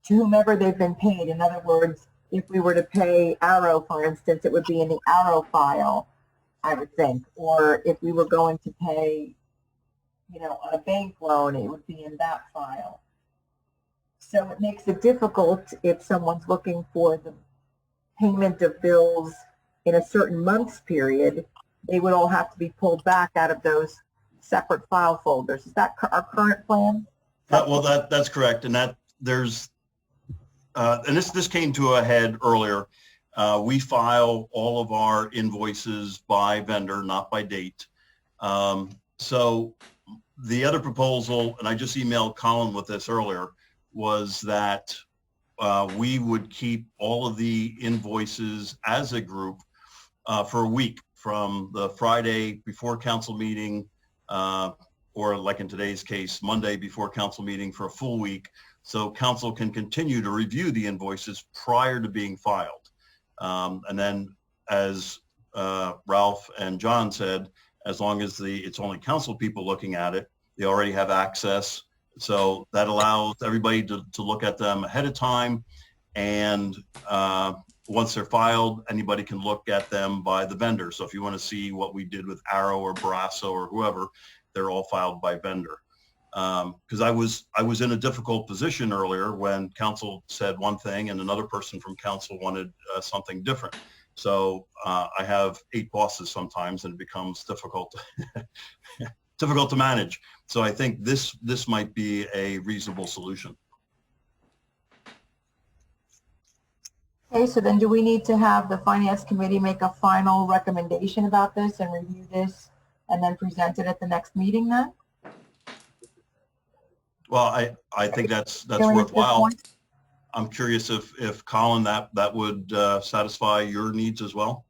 to whomever they've been paid. In other words, if we were to pay Arrow, for instance, it would be in the Arrow file, I would think. Or if we were going to pay, on a bank loan, it would be in that file. So it makes it difficult if someone's looking for the payment of bills in a certain month's period. They would all have to be pulled back out of those separate file folders. Is that our current plan? That's correct. And that there's, and this came to a head earlier. We file all of our invoices by vendor, not by date. So the other proposal, and I just emailed Colin with this earlier, was that we would keep all of the invoices as a group for a week, from the Friday before council meeting, or like in today's case, Monday before council meeting, for a full week, so council can continue to review the invoices prior to being filed. And then, as Ralph and John said, as long as it's only council people looking at it, they already have access. So that allows everybody to look at them ahead of time. And once they're filed, anybody can look at them by the vendor. So if you want to see what we did with Arrow or Borough or whoever, they're all filed by vendor. Because I was in a difficult position earlier when council said one thing and another person from council wanted something different. So I have 8 bosses sometimes, and it becomes difficult to manage. So I think this might be a reasonable solution. Okay, so then do we need to have the finance committee make a final recommendation about this and review this and then present it at the next meeting then? Well, I think that's worthwhile. I'm curious if Colin, that would satisfy your needs as well.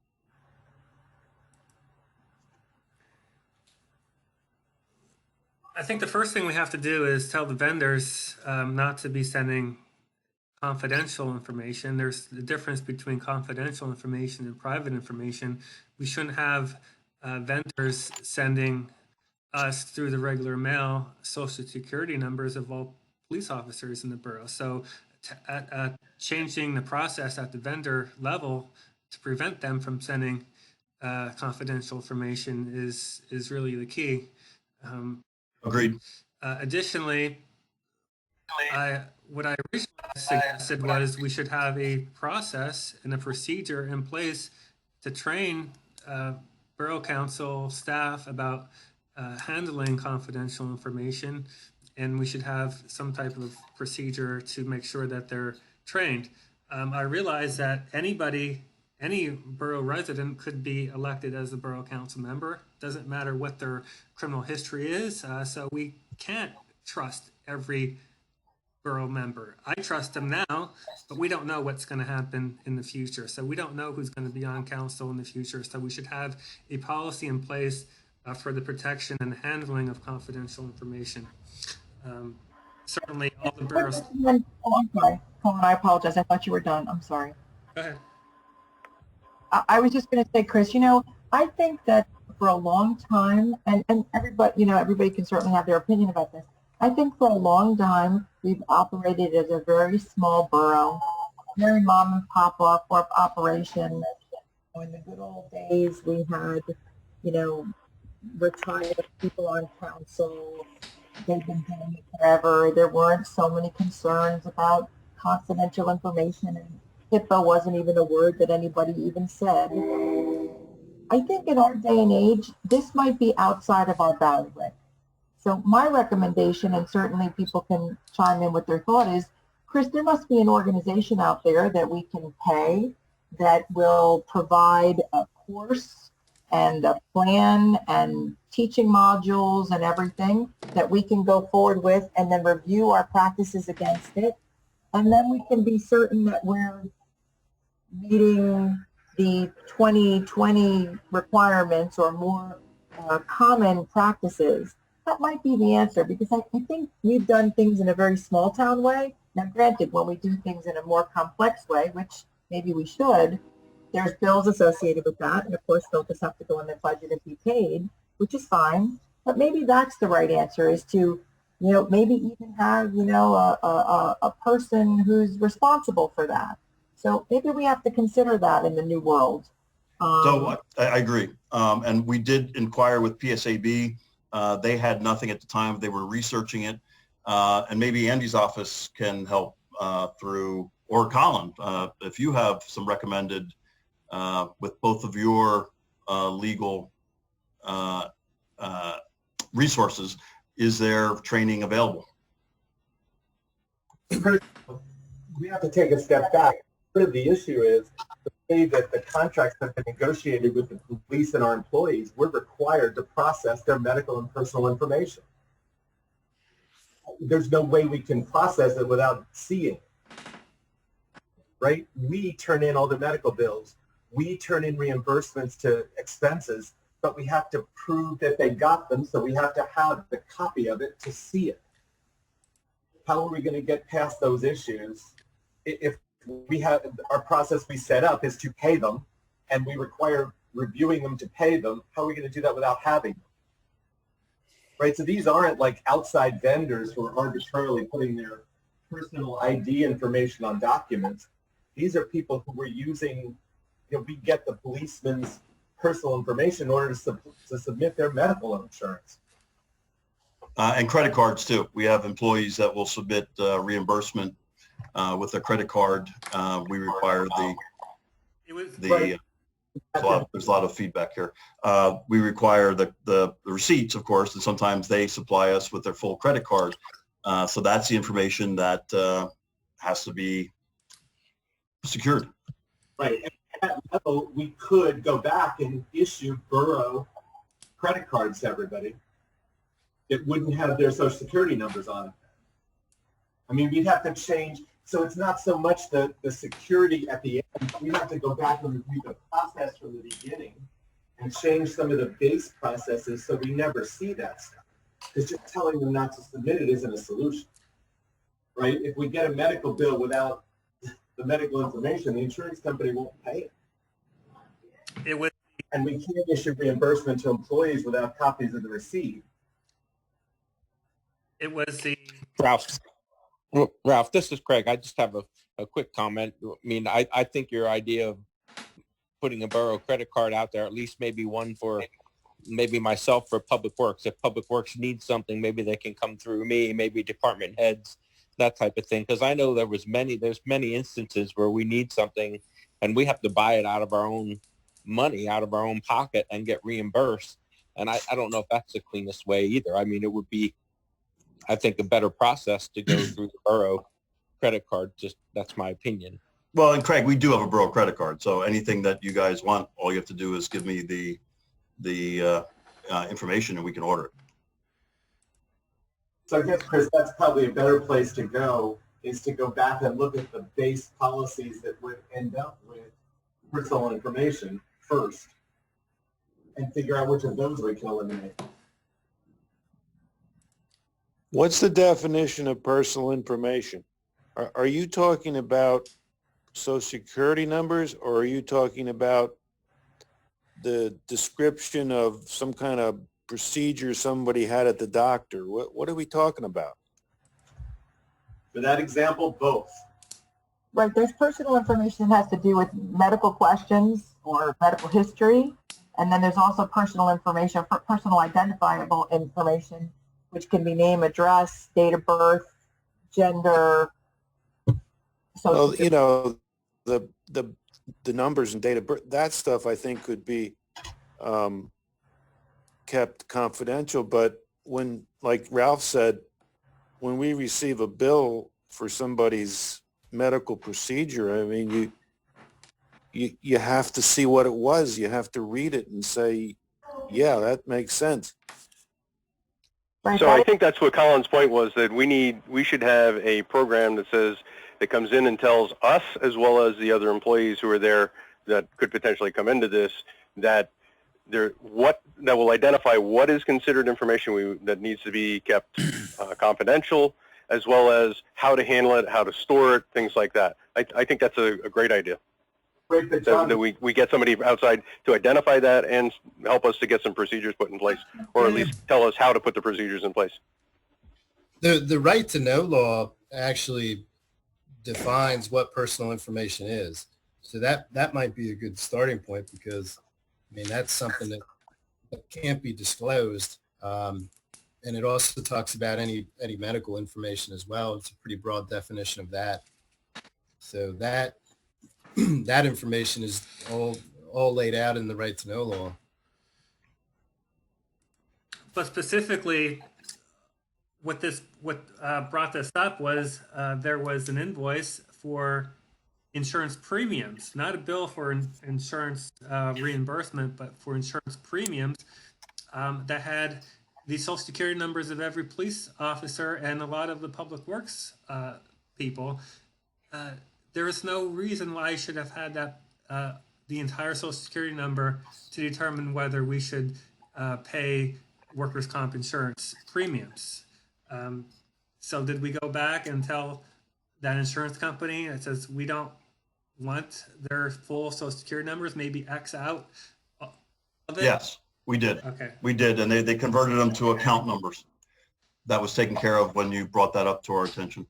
I think the first thing we have to do is tell the vendors not to be sending confidential information. There's the difference between confidential information and private information. We shouldn't have vendors sending us through the regular mail social security numbers of all police officers in the borough. So changing the process at the vendor level to prevent them from sending confidential information is really the key. Agreed. Additionally, what I originally suggested was we should have a process and a procedure in place to train Borough Council staff about handling confidential information, and we should have some type of procedure to make sure that they're trained. I realize that any borough resident could be elected as a borough council member. Doesn't matter what their criminal history is, so we can't trust every borough member. I trust them now, but we don't know what's going to happen in the future. So we don't know who's going to be on council in the future. So we should have a policy in place for the protection and handling of confidential information. Certainly all the boroughs. Oh, I'm sorry. Colin, I apologize. I thought you were done. I'm sorry. Go ahead. I was just going to say, Chris, I think that for a long time, and everybody, everybody can certainly have their opinion about this. I think for a long time, we've operated as a very small borough, very mom and pop operation. In the good old days, we had, retired people on council. They've been doing it forever. There weren't so many concerns about confidential information, and HIPAA wasn't even a word that anybody even said. I think in our day and age, this might be outside of our bailiwick. So my recommendation, and certainly people can chime in with their thought, is, Chris, there must be an organization out there that we can pay that will provide a course and a plan and teaching modules and everything that we can go forward with and then review our practices against it. And then we can be certain that we're meeting the 2020 requirements or more common practices. That might be the answer, because I think we've done things in a very small town way. Now, granted, when we do things in a more complex way, which maybe we should, there's bills associated with that. And of course, they'll just have to go in the budget and be paid, which is fine. But maybe that's the right answer, is to, maybe even have, a person who's responsible for that. So maybe we have to consider that in the new world. So I agree. And we did inquire with PSAB. They had nothing at the time. They were researching it. And maybe Andy's office can help through, or Colin, if you have some recommended with both of your legal resources, is there training available? We have to take a step back. The issue is the way that the contracts have been negotiated with the police and our employees, we're required to process their medical and personal information. There's no way we can process it without seeing it, right? We turn in all the medical bills. We turn in reimbursements to expenses, but we have to prove that they got them, so we have to have the copy of it to see it. How are we going to get past those issues if we have our process we set up is to pay them and we require reviewing them to pay them? How are we going to do that without having them? Right? So these aren't like outside vendors who are arbitrarily putting their personal ID information on documents. These are people who were using, we get the policeman's personal information in order to submit their medical insurance. And credit cards too. We have employees that will submit reimbursement with their credit card. We require there's a lot of feedback here. We require the receipts, of course, and sometimes they supply us with their full credit card. So that's the information that has to be secured. Right. And at that level, we could go back and issue Borough credit cards to everybody. It wouldn't have their social security numbers on it. I mean, we'd have to change. So it's not so much the security at the end. We have to go back and review the process from the beginning and change some of the base processes so we never see that stuff. Because just telling them not to submit it isn't a solution, right? If we get a medical bill without the medical information, the insurance company won't pay it. And we can't issue reimbursement to employees without copies of the receipt. It was the Ralph, this is Craig. I just have a quick comment. I mean, I think your idea of putting a Borough credit card out there, at least maybe one for maybe myself for Public Works. If Public Works needs something, maybe they can come through me, maybe department heads, that type of thing. Because I know there's many instances where we need something and we have to buy it out of our own money, out of our own pocket, and get reimbursed. And I don't know if that's the cleanest way either. I mean, it would be, I think, a better process to go through the Borough credit card. Just that's my opinion. Well, and Craig, we do have a Borough credit card. So anything that you guys want, all you have to do is give me the information and we can order it. So I guess, Chris, that's probably a better place to go, is to go back and look at the base policies that would end up with personal information first and figure out which of those we can eliminate. What's the definition of personal information? Are you talking about Social Security numbers, or are you talking about the description of some kind of procedure somebody had at the doctor? What are we talking about? For that example, both. Right, there's personal information that has to do with medical questions or medical history, and then there's also personal information, personal identifiable information, which can be name, address, date of birth, gender. Well, you know, the numbers and date of birth, that stuff I think could be kept confidential. But when, like Ralph said, when we receive a bill for somebody's medical procedure, I mean, you have to see what it was. You have to read it and say, yeah, that makes sense. So I think that's what Colin's point was, that we should have a program that comes in and tells us, as well as the other employees who are there that could potentially come into this, that will identify what is considered information that needs to be kept confidential, as well as how to handle it, how to store it, things like that. I think that's a great idea. Great, but John, That we get somebody outside to identify that and help us to get some procedures put in place, or at least tell us how to put the procedures in place. The right to know law actually defines what personal information is. So that might be a good starting point, because I mean, that's something that can't be disclosed. And it also talks about any medical information as well. It's a pretty broad definition of that. So that that information is all laid out in the right to know law. But specifically, what brought this up was there was an invoice for insurance premiums, not a bill for insurance reimbursement, but for insurance premiums that had the social security numbers of every police officer and a lot of the public works people. There is no reason why I should have had that the entire social security number to determine whether we should pay workers' comp insurance premiums. So did we go back and tell that insurance company that says we don't want their full social security numbers, maybe X out of it? Yes, we did. Okay. We did, and they converted them to account numbers. That was taken care of when you brought that up to our attention.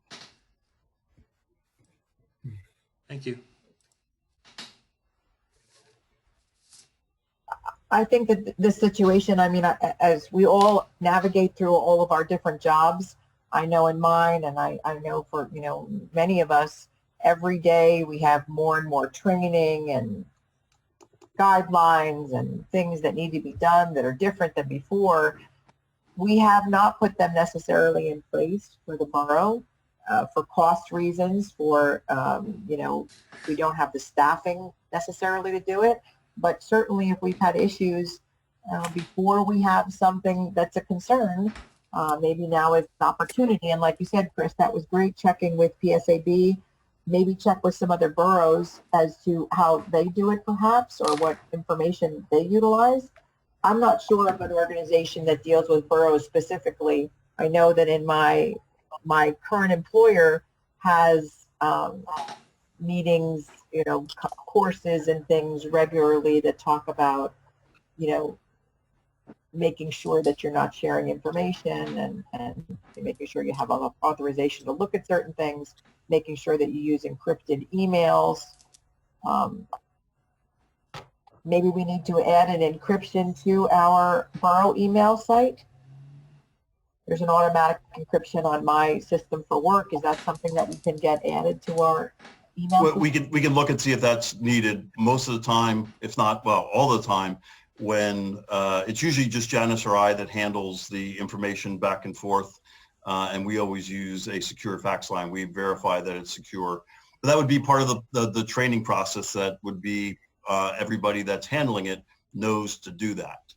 Thank you. I think that this situation, I mean, as we all navigate through all of our different jobs, I know in mine, and I know for, many of us, every day we have more and more training and guidelines and things that need to be done that are different than before. We have not put them necessarily in place for the borough for cost reasons, for, we don't have the staffing necessarily to do it. But certainly if we've had issues before we have something that's a concern, maybe now is an opportunity. And like you said, Chris, that was great checking with PSAB, maybe check with some other boroughs as to how they do it perhaps, or what information they utilize. I'm not sure of an organization that deals with boroughs specifically. I know that in my current employer has meetings, courses and things regularly that talk about, making sure that you're not sharing information and making sure you have authorization to look at certain things, making sure that you use encrypted emails. Maybe we need to add an encryption to our borough email site. There's an automatic encryption on my system for work. Is that something that we can get added to our email? Well, we can look and see if that's needed. Most of the time, if not, well, all the time, when it's usually just Janice or I that handles the information back and forth, and we always use a secure fax line. We verify that it's secure. But that would be part of the training process. That would be everybody that's handling it knows to do that.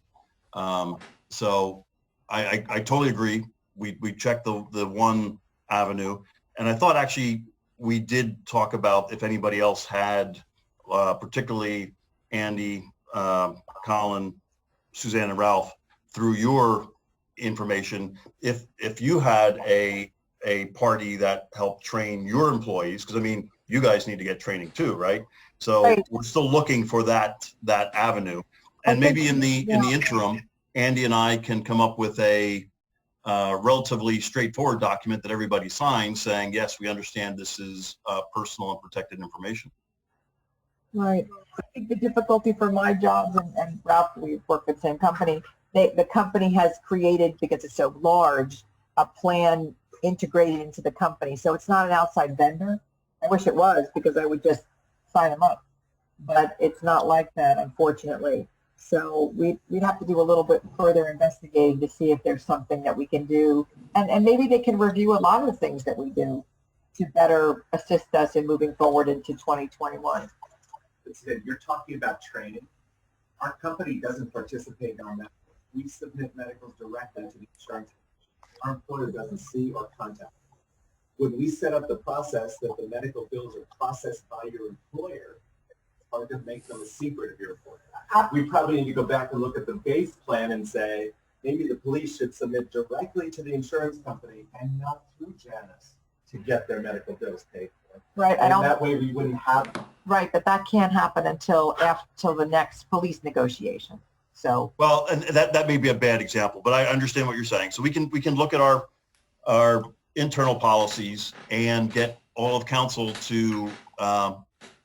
So I totally agree. We checked the one avenue, and I thought actually we did talk about if anybody else had, particularly Andy, Colin, Suzanne, and Ralph, through your information, if you had a party that helped train your employees, because I mean, you guys need to get training too, right? So Right. We're still looking for that avenue, and maybe in the interim, Andy and I can come up with a relatively straightforward document that everybody signs saying, yes, we understand this is personal and protected information. Right. I think the difficulty for my jobs, and Ralph, we work for the same company, the company has created, because it's so large, a plan integrated into the company. So it's not an outside vendor. I wish it was, because I would just sign them up. But it's not like that, unfortunately. So we'd have to do a little bit further investigating to see if there's something that we can do. And maybe they can review a lot of the things that we do to better assist us in moving forward into 2021. You're talking about training. Our company doesn't participate on that. We submit medicals directly to the insurance. Our employer doesn't see or contact. When we set up the process that the medical bills are processed by your employer, it's hard to make them a secret of your employer. We probably need to go back and look at the base plan and say, maybe the police should submit directly to the insurance company and not through Janice to get their medical bills paid for. Right, I And don't, that way we wouldn't have, right, but that can't happen until the next police negotiation. So, Well, and that may be a bad example, but I understand what you're saying. So we can look at our internal policies and get all of council to,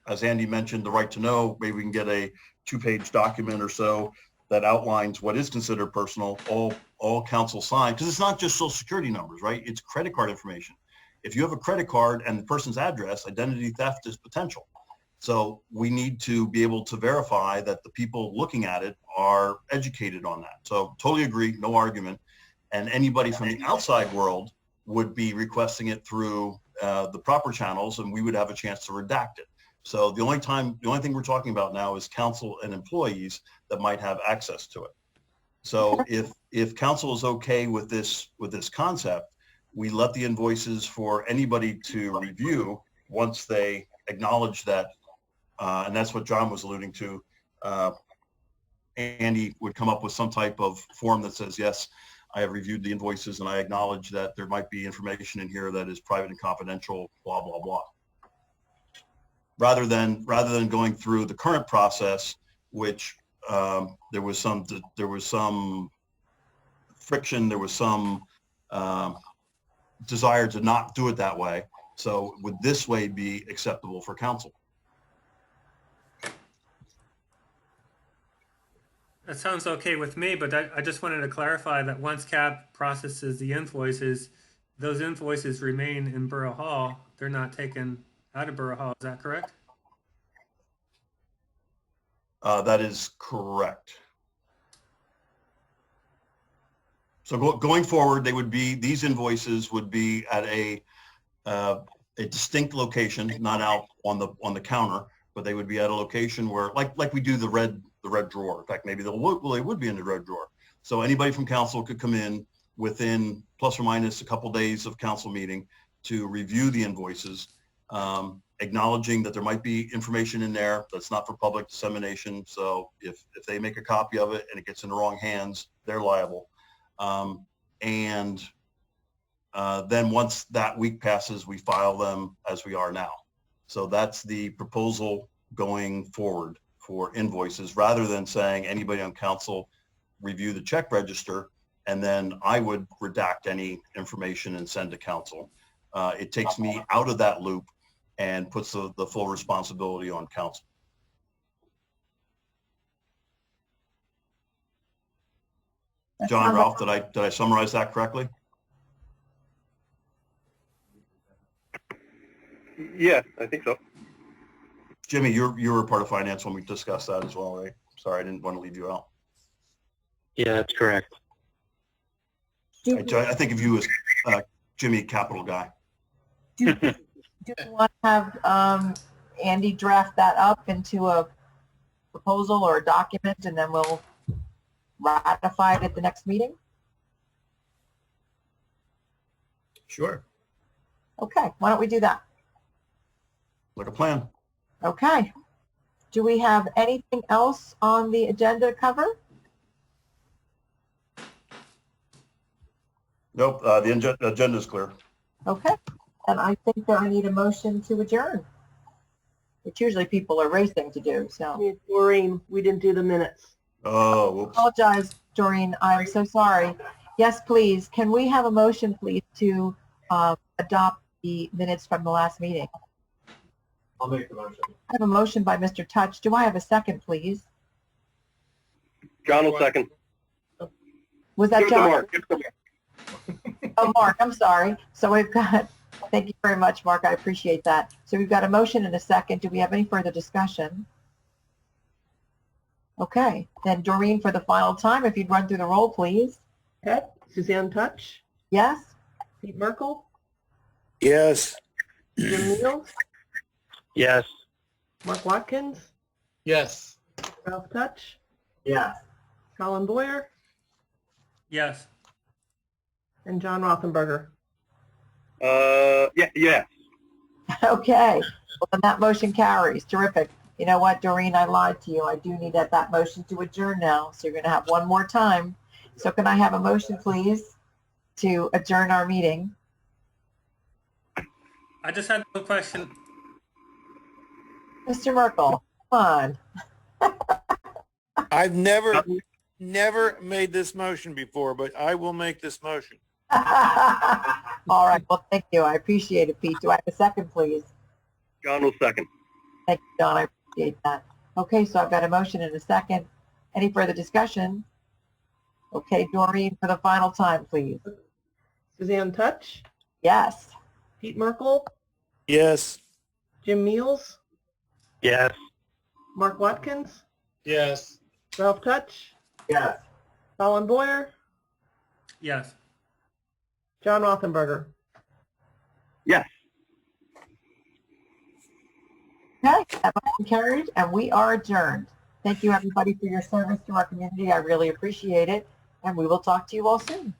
as Andy mentioned, the right to know. Maybe we can get a 2-page document or so that outlines what is considered personal. All council sign, because it's not just social security numbers, right? It's credit card information. If you have a credit card and the person's address, identity theft is potential. So we need to be able to verify that the people looking at it are educated on that. So totally agree, no argument. And anybody from the outside world would be requesting it through the proper channels, and we would have a chance to redact it. So the only thing we're talking about now is council and employees that might have access to it. So if council is okay with this concept, we let the invoices for anybody to review once they acknowledge that, and that's what John was alluding to. Andy would come up with some type of form that says, yes, I have reviewed the invoices and I acknowledge that there might be information in here that is private and confidential, blah, blah, blah. Rather than going through the current process, which there was some friction, there was some desire to not do it that way. So would this way be acceptable for council? That sounds okay with me, but I just wanted to clarify that once CAP processes the invoices, those invoices remain in Borough Hall. They're not taken out of Borough Hall. Is that correct? That is correct. So going forward, these invoices would be at a distinct location, not out on the counter, but they would be at a location where, like we do the red drawer. In fact, maybe they would be in the red drawer. So anybody from council could come in within plus or minus a couple days of council meeting to review the invoices, acknowledging that there might be information in there that's not for public dissemination. So if they make a copy of it and it gets in the wrong hands, they're liable. Then once that week passes, we file them as we are now. So that's the proposal going forward for invoices, rather than saying anybody on council review the check register and then I would redact any information and send to council. It takes me out of that loop and puts the full responsibility on council. John, Ralph, did I summarize that correctly? Yeah, I think so. Jimmy, you were part of finance when we discussed that as well, right? Sorry, I didn't want to leave you out. Yeah, that's correct. I think of you as Jimmy, capital guy. do you want to have Andy draft that up into a proposal or a document, and then we'll ratify it at the next meeting? Sure. Okay, why don't we do that? Like a plan. Okay. Do we have anything else on the agenda to cover? Nope, the agenda is clear. Okay, and I think that I need a motion to adjourn, which usually people are racing to do, so. Doreen, we didn't do the minutes. Oh, whoops. Apologize, Doreen, I'm so sorry. Yes, please, can we have a motion, please, to adopt the minutes from the last meeting? I'll make the motion. I have a motion by Mr. Touch. Do I have a second, please? John will second. Was that Give it to John? Mark. Give it to Mark. Oh, Mark, I'm sorry. So we've got, thank you very much, Mark. I appreciate that. So we've got a motion and a second. Do we have any further discussion? Okay, then Doreen, for the final time, if you'd run through the roll, please. Okay, Suzanne Touch, Yes? Pete Merkel, Yes. Jim Neal, Yes. Mark Watkins, Yes. Ralph Touch, Yes. Colin Boyer, Yes. and John Rothenberger. Yeah. Okay, well, then that motion carries. Terrific. You know what, Doreen, I lied to you. I do need that motion to adjourn now, so you're going to have one more time. So can I have a motion, please, to adjourn our meeting? I just had one question. Mr. Merkel, come on. I've never made this motion before, but I will make this motion. All right, well, thank you. I appreciate it, Pete. Do I have a second, please? John will second. Thank you, John. I appreciate that. Okay, so I've got a motion and a second. Any further discussion? Okay, Doreen, for the final time, please. Suzanne Touch, Yes. Pete Merkel, Yes. Jim Meals, Yes. Mark Watkins, Yes. Ralph Touch, Yes. Colin Boyer, Yes. John Rothenberger. Yes. Okay, that motion carried, and we are adjourned. Thank you, everybody, for your service to our community. I really appreciate it, and we will talk to you all soon.